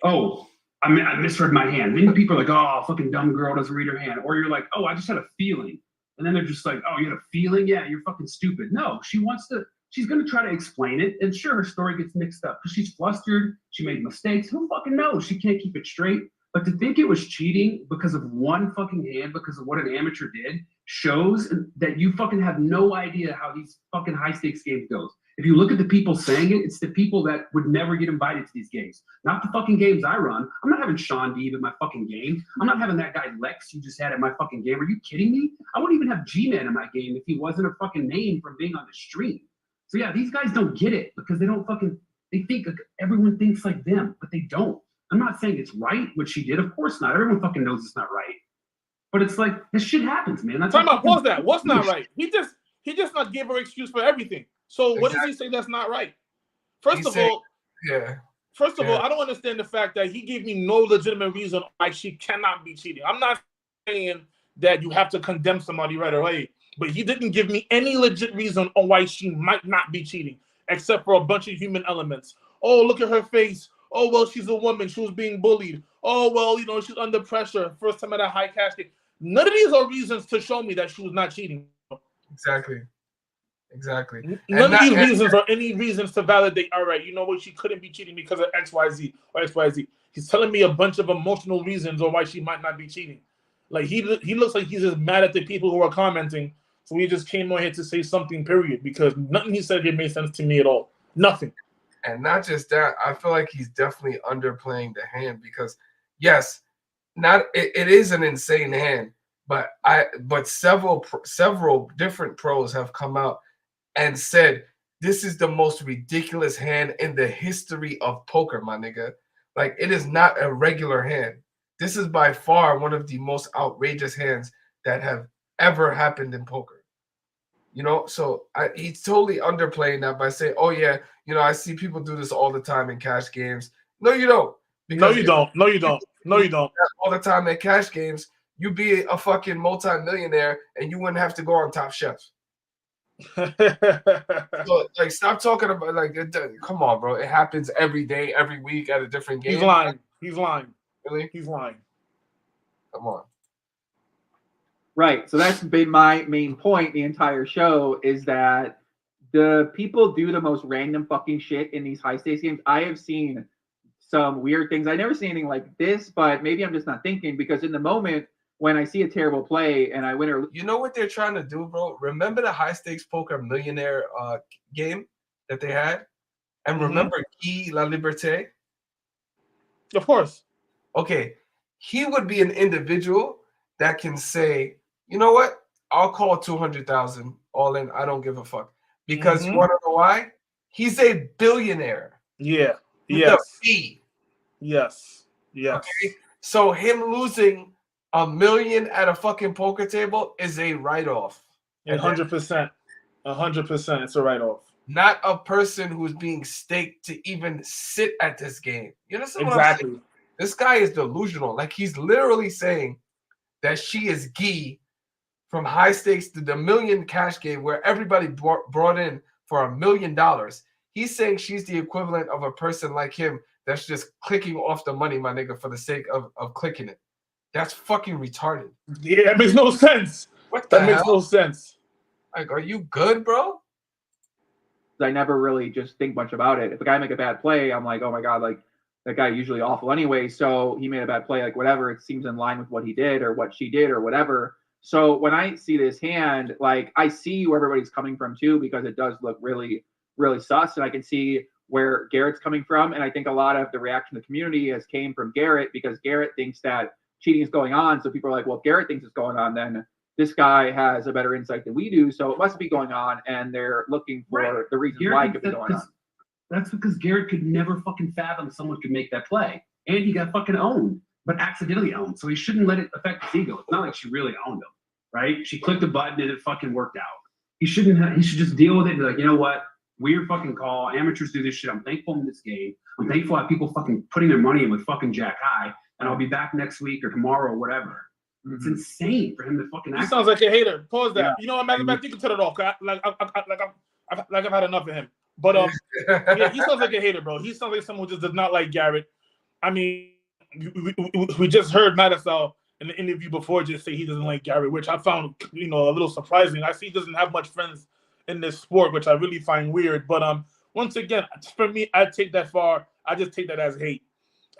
Oh, I misread my hand. Many people are like, oh, fucking dumb girl doesn't read her hand. Or you're like, oh, I just had a feeling. And then they're just like, oh, you had a feeling? Yeah, you're fucking stupid. No, she's going to try to explain it. And sure, her story gets mixed up because she's flustered. She made mistakes. Who fucking knows? She can't keep it straight. But to think it was cheating because of one fucking hand, because of what an amateur did, shows that you fucking have no idea how these fucking high stakes games goes. If you look at the people saying it, it's the people that would never get invited to these games. Not the fucking games I run. I'm not having Sean Deeb at my fucking game. I'm not having that guy Lex you just had at my fucking game. Are you kidding me? I wouldn't even have G-Man in my game if he wasn't a fucking name from being on the stream. So yeah, these guys don't get it because they don't fucking, they think everyone thinks like them, but they don't. I'm not saying it's right what she did. Of course not. Everyone fucking knows it's not right. But it's like, this shit happens, man. That's Time out, pause that. What's not right? He just not give her excuse for everything. So what does he say that's not right? First of all, I don't understand the fact that he gave me no legitimate reason why she cannot be cheating. I'm not saying that you have to condemn somebody right away, but he didn't give me any legit reason on why she might not be cheating, except for a bunch of human elements. Oh, look at her face. Oh, well, she's a woman. She was being bullied. Oh, well, you know, she's under pressure. First time at a high cash game. None of these are reasons to show me that she was not cheating. Exactly. None of these reasons are any reasons to validate, all right, you know what, she couldn't be cheating because of XYZ or XYZ. He's telling me a bunch of emotional reasons on why she might not be cheating. Like, he looks like he's just mad at the people who are commenting, so he just came on here to say something, period, because nothing he said here made sense to me at all. Nothing. And not just that, I feel like he's definitely underplaying the hand because, yes, it is an insane hand, but several different pros have come out and said this is the most ridiculous hand in the history of poker, my nigga. Like, it is not a regular hand. This is by far one of the most outrageous hands that have ever happened in poker. You know, so he's totally underplaying that by saying, oh yeah, you know, I see people do this all the time in cash games. No, you don't. No, you don't. All the time at cash games, you'd be a fucking multi-millionaire and you wouldn't have to go on Top Chef. So, like, stop talking about, like, come on, bro. It happens every day, every week at a different game. He's lying. Really? He's lying. Come on. Right. So that's been my main point the entire show, is that the people do the most random fucking shit in these high stakes games. I have seen some weird things. I never seen anything like this, but maybe I'm just not thinking, because in the moment when I see a terrible play and I win or you know what they're trying to do, bro? Remember the high stakes poker millionaire game that they had? And remember Guy La Liberté? Of course. Okay. He would be an individual that can say, you know what? I'll call 200,000 all in. I don't give a fuck. Because you want to know why? He's a billionaire. Yeah. With a fee. Yes. Okay? So him losing $1 million at a fucking poker table is a write-off. 100%. 100%. It's a write-off. Not a person who's being staked to even sit at this game. You understand what I'm Exactly. saying? This guy is delusional. Like, he's literally saying that she is Guy from high stakes to the million cash game where everybody brought in for $1 million. He's saying she's the equivalent of a person like him that's just clicking off the money, my nigga, for the sake of clicking it. That's fucking retarded. Yeah, that makes no sense. What the hell? Makes no sense. Like, are you good, bro? I never really just think much about it. If a guy make a bad play, I'm like, oh my God, like, that guy usually awful anyway. So he made a bad play, like, whatever. It seems in line with what he did or what she did or whatever. So when I see this hand, like, I see where everybody's coming from too, because it does look really, really sus. And I can see where Garrett's coming from. And I think a lot of the reaction of the community has came from Garrett, because Garrett thinks that cheating is going on. So people are like, well, if Garrett thinks it's going on, then this guy has a better insight than we do. So it must be going on. And they're looking for the reasons why it could be going on. That's because Garrett could never fucking fathom someone could make that play. And he got fucking owned, but accidentally owned. So he shouldn't let it affect his ego. It's not like she really owned him, right? She clicked a button and it fucking worked out. He should just deal with it and be like, you know what? Weird fucking call. Amateurs do this shit. I'm thankful in this game. I'm thankful I have people fucking putting their money in with fucking Jack High. And I'll be back next week or tomorrow or whatever. It's insane for him to fucking act. He sounds like a hater. Pause that. Yeah. You know what, Maggie, you can turn it off. I've had enough of him. But yeah, he sounds like a hater, bro. He sounds like someone who just does not like Garrett. I mean, we just heard Madisal in the interview before just say he doesn't like Garrett, which I found, you know, a little surprising. I see he doesn't have much friends in this sport, which I really find weird. But once again, for me, I take that far. I just take that as hate.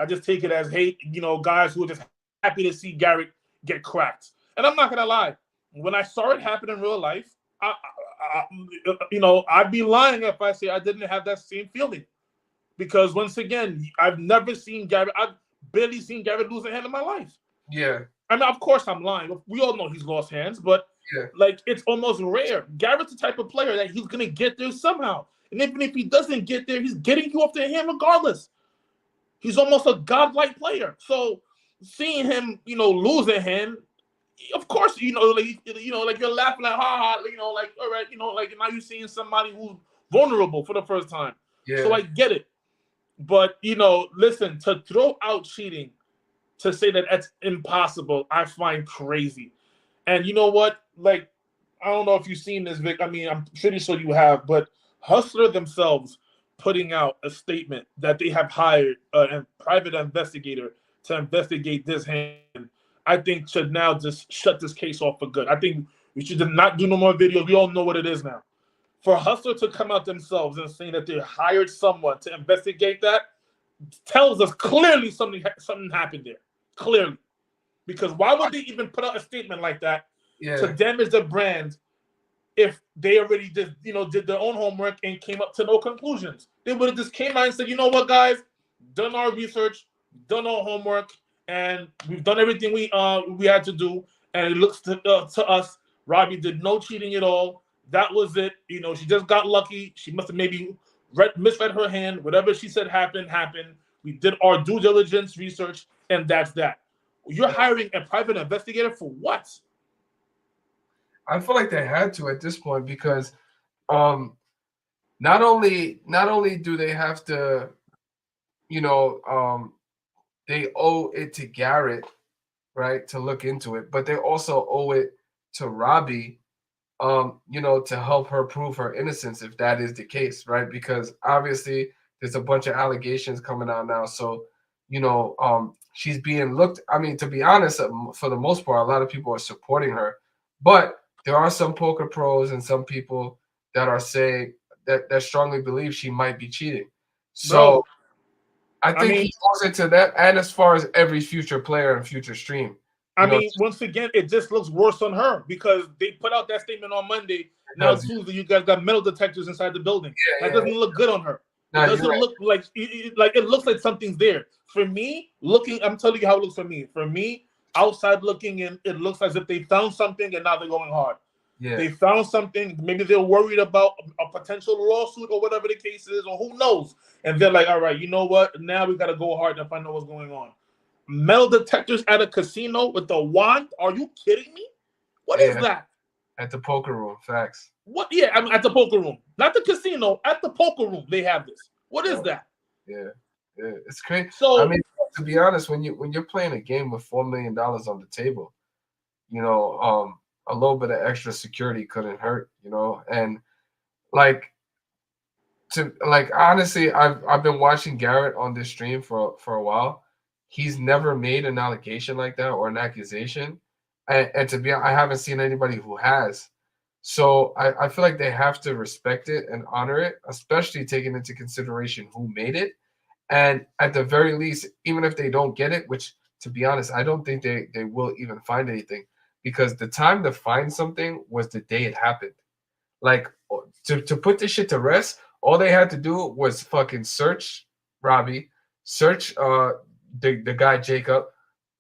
I just take it as hate. You know, guys who are just happy to see Garrett get cracked. And I'm not gonna lie, when I saw it happen in real life, I'd be lying if I say I didn't have that same feeling. Because once again, I've never seen Garrett. I've barely seen Garrett lose a hand in my life. Yeah. I mean, of course I'm lying. We all know he's lost hands, but like it's almost rare. Garrett's the type of player that he's gonna get there somehow. And even if he doesn't get there, he's getting you off the hand regardless. He's almost a godlike player. So seeing him, lose a hand, of course, like you're laughing like, ha ha, like, all right, like now you're seeing somebody who's vulnerable for the first time. Yeah. So I get it. But, listen, to throw out cheating, to say that that's impossible, I find crazy. And you know what? Like, I don't know if you've seen this, Vic. I mean, I'm pretty sure you have, but Hustler themselves putting out a statement that they have hired a private investigator to investigate this hand, I think should now just shut this case off for good. I think we should not do no more videos. We all know what it is now. For Hustler to come out themselves and saying that they hired someone to investigate that tells us clearly something happened there. Clearly. Because why would they even put out a statement like that to damage the brand if they already just, did their own homework and came up to no conclusions? They would have just came out and said, you know what, guys, done our research, done our homework, and we've done everything we had to do. And it looks to us, Robbie did no cheating at all. That was it. She just got lucky. She must have maybe misread her hand. Whatever she said happened. We did our due diligence research, and that's that. You're hiring a private investigator for what? I feel like they had to at this point because not only do they have to, they owe it to Garrett, right, to look into it, but they also owe it to Robbie, to help her prove her innocence if that is the case, right? Because obviously there's a bunch of allegations coming out now. So, she's being looked. I mean, to be honest, for the most part, a lot of people are supporting her, but there are some poker pros and some people that are saying that strongly believe she might be cheating. So I think he owes it to them, and as far as every future player and future stream. Once again, it just looks worse on her because they put out that statement on Monday. Now Tuesday, you guys got metal detectors inside the building. That doesn't look good on her. It doesn't look like it looks like something's there. For me, I'm telling you how it looks for me. For me, outside looking in, it looks as if they found something and now they're going hard. Yeah. They found something. Maybe they're worried about a potential lawsuit or whatever the case is, or who knows. And they're like, all right, you know what? Now we got to go hard and find out what's going on. Metal detectors at a casino with a wand? Are you kidding me? What is that? At the poker room, facts. What? Yeah, I mean, at the poker room, not the casino. At the poker room, they have this. What is that? Yeah, it's crazy. So, I mean, to be honest, when you're playing a game with $4 million on the table, a little bit of extra security couldn't hurt, and honestly, I've been watching Garrett on this stream for a while. He's never made an allegation like that or an accusation, and to be honest, I haven't seen anybody who has. So I feel like they have to respect it and honor it, especially taking into consideration who made it. And at the very least, even if they don't get it, which to be honest, I don't think they will even find anything, because the time to find something was the day it happened. Like to put this shit to rest, all they had to do was fucking search Robbie, search the guy Jacob,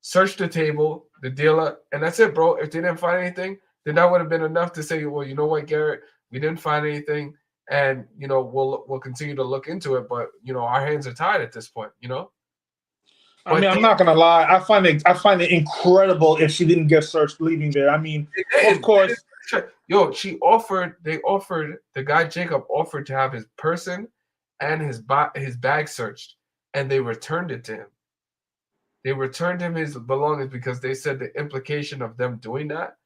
search the table, the dealer, and that's it, bro. If they didn't find anything, then that would have been enough to say, well, you know what, Garrett, we didn't find anything, and we'll continue to look into it, but our hands are tied at this point, I mean, I'm not gonna lie. I find it incredible if she didn't get searched leaving there. I mean, of course. They offered the guy Jacob offered to have his person and his bag searched, and they returned it to him. They returned him his belongings because they said the implication of them doing that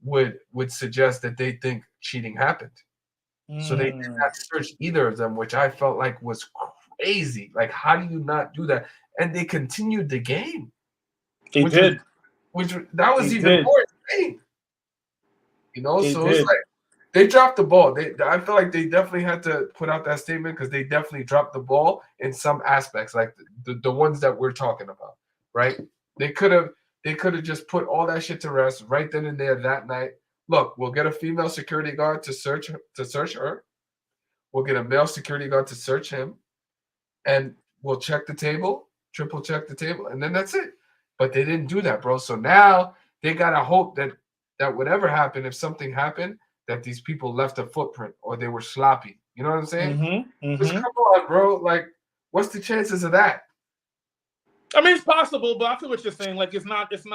would suggest that they think cheating happened. So they did not search either of them, which I felt like was crazy. Like, how do you not do that? And they continued the game. They did. That was even more insane. So it's like they dropped the ball. I feel like they definitely had to put out that statement because they definitely dropped the ball in some aspects, like the ones that we're talking about, right? They could have just put all that shit to rest right then and there that night, look, we'll get a female security guard to search her. We'll get a male security guard to search him, and we'll check the table, triple check the table, and then that's it. But they didn't do that, bro. So now they gotta hope that whatever happened, if something happened, that these people left a footprint or they were sloppy. You know what I'm saying? Just come on, bro. Like, what's the chances of that? I mean, it's possible, but I feel what you're saying. Like, it's not it's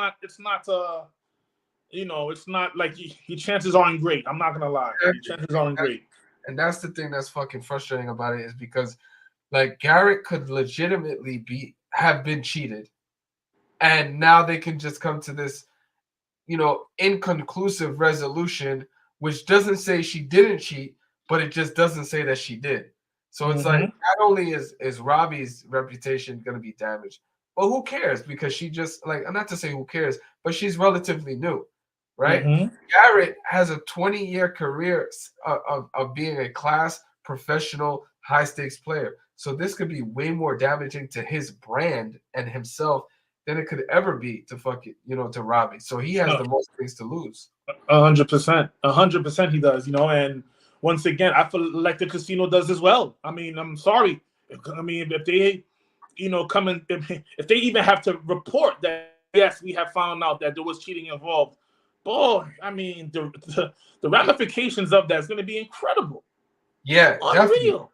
not like your chances aren't great. I'm not gonna lie. Your chances aren't great. And that's the thing that's fucking frustrating about it, is because like Garrett could legitimately have been cheated, and now they can just come to this, inconclusive resolution, which doesn't say she didn't cheat, but it just doesn't say that she did. So it's like, not only is Robbie's reputation going to be damaged, but who cares? Because she just, like, not to say who cares, but she's relatively new, right? Garrett has a 20-year career of being a class professional high stakes player. So this could be way more damaging to his brand and himself than it could ever be to to Robbie. So he has the most things to lose. 100% he does, and once again, I feel like the casino does as well. I mean, I'm sorry. I mean, if they, come in, if they even have to report that, yes, we have found out that there was cheating involved, boy, I mean, the ramifications of that is going to be incredible. Yeah, unreal. Definitely.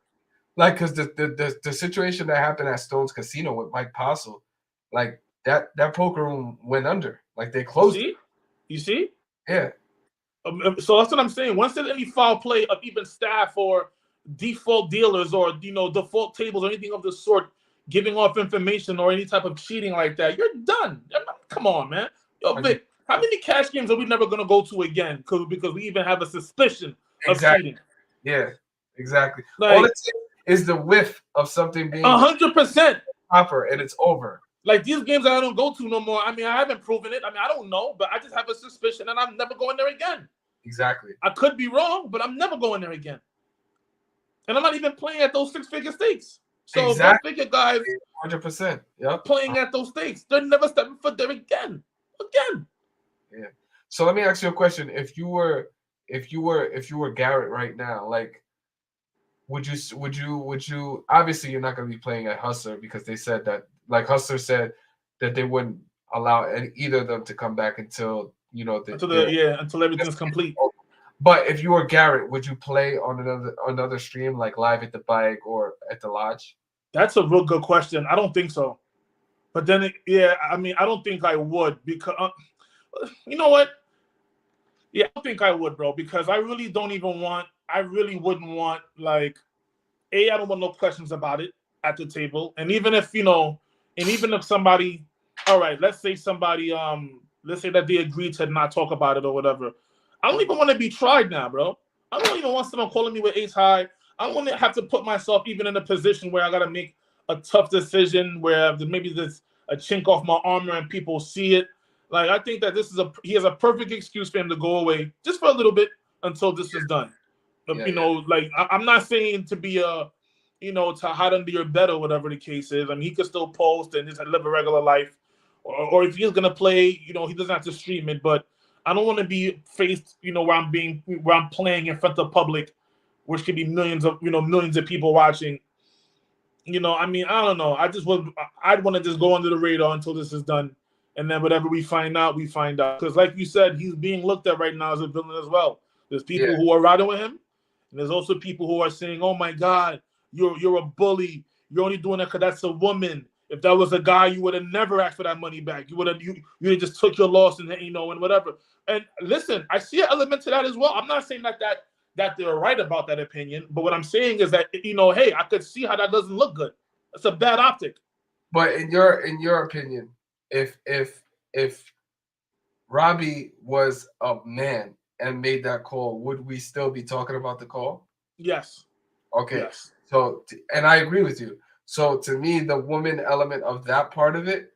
Like, because the situation that happened at Stone's Casino with Mike Postle, like that poker room went under. Like, they closed it. You see? Yeah. So that's what I'm saying. Once there's any foul play of even staff or default dealers or default tables or anything of the sort, giving off information or any type of cheating like that, you're done. Come on, man. Yo, Vic, how many cash games are we never gonna go to again? Because we even have a suspicion of cheating. Yeah, exactly. Like, all it takes is the whiff of something being 100% proper, and it's over. Like, these games that I don't go to no more, I mean, I haven't proven it. I mean, I don't know, but I just have a suspicion, and I'm never going there again. Exactly. I could be wrong, but I'm never going there again. And I'm not even playing at those six-figure stakes. So Exactly. go figure, guys. 100%. Yeah. Playing at those stakes, they're never stepping foot there again. Yeah. So let me ask you a question. If you were Garrett right now, like, would you obviously you're not going to be playing at Hustler, because they said that, like, Hustler said that they wouldn't allow either of them to come back until until everything's complete. But if you were Garrett, would you play on another stream, like live at the bike or at the lodge? That's a real good question. I don't think so. But then, I mean, I don't think I would, because you know what? Yeah, I don't think I would, bro, because I really wouldn't want, like, I don't want no questions about it at the table. And even if, somebody, all right, let's say that they agreed to not talk about it or whatever. I don't even want to be tried now, bro. I don't even want someone calling me with ace high. I don't want to have to put myself even in a position where I got to make a tough decision where maybe there's a chink off my armor and people see it. Like, I think that he has a perfect excuse for him to go away just for a little bit until this is done. Like, I'm not saying to be to hide under your bed or whatever the case is. I mean, he could still post and just live a regular life, or if he's gonna play, he doesn't have to stream it. But I don't want to be faced, where I'm playing in front of public, which could be millions of people watching. I mean, I don't know. I'd want to just go under the radar until this is done. And then whatever we find out, we find out. Because like you said, he's being looked at right now as a villain as well. There's people who are riding with him. And there's also people who are saying, oh, my God, you're a bully. You're only doing that because that's a woman. If that was a guy, you would have never asked for that money back. You would have just took your loss and whatever. And listen, I see an element to that as well. I'm not saying that they're right about that opinion. But what I'm saying is that, hey, I could see how that doesn't look good. That's a bad optic. But in your opinion, if Robbie was a man and made that call, would we still be talking about the call? Yes. Okay. Yes. So, and I agree with you. So to me, the woman element of that part of it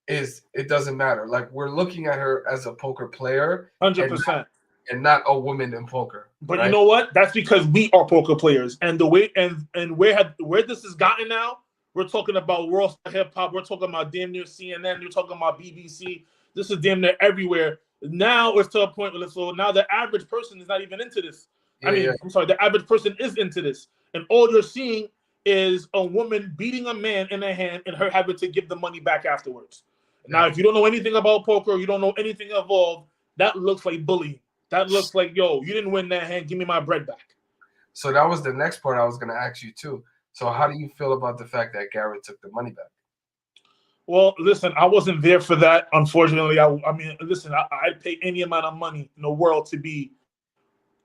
is, it doesn't matter. Like, we're looking at her as a poker player, 100%, and not a woman in poker. But right? You know what? That's because we are poker players, and the way and where this has gotten now, we're talking about world hip hop. We're talking about damn near CNN. We're talking about BBC. This is damn near everywhere. Now it's to a point where so now the average person is not even into this. I'm sorry, the average person is into this, and all you're seeing is a woman beating a man in the hand and her having to give the money back afterwards. Now, if you don't know anything about poker, you don't know anything involved, that looks like bullying. That looks like, yo, you didn't win that hand. Give me my bread back. So that was the next part I was going to ask you too. So how do you feel about the fact that Garrett took the money back? Well, listen, I wasn't there for that, unfortunately. I mean, listen, I'd pay any amount of money in the world to be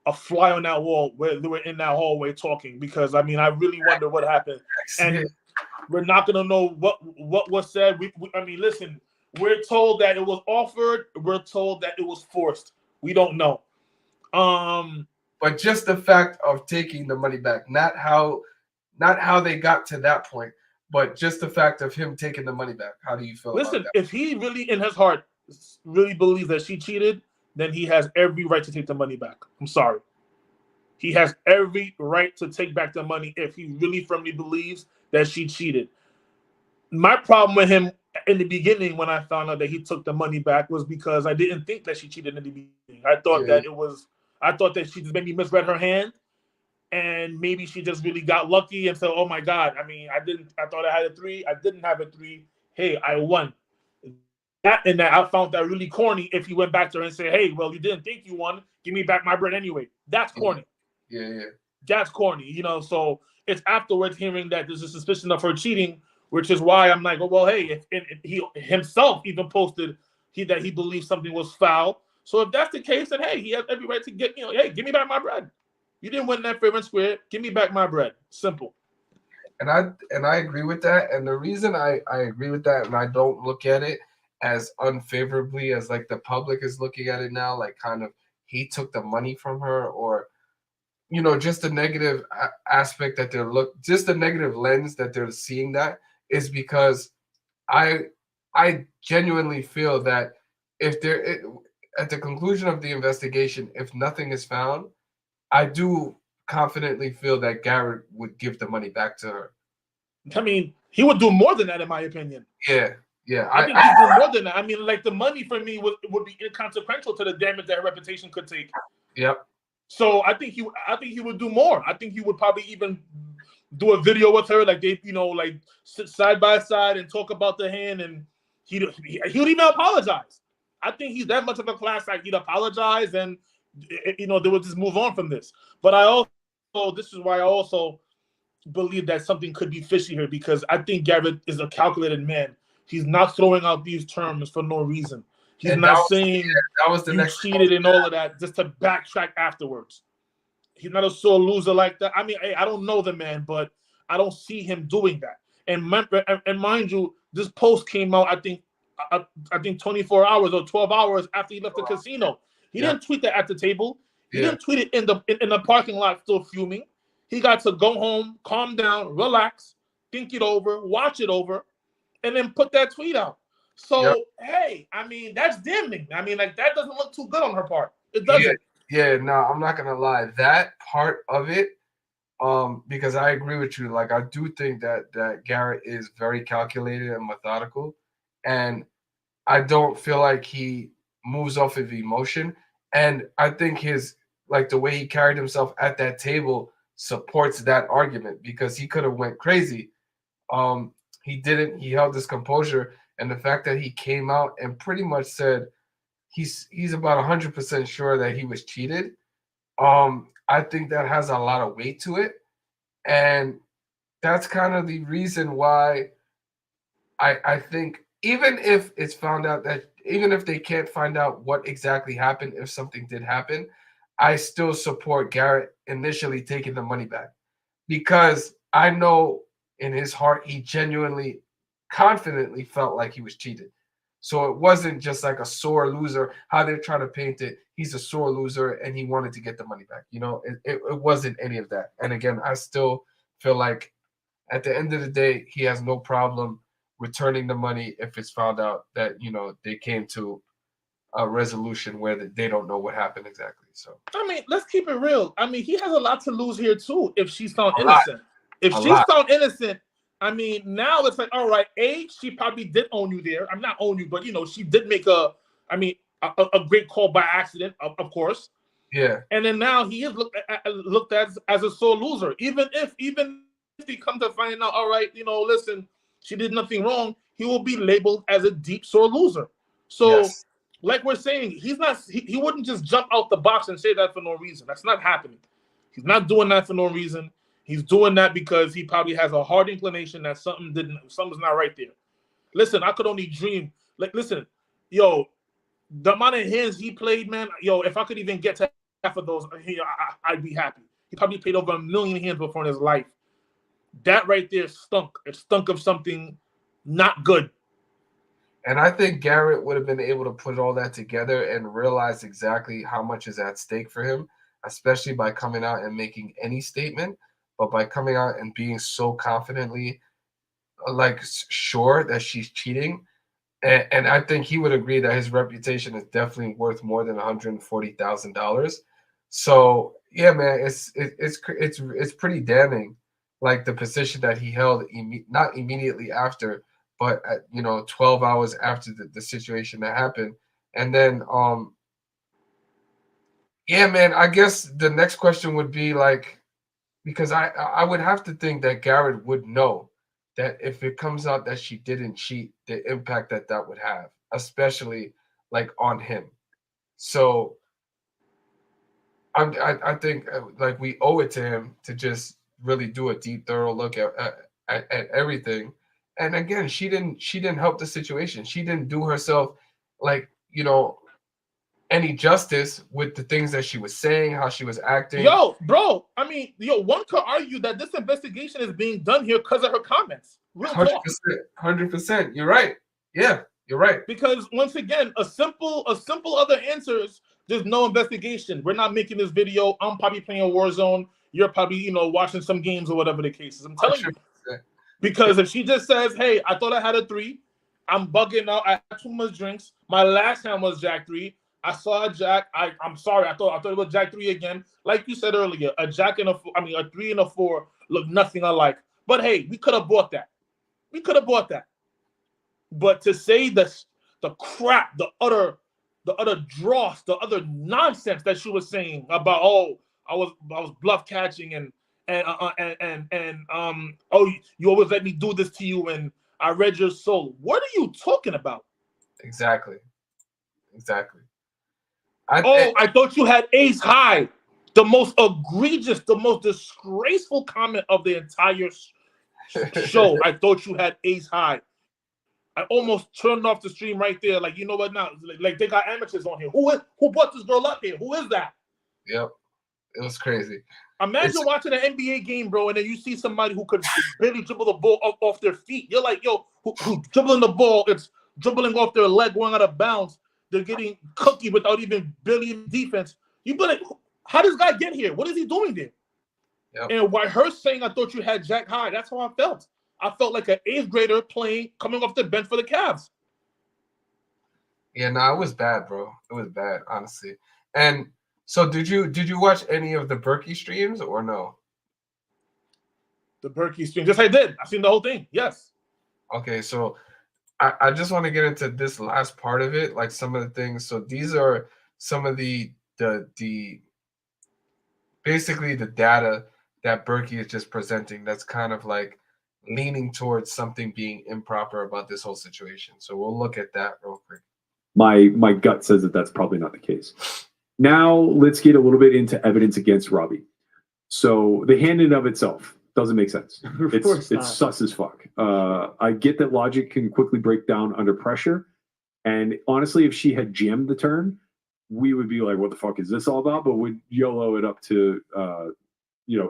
a fly on that wall where they were in that hallway talking, because I mean, I really wonder what happened, and we're not gonna know what was said. I mean, listen, we're told that it was offered. We're told that it was forced. We don't know. But just the fact of taking the money back, not how they got to that point, but just the fact of him taking the money back. How do you feel? Listen, about that? If he really in his heart really believes that she cheated, then he has every right to take the money back. I'm sorry. He has every right to take back the money if he really firmly believes that she cheated. My problem with him in the beginning, when I found out that he took the money back, was because I didn't think that she cheated in the beginning. I thought that she just maybe misread her hand, and maybe she just really got lucky and said, "Oh my God, I mean, I thought I had a 3. I didn't have a 3. Hey, I won." That I found that really corny if he went back to her and said, "Hey, well, you didn't think you won. Give me back my bread anyway." That's corny. Yeah. That's corny, So it's afterwards hearing that there's a suspicion of her cheating, which is why I'm like, oh, well, hey, if he himself even posted that he believes something was foul. So if that's the case, then hey, he has every right to get, hey, give me back my bread. You didn't win that fair and square. Give me back my bread. Simple. And I agree with that. And the reason I agree with that, and I don't look at it as unfavorably as like the public is looking at it now, like kind of he took the money from her, or just the negative aspect that just the negative lens that they're seeing, that is because I genuinely feel that if at the conclusion of the investigation, if nothing is found, I do confidently feel that Garrett would give the money back to her. I mean, he would do more than that, in my opinion. Yeah. I think he'd do more than that. I mean, like, the money for me would be inconsequential to the damage that her reputation could take. Yep. So I think he would do more. I think he would probably even do a video with her, like they, like sit side by side and talk about the hand, and he would even apologize. I think he's that much of a class act. He'd apologize, and they would just move on from this. But this is why I also believe that something could be fishy here, because I think Garrett is a calculated man. He's not throwing out these terms for no reason. He's not saying that was the next cheated and all of that just to backtrack afterwards. He's not a sore loser like that. I mean, I don't know the man, but I don't see him doing that. And mind you, this post came out, I think 24 hours or 12 hours after he left the casino. He didn't tweet that at the table. He didn't tweet it in the parking lot still fuming. He got to go home, calm down, relax, think it over, watch it over, and then put that tweet out. So, hey, I mean, that's damning. I mean, like, that doesn't look too good on her part. It doesn't. Yeah, no, I'm not going to lie. That part of it, because I agree with you. Like, I do think that Garrett is very calculated and methodical. And I don't feel like he moves off of emotion. And I think the way he carried himself at that table supports that argument, because he could have went crazy. He didn't. He held his composure, and the fact that he came out and pretty much said he's about 100% sure that he was cheated. I think that has a lot of weight to it, and that's kind of the reason why I think even if it's found out that even if they can't find out what exactly happened, if something did happen, I still support Garrett initially taking the money back, because I know in his heart he genuinely, confidently felt like he was cheated. So it wasn't just like a sore loser, how they're trying to paint it. He's a sore loser and he wanted to get the money back. It wasn't any of that. And again, I still feel like at the end of the day, he has no problem returning the money if it's found out that, they came to a resolution where they don't know what happened exactly. So, I mean, let's keep it real. I mean, he has a lot to lose here too if she's found innocent. If she's found innocent, I mean, now it's like, all right, she probably did own you there. I'm not own you, but she did make a a great call by accident, of course. Yeah. And then now he is looked at as a sore loser. Even if he comes to find out, all right, listen, she did nothing wrong, he will be labeled as a deep sore loser. So, Yes. like we're saying, he wouldn't just jump out the box and say that for no reason. That's not happening. He's not doing that for no reason. He's doing that because he probably has a hard inclination that something's not right there. Listen, I could only dream. Like, listen, yo, the amount of hands he played, man, yo, if I could even get to half of those, I'd be happy. He probably played over 1 million hands before in his life. That right there stunk. It stunk of something not good. And I think Garrett would have been able to put all that together and realize exactly how much is at stake for him, especially by coming out and making any statement, but by coming out and being so confidently like sure that she's cheating. And I think he would agree that his reputation is definitely worth more than $140,000. So yeah, man, it's pretty damning, like the position that he held, not immediately after, but at, 12 hours after the situation that happened. And then yeah, man, I guess the next question would be like, because I would have to think that Garrett would know that if it comes out that she didn't cheat, the impact that would have, especially like on him. So I think like we owe it to him to just really do a deep, thorough look at everything. And again, she didn't help the situation. She didn't do herself like any justice with the things that she was saying, how she was acting. Yo, bro, I mean, one could argue that this investigation is being done here because of her comments. Real 100%, talk. 100%. You're right. Yeah, you're right. Because once again, a simple other answer is there's no investigation. We're not making this video. I'm probably playing Warzone. You're probably, watching some games or whatever the case is. I'm telling you. Because if she just says, hey, I thought I had a 3, I'm bugging out, I had too much drinks, my last hand was Jack 3. I saw a Jack. I'm sorry. I thought it was Jack 3 again. Like you said earlier, a Jack and a 3 and a 4 look nothing alike. But hey, we could have bought that. But to say the crap, the utter dross, the other nonsense that she was saying about, I was bluff catching and you always let me do this to you and I read your soul. What are you talking about? Exactly. I thought you had ace high. The most egregious, the most disgraceful comment of the entire show. I thought you had ace high. I almost turned off the stream right there. Like, you know what now? Like they got amateurs on here. Who brought this girl up here? Who is that? Yep. It was crazy. Imagine watching an NBA game, bro, and then you see somebody who could barely dribble the ball off their feet. You're like, yo, who dribbling the ball? It's dribbling off their leg, going out of bounds. They're getting cookie without even barely defense. You be like, how does this guy get here? What is he doing there? Yep. And by her saying, I thought you had Jack high, that's how I felt. I felt like an 8th grader coming off the bench for the Cavs. Yeah, no, it was bad, bro. It was bad, honestly. And so did you watch any of the Berkey streams or no? The Berkey stream. Yes, I did. I seen the whole thing. Yes. Okay, so I just want to get into this last part of it, like some of the things. So these are some of the basically the data that Berkey is just presenting that's kind of like leaning towards something being improper about this whole situation. So we'll look at that real quick. My gut says that that's probably not the case. Now let's get a little bit into evidence against Robbie. So the hand in of itself doesn't make sense. It's sus as fuck. I get that logic can quickly break down under pressure. And honestly, if she had jammed the turn, we would be like, what the fuck is this all about? But we'd YOLO it up to,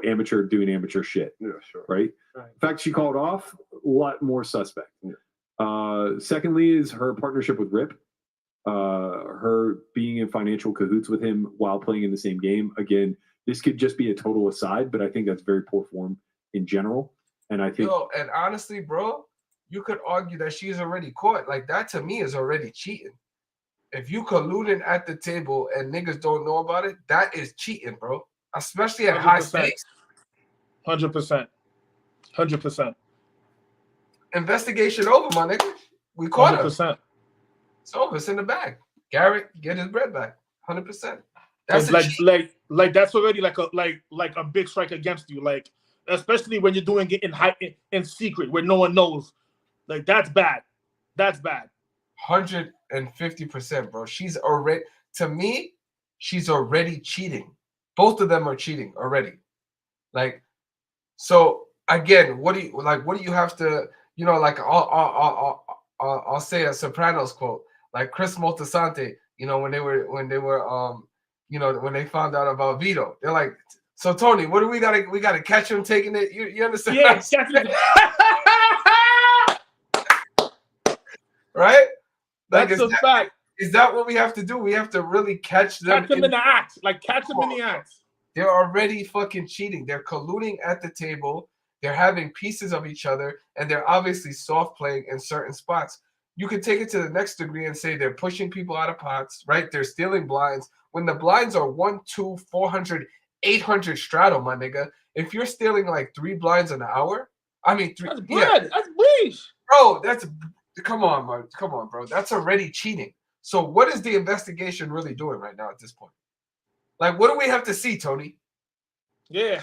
amateur doing amateur shit. Yeah, sure. Right? The fact she called off, a lot more suspect. Yeah. Secondly is her partnership with Rip. Her being in financial cahoots with him while playing in the same game. Again, this could just be a total aside, but I think that's very poor form in general. And I think, and honestly, bro, you could argue that she's already caught. Like that to me is already cheating. If you colluding at the table and niggas don't know about it, that is cheating, bro. Especially at 100%. High stakes. 100%. 100%. Investigation over, my nigga. We caught 100%. her. It's over. It's in the bag. Garrett get his bread back, 100%. That's like that's already like a big strike against you. Like especially when you're doing it in secret where no one knows. Like that's bad. That's bad. 150%, bro. She's already, to me, she's already cheating. Both of them are cheating already. Like, so again, what do you have to, like I'll say a Sopranos quote, like Chris Moltisanti, when they were when they found out about Vito, they're like, so Tony, what do we gotta catch him taking it? You understand? Yeah, right? Like, that's a fact. Is that what we have to do? We have to really catch them. Catch them in the act. Like, catch them in the act. They're already fucking cheating. They're colluding at the table. They're having pieces of each other, and they're obviously soft playing in certain spots. You could take it to the next degree and say they're pushing people out of pots, right? They're stealing blinds. When the blinds are 1, 2, 400, 800 straddle, my nigga, if you're stealing like 3 blinds an hour, I mean, 3. That's bread. That's breach. Bro, come on, bro. That's already cheating. So what is the investigation really doing right now at this point? Like, what do we have to see, Tony? Yeah.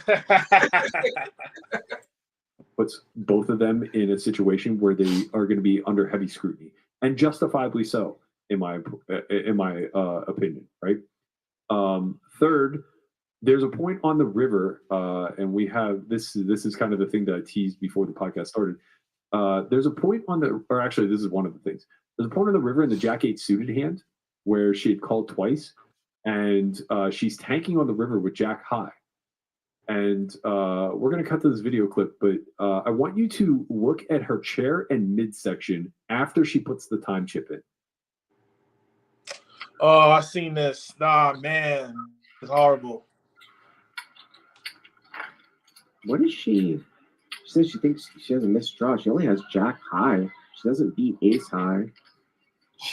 Puts both of them in a situation where they are going to be under heavy scrutiny, and justifiably so, in my opinion. Right. Third, there's a point on the river, and we have this. This is kind of the thing that I teased before the podcast started. There's a point actually, this is one of the things. There's a point on the river in the Jack 8 suited hand where she had called twice, and she's tanking on the river with Jack high. And we're going to cut to this video clip, but I want you to look at her chair and midsection after she puts the time chip in. Oh, I seen this. Nah, man. It's horrible. What is she? She says she thinks she has a missed draw. She only has Jack high. She doesn't beat ace high.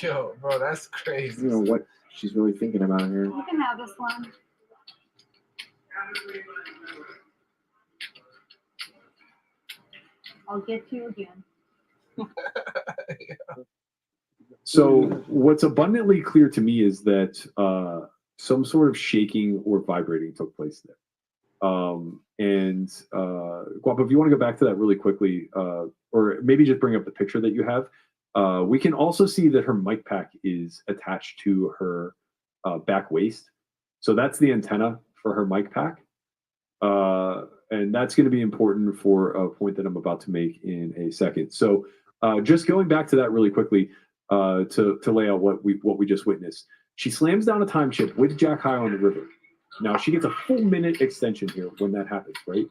Yo, bro, that's crazy. You know what she's really thinking about here. You can have this one. I'll get you again. So what's abundantly clear to me is that some sort of shaking or vibrating took place there. And Guapo, if you want to go back to that really quickly, or maybe just bring up the picture that you have, we can also see that her mic pack is attached to her back waist. So that's the antenna for her mic pack. And that's going to be important for a point that I'm about to make in a second. So just going back to that really quickly to lay out what we just witnessed. She slams down a time chip with Jack high on the river. Now she gets a full minute extension here when that happens, right?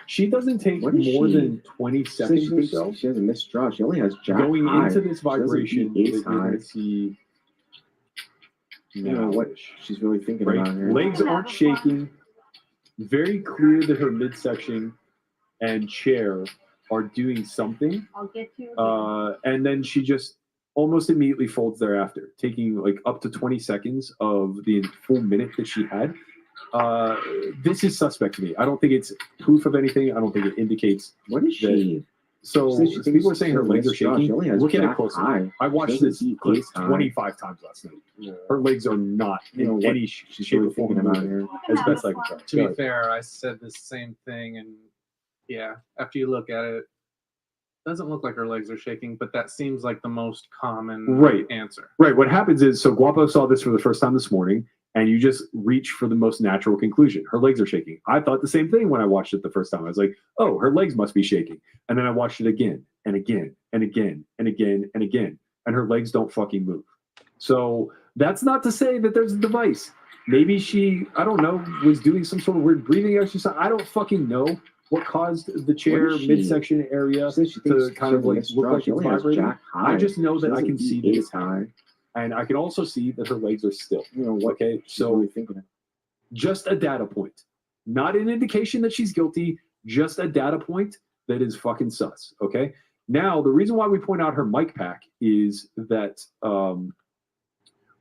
She doesn't take more than 20 seconds or so. She has a missed draw. She only has Jack going high. into this vibration that you're going to see. You know what she's really thinking about here. Legs aren't shaking. Very clear that her midsection and chair are doing something. I'll get you again. And then she just almost immediately folds thereafter, taking like up to 20 seconds of the full minute that she had. This is suspect to me. I don't think it's proof of anything. I don't think it indicates. What is she? So people are saying her legs are shaking. Look at it closely. I watched this clip 25 times last night. Yeah. Her legs are not in any shape or form about here, as best I can tell. To be fair, I said the same thing, and yeah, after you look at it, doesn't look like her legs are shaking, but that seems like the most common answer. Right. What happens is, so Guapo saw this for the first time this morning, and you just reach for the most natural conclusion. Her legs are shaking. I thought the same thing when I watched it the first time. I was like, oh, her legs must be shaking. And then I watched it again and again and again and again and again, and her legs don't fucking move. So that's not to say that there's a device. Maybe she, I don't know, was doing some sort of weird breathing exercise. I don't fucking know what caused the chair midsection area to kind of like look like it's vibrating. I just know that I can see that it's high. And I can also see that her legs are still. You know, okay, so just a data point. Not an indication that she's guilty, just a data point that is fucking sus, okay? Now, the reason why we point out her mic pack is that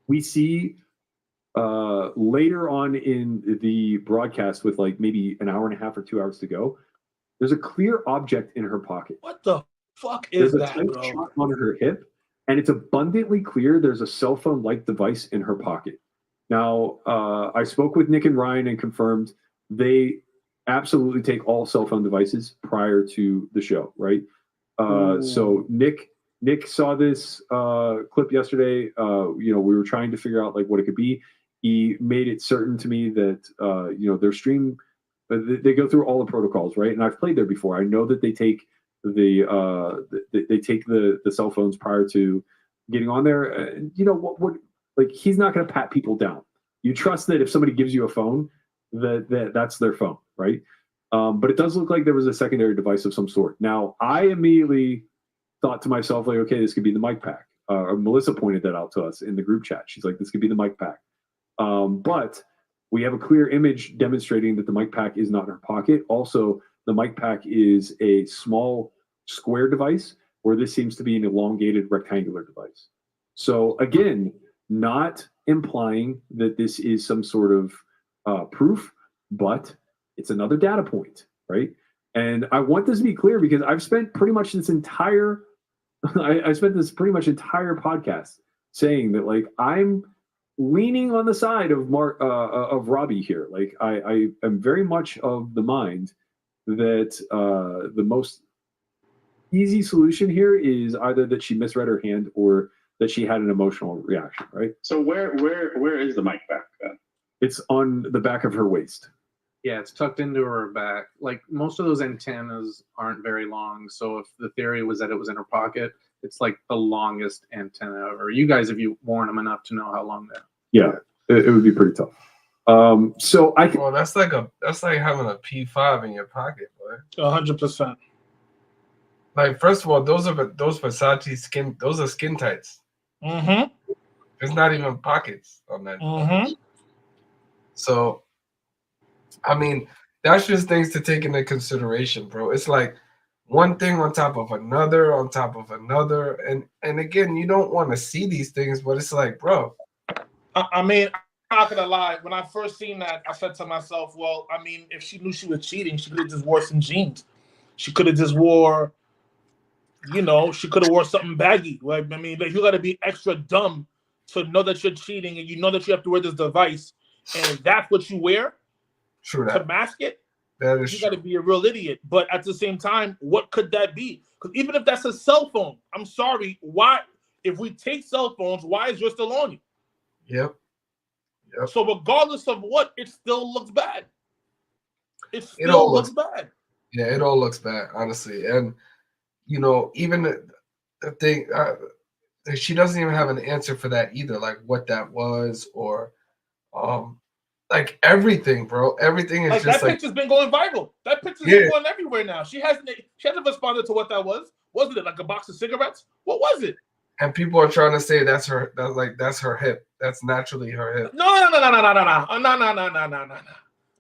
we see later on in the broadcast with like maybe an hour and a half or 2 hours to go, there's a clear object in her pocket. What the fuck is that, bro? Shot on her hip and it's abundantly clear there's a cell phone-like device in her pocket. Now, I spoke with Nick and Ryan and confirmed they absolutely take all cell phone devices prior to the show, right? So Nick saw this clip yesterday. We were trying to figure out like what it could be. He made it certain to me that their stream, they go through all the protocols, right? And I've played there before. I know that they take the cell phones prior to getting on there. Like he's not going to pat people down. You trust that if somebody gives you a phone, that's their phone, right? But it does look like there was a secondary device of some sort. Now, I immediately thought to myself, like, okay, this could be the mic pack. Melissa pointed that out to us in the group chat. She's like, this could be the mic pack. But we have a clear image demonstrating that the mic pack is not in her pocket. Also, the mic pack is a small square device where this seems to be an elongated rectangular device. So again, not implying that this is some sort of proof, but it's another data point, right? And I want this to be clear because I've spent pretty much this entire entire podcast saying that like I'm leaning on the side of Robbie here. Like I am very much of the mind that the most easy solution here is either that she misread her hand or that she had an emotional reaction, right? So where is the mic back then? It's on the back of her waist. Yeah, it's tucked into her back. Like most of those antennas aren't very long. So if the theory was that it was in her pocket, it's like the longest antenna ever. You guys, if you worn them enough to know how long they are. Yeah, it would be pretty tough. So I can. Well, that's like having a P5 in your pocket, boy. 100%. Like, first of all, those Versace skin. Those are skin tights. Mm-hmm. There's not even pockets on that. Mm-hmm. So, I mean, that's just things to take into consideration, bro. It's like one thing on top of another, and again, you don't want to see these things, but it's like, bro. I mean, I'm not gonna lie. When I first seen that, I said to myself, well, I mean, if she knew she was cheating, she could have just wore some jeans. She could have just wore, she could have wore something baggy. Like, I mean, like, you got to be extra dumb to know that you're cheating and you know that you have to wear this device, and that's what you wear to mask it. That is you got to be a real idiot. But at the same time, what could that be? Because even if that's a cell phone, I'm sorry, why? If we take cell phones, why is yours still on you? Yep. So regardless of what, it still looks bad. It still looks bad. Yeah, it all looks bad, honestly. And, even the thing, she doesn't even have an answer for that either, like what that was or like everything, bro. Everything is like just that picture's been going viral. That picture's been going everywhere now. She hasn't responded to what that was. Wasn't it like a box of cigarettes? What was it? And people are trying to say that's her hip. That's naturally her hip. No.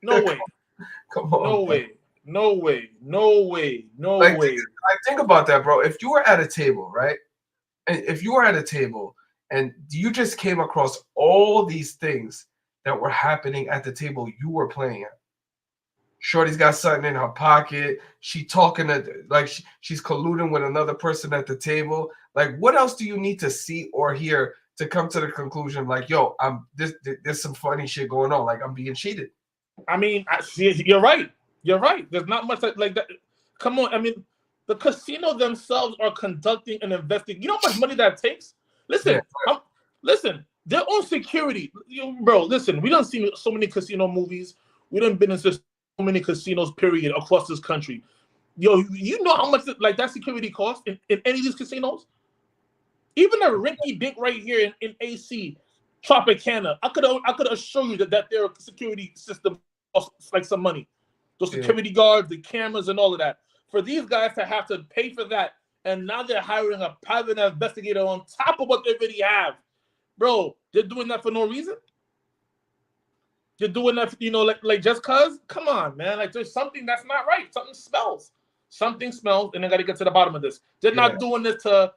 No way. Come on. No way. I think about that, bro. If you were at a table, right? If you were at a table and you just came across all these things that were happening at the table you were playing at. Shorty's got something in her pocket. She talking she's colluding with another person at the table. Like, what else do you need to see or hear to come to the conclusion? Like, yo, there's some funny shit going on. Like, I'm being cheated. I mean, you're right. You're right. There's not much like that. Come on. I mean, the casino themselves are conducting an investigation. You know how much money that takes? Listen, listen. Their own security, bro. Listen, we don't see so many casino movies. We done been in so many casinos, period, across this country. Yo, you know how much like that security costs in any of these casinos? Even a rinky dink right here in AC, Tropicana, I could assure you that their security system costs like some money. Those security guards, the cameras, and all of that. For these guys to have to pay for that, and now they're hiring a private investigator on top of what they already have. Bro, they're doing that for no reason. They're doing that, like just cause. Come on, man. Like there's something that's not right. Something smells, and they got to get to the bottom of this. They're not doing this to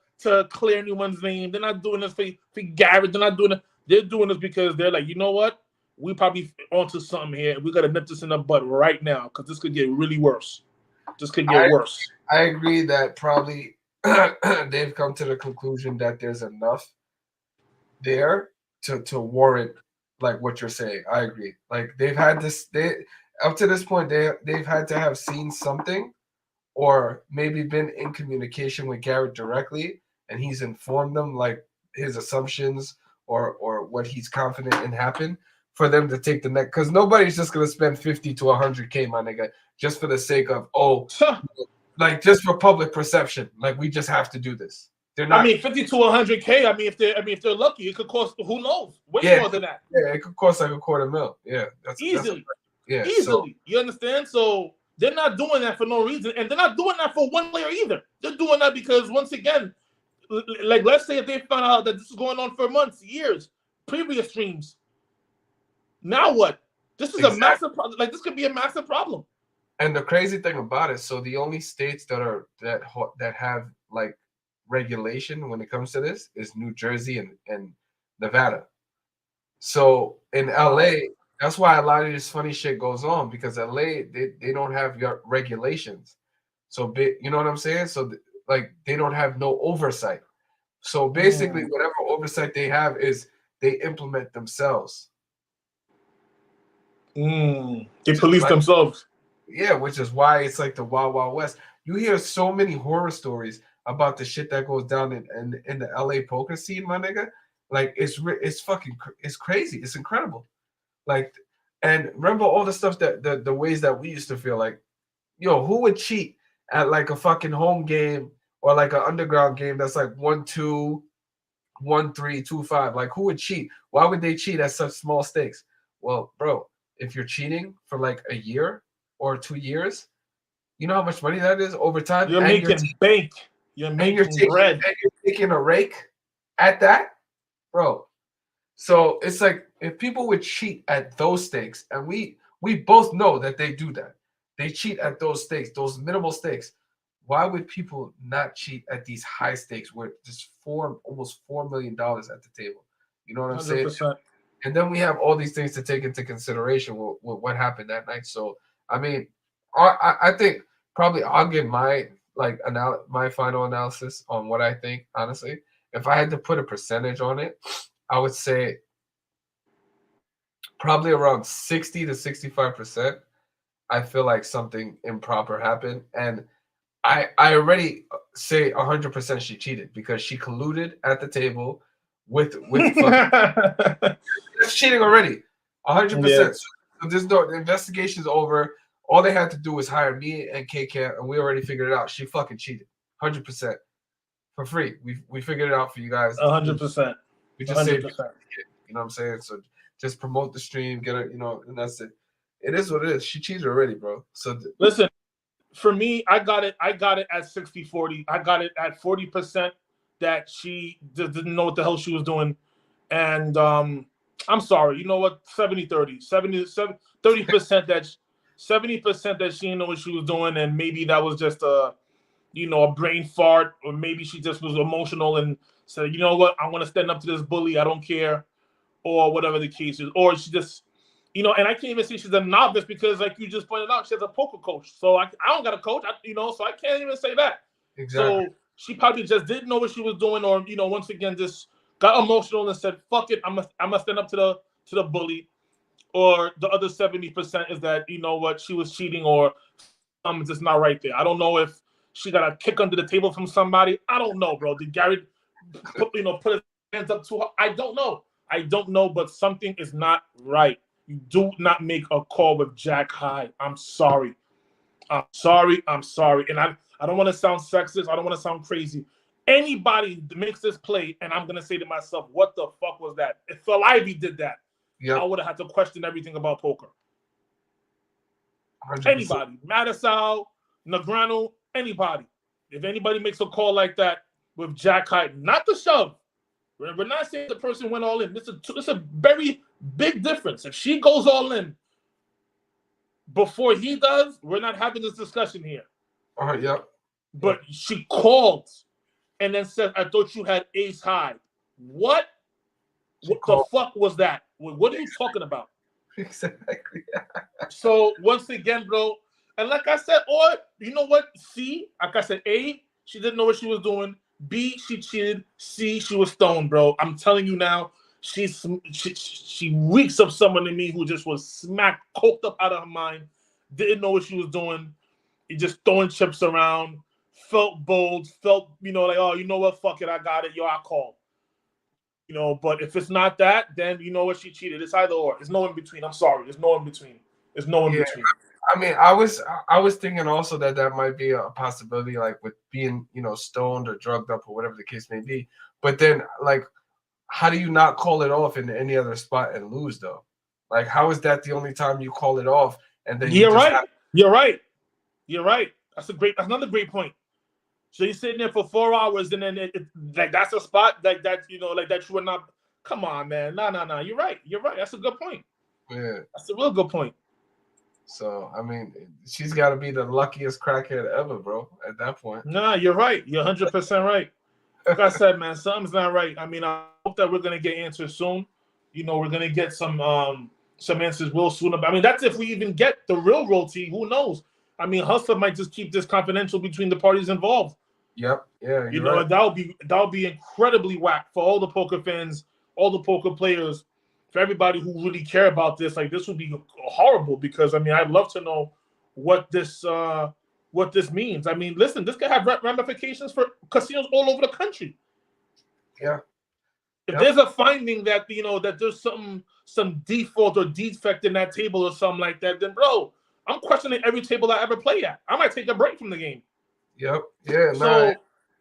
clear anyone's name. They're not doing this for Garrett. They're not doing it. They're doing this because they're like, you know what? We probably onto something here. We got to nip this in the bud right now because this could get really worse. This could get worse. I agree that probably they've come to the conclusion that there's enough there to warrant like what you're saying. I agree. Like they've had this, they up to this point they've had to have seen something, or maybe been in communication with Garrett directly, and he's informed them like his assumptions or what he's confident in happen for them to take the next. Because nobody's just gonna spend 50 to 100K, my nigga, just for the sake of like just for public perception. Like we just have to do this. They're not. I mean, 50 to 100K. I mean, if they're lucky, it could cost who knows way more than that. Yeah, it could cost like $250,000. Yeah, that's easily. Yeah, easily. so- You understand? So they're not doing that for no reason, and they're not doing that for one player either. They're doing that because once again, like let's say if they found out that this is going on for months, years, previous streams. Now what? This is a massive problem. Like this could be a massive problem. And the crazy thing about it, so the only states that have like regulation when it comes to this is New Jersey and Nevada. So in LA, that's why a lot of this funny shit goes on, because LA they don't have your regulations. So you know what I'm saying? So like they don't have no oversight. So basically, whatever oversight they have is they implement themselves. They police themselves. Yeah, which is why it's like the Wild Wild West. You hear so many horror stories about the shit that goes down in the LA poker scene, my nigga. Like it's crazy. It's incredible. Like, and remember all the stuff that the ways that we used to feel like, yo, who would cheat at like a fucking home game or like an underground game that's like 1-2, 1-3, 2-5? Like who would cheat? Why would they cheat at such small stakes? Well, bro, if you're cheating for like a year or 2 years, you know how much money that is over time. You're making bank. You're making bread. And you're taking a rake at that, bro. So it's like if people would cheat at those stakes, and we both know that they do that. They cheat at those stakes, those minimal stakes. Why would people not cheat at these high stakes where just almost $4 million at the table? You know what I'm 100%. saying? And then we have all these things to take into consideration with what happened that night. So I mean, I think probably I'll give my my final analysis on what I think. Honestly, if I had to put a percentage on it, I would say probably around 60 to 65%. I feel like something improper happened, and I already say 100% she cheated because she colluded at the table with that's cheating already. 100%. Yeah. So there's no, the investigation's over. All they had to do was hire me and K-KAMP, and we already figured it out. She fucking cheated, 100% for free. We figured it out for you guys. 100%. We just saved 100%. it. You know what I'm saying? So just promote the stream, get it, and that's it. It is what it is. She cheated already, bro. So listen, for me, I got it at 60-40. I got it at 40% that she didn't know what the hell she was doing. And I'm sorry, you know what? 70-30. 30% that 70% that she didn't know what she was doing, and maybe that was just a brain fart, or maybe she just was emotional and said, you know what, I'm gonna stand up to this bully, I don't care, or whatever the case is. Or she just, and I can't even say she's a novice because, like you just pointed out, she has a poker coach. So I don't got a coach, so I can't even say that. Exactly. So she probably just didn't know what she was doing, or once again just got emotional and said, "Fuck it, I'm gonna stand up to the bully." Or the other 70% is that what, she was cheating, or something's just not right there. I don't know if she got a kick under the table from somebody. I don't know, bro. Did Garrett put his hands up to her? I don't know, but something is not right. You do not make a call with Jack high. I'm sorry. And I don't want to sound sexist. I don't want to sound crazy. Anybody makes this play, and I'm going to say to myself, what the fuck was that? If Phil Ivey did that, I would have had to question everything about poker. 100%. Anybody. Madisal, Negrano, anybody. If anybody makes a call like that with Jack high, not the shove. We're not saying the person went all in. It's a very big difference. If she goes all in before he does, we're not having this discussion here. All right, yep. But she called and then said, I thought you had ace high. What the fuck was that? What are you talking about? Exactly. So once again, bro, and like I said, or you know what? C, like I said, A, she didn't know what she was doing. B, she cheated. C, she was stoned, bro. I'm telling you now, she reeks of someone to me who just was smacked, coked up out of her mind, didn't know what she was doing. Just throwing chips around, felt bold, felt, like, oh, you know what, fuck it, I got it, yo, I call. But if it's not that, then you know what, she cheated. It's either or. There's no in between. I'm sorry. There's no in between. There's no in between. I mean, I was thinking also that might be a possibility, like with being, stoned or drugged up or whatever the case may be. But then, like, how do you not call it off in any other spot and lose, though? Like, how is that the only time you call it off? And then You're right. That's another great point. So you're sitting there for 4 hours, and then like that's a spot like that, like that you would not. Come on, man. No. You're right. That's a good point. Yeah, that's a real good point. So I mean, she's got to be the luckiest crackhead ever, bro. At that point. Nah, you're right. You're 100% right. Like I said, man, something's not right. I mean, I hope that we're gonna get answers soon. We're gonna get some answers real soon. I mean, that's if we even get the real royalty. Who knows? I mean, Hustler might just keep this confidential between the parties involved. Yep. Yeah. You know, right. That'll be incredibly whack for all the poker fans, all the poker players, for everybody who really care about this. Like, this would be horrible because I mean, I'd love to know what this means. I mean, listen, this could have ramifications for casinos all over the country. Yeah. If there's a finding that that there's some default or defect in that table or something like that, then bro, I'm questioning every table I ever play at. I might take a break from the game. Yep. Yeah. So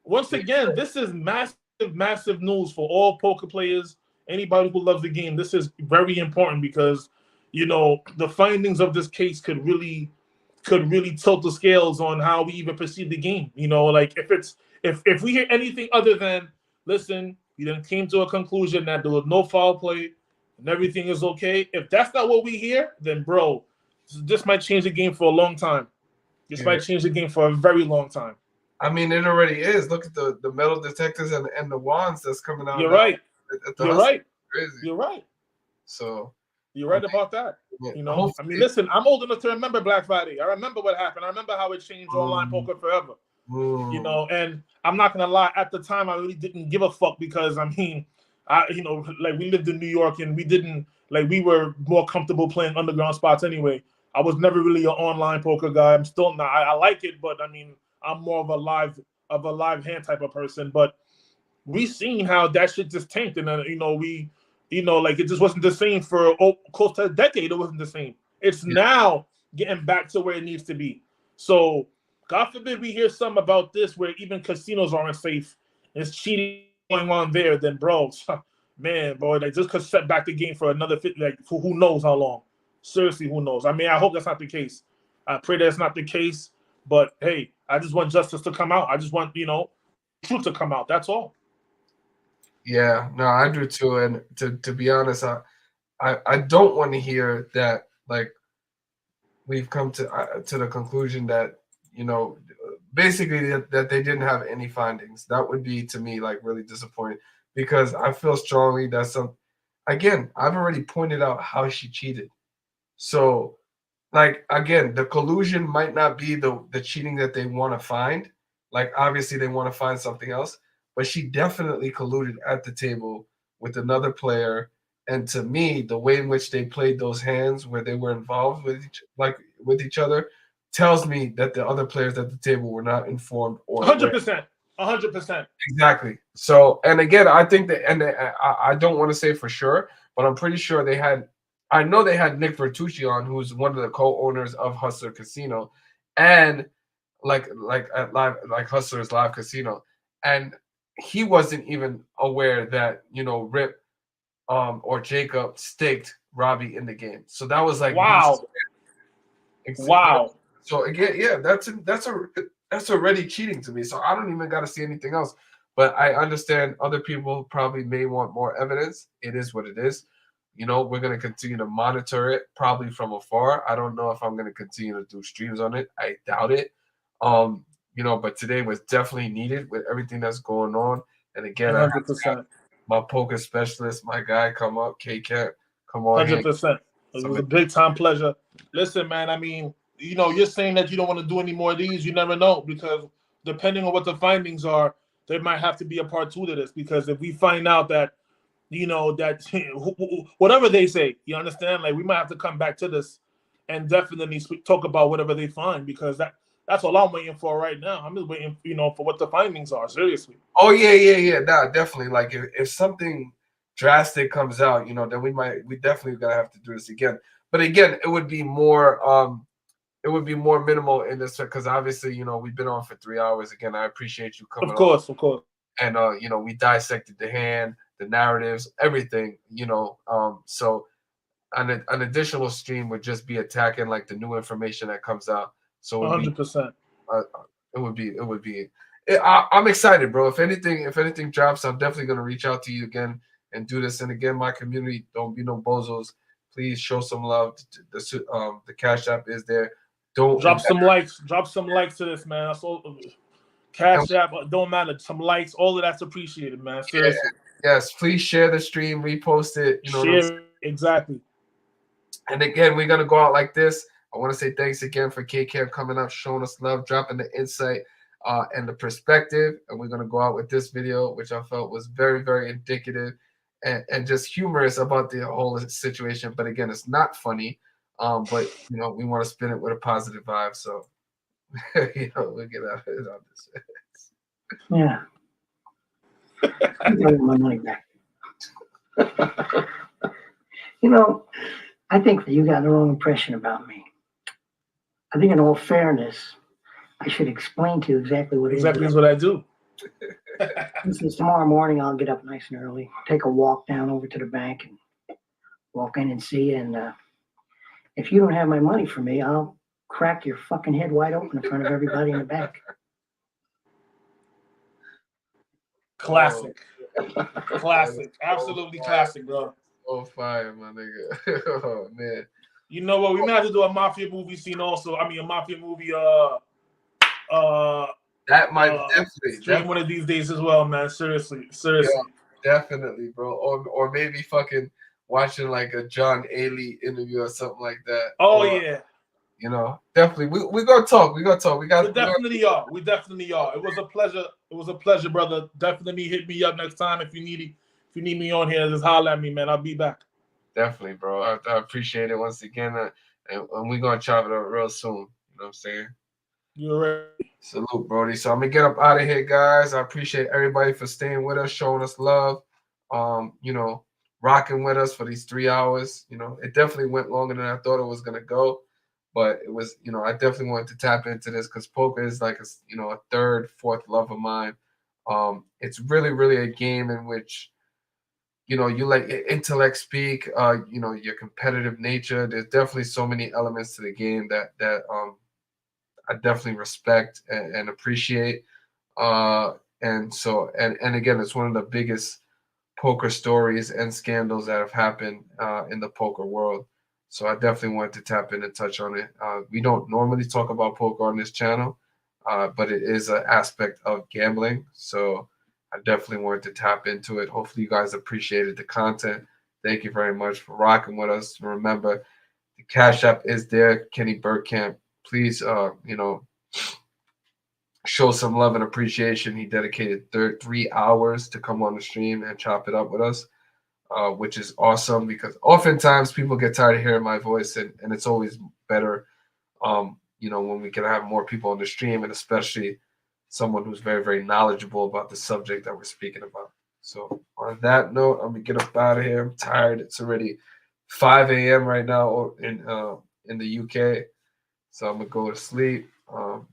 once again, this is massive news for all poker players, anybody who loves the game. This is very important because the findings of this case could really tilt the scales on how we even perceive the game. Like if we hear anything other than, listen, you then came to a conclusion that there was no foul play and everything is okay. If that's not what we hear, then bro, this might change the game for a long time. This might change the game for a very long time. I mean, it already is. Look at the metal detectors and the wands that's coming out. You're right. You're right. Crazy. You're right. So you're right about that. I mean, listen, I'm old enough to remember Black Friday. I remember what happened. I remember how it changed online poker forever. And I'm not gonna lie, at the time I really didn't give a fuck because I mean, like we lived in New York and we were more comfortable playing underground spots anyway. I was never really an online poker guy. I'm still not. I like it, but I mean, I'm more of a live hand type of person. But we seen how that shit just tanked, and then like it just wasn't the same for close to a decade. It wasn't the same. It's now getting back to where it needs to be. So God forbid we hear something about this where even casinos aren't safe. There's cheating going on there. Then bro, man, boy, like just could set back the game for another for who knows how long. Seriously, who knows? I mean, I hope that's not the case. I pray that's not the case. But hey, I just want justice to come out. I just want truth to come out. That's all. Yeah, no, I do too. And to be honest, I don't want to hear that like we've come to the conclusion that basically that they didn't have any findings. That would be to me like really disappointing because I feel strongly that again, I've already pointed out how she cheated. So like again, the collusion might not be the cheating that they want to find. Like obviously they want to find something else, but she definitely colluded at the table with another player. And to me, the way in which they played those hands where they were involved with each other tells me that the other players at the table were not informed or 100%. Exactly. So, and again, I think that, and I don't want to say for sure, but I'm pretty sure I know they had Nick Bertucci on, who's one of the co-owners of Hustler Casino, and like Hustler's Live Casino, and he wasn't even aware that Rip or Jacob staked Robbie in the game. So that was like wow. So again, yeah, that's already cheating to me. So I don't even got to see anything else. But I understand other people probably may want more evidence. It is what it is. We're going to continue to monitor it probably from afar. I don't know if I'm going to continue to do streams on it. I doubt it. But today was definitely needed with everything that's going on. And again, 100%. My poker specialist, my guy, come up, K-KAMP, come on. 100%. It was a big time pleasure. Listen, man, I mean, you're saying that you don't want to do any more of these. You never know because depending on what the findings are, there might have to be a part 2 to this, because if we find out that, that whatever they say, you understand, like we might have to come back to this and definitely talk about whatever they find, because that's all I'm waiting for right now. I'm just waiting, for what the findings are. Seriously. Oh yeah. Nah, definitely. Like if something drastic comes out, then we definitely gonna have to do this again. But again, it would be more minimal in this, because obviously, we've been on for 3 hours. Again, I appreciate you coming on. Of course. And we dissected the hand, the narratives, everything, so an additional stream would just be attacking like the new information that comes out. So 100%. It would be. I'm excited, bro. If anything drops, I'm definitely gonna reach out to you again and do this. And again, my community, don't be no bozos. Please show some love. The Cash App is there. Don't drop some likes. Drop some likes to this, man. That's all. Cash App, don't matter. Some likes, all of that's appreciated, man. Seriously. Yes, please share the stream, repost it. Share exactly. And again, we're gonna go out like this. I want to say thanks again for K-KAMP coming up, showing us love, dropping the insight and the perspective. And we're gonna go out with this video, which I felt was very, very indicative and just humorous about the whole situation. But again, it's not funny. But we want to spin it with a positive vibe. So we'll get out of it on this. Yeah. I'm getting my money back. I think that you got the wrong impression about me. I think in all fairness, I should explain to you exactly what it is. Exactly what I do. Since tomorrow morning, I'll get up nice and early, take a walk down over to the bank and walk in and see you. And if you don't have my money for me, I'll crack your fucking head wide open in front of everybody in the bank. Classic. Classic. Absolutely classic, bro. Oh, fire, my nigga. Oh, man. You know what? We might have to do a mafia movie scene also. I mean, a mafia movie, that might definitely one of these days as well, man. Seriously. Yeah, definitely, bro. Or maybe fucking watching like a John Ailey interview or something like that. Oh, yeah. Definitely. We gonna talk. We definitely are. We definitely are. It was a pleasure. It was a pleasure, brother. Definitely hit me up next time if you need me on here. Just holler at me, man. I'll be back. Definitely, bro. I appreciate it once again, and we're gonna chop it up real soon. You know what I'm saying? You're right. Salute, Brody. So I'm gonna get up out of here, guys. I appreciate everybody for staying with us, showing us love. Rocking with us for these 3 hours. It definitely went longer than I thought it was gonna go. But it was, I definitely wanted to tap into this because poker is like a third, fourth love of mine. It's really, really a game in which, you let your intellect speak, your competitive nature. There's definitely so many elements to the game that I definitely respect and appreciate. And again, it's one of the biggest poker stories and scandals that have happened in the poker world. So I definitely wanted to tap in and touch on it. We don't normally talk about poker on this channel, but it is an aspect of gambling. So I definitely wanted to tap into it. Hopefully you guys appreciated the content. Thank you very much for rocking with us. Remember, the Cash App is there, Kenny Bergkamp. Please, show some love and appreciation. He dedicated 3 hours to come on the stream and chop it up with us. Which is awesome because oftentimes people get tired of hearing my voice and it's always better, when we can have more people on the stream and especially someone who's very, very knowledgeable about the subject that we're speaking about. So on that note, I'm gonna get up out of here. I'm tired. It's already 5 a.m. right now in the UK. So I'm gonna go to sleep.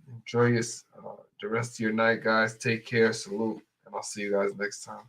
Enjoy the rest of your night, guys. Take care. Salute. And I'll see you guys next time.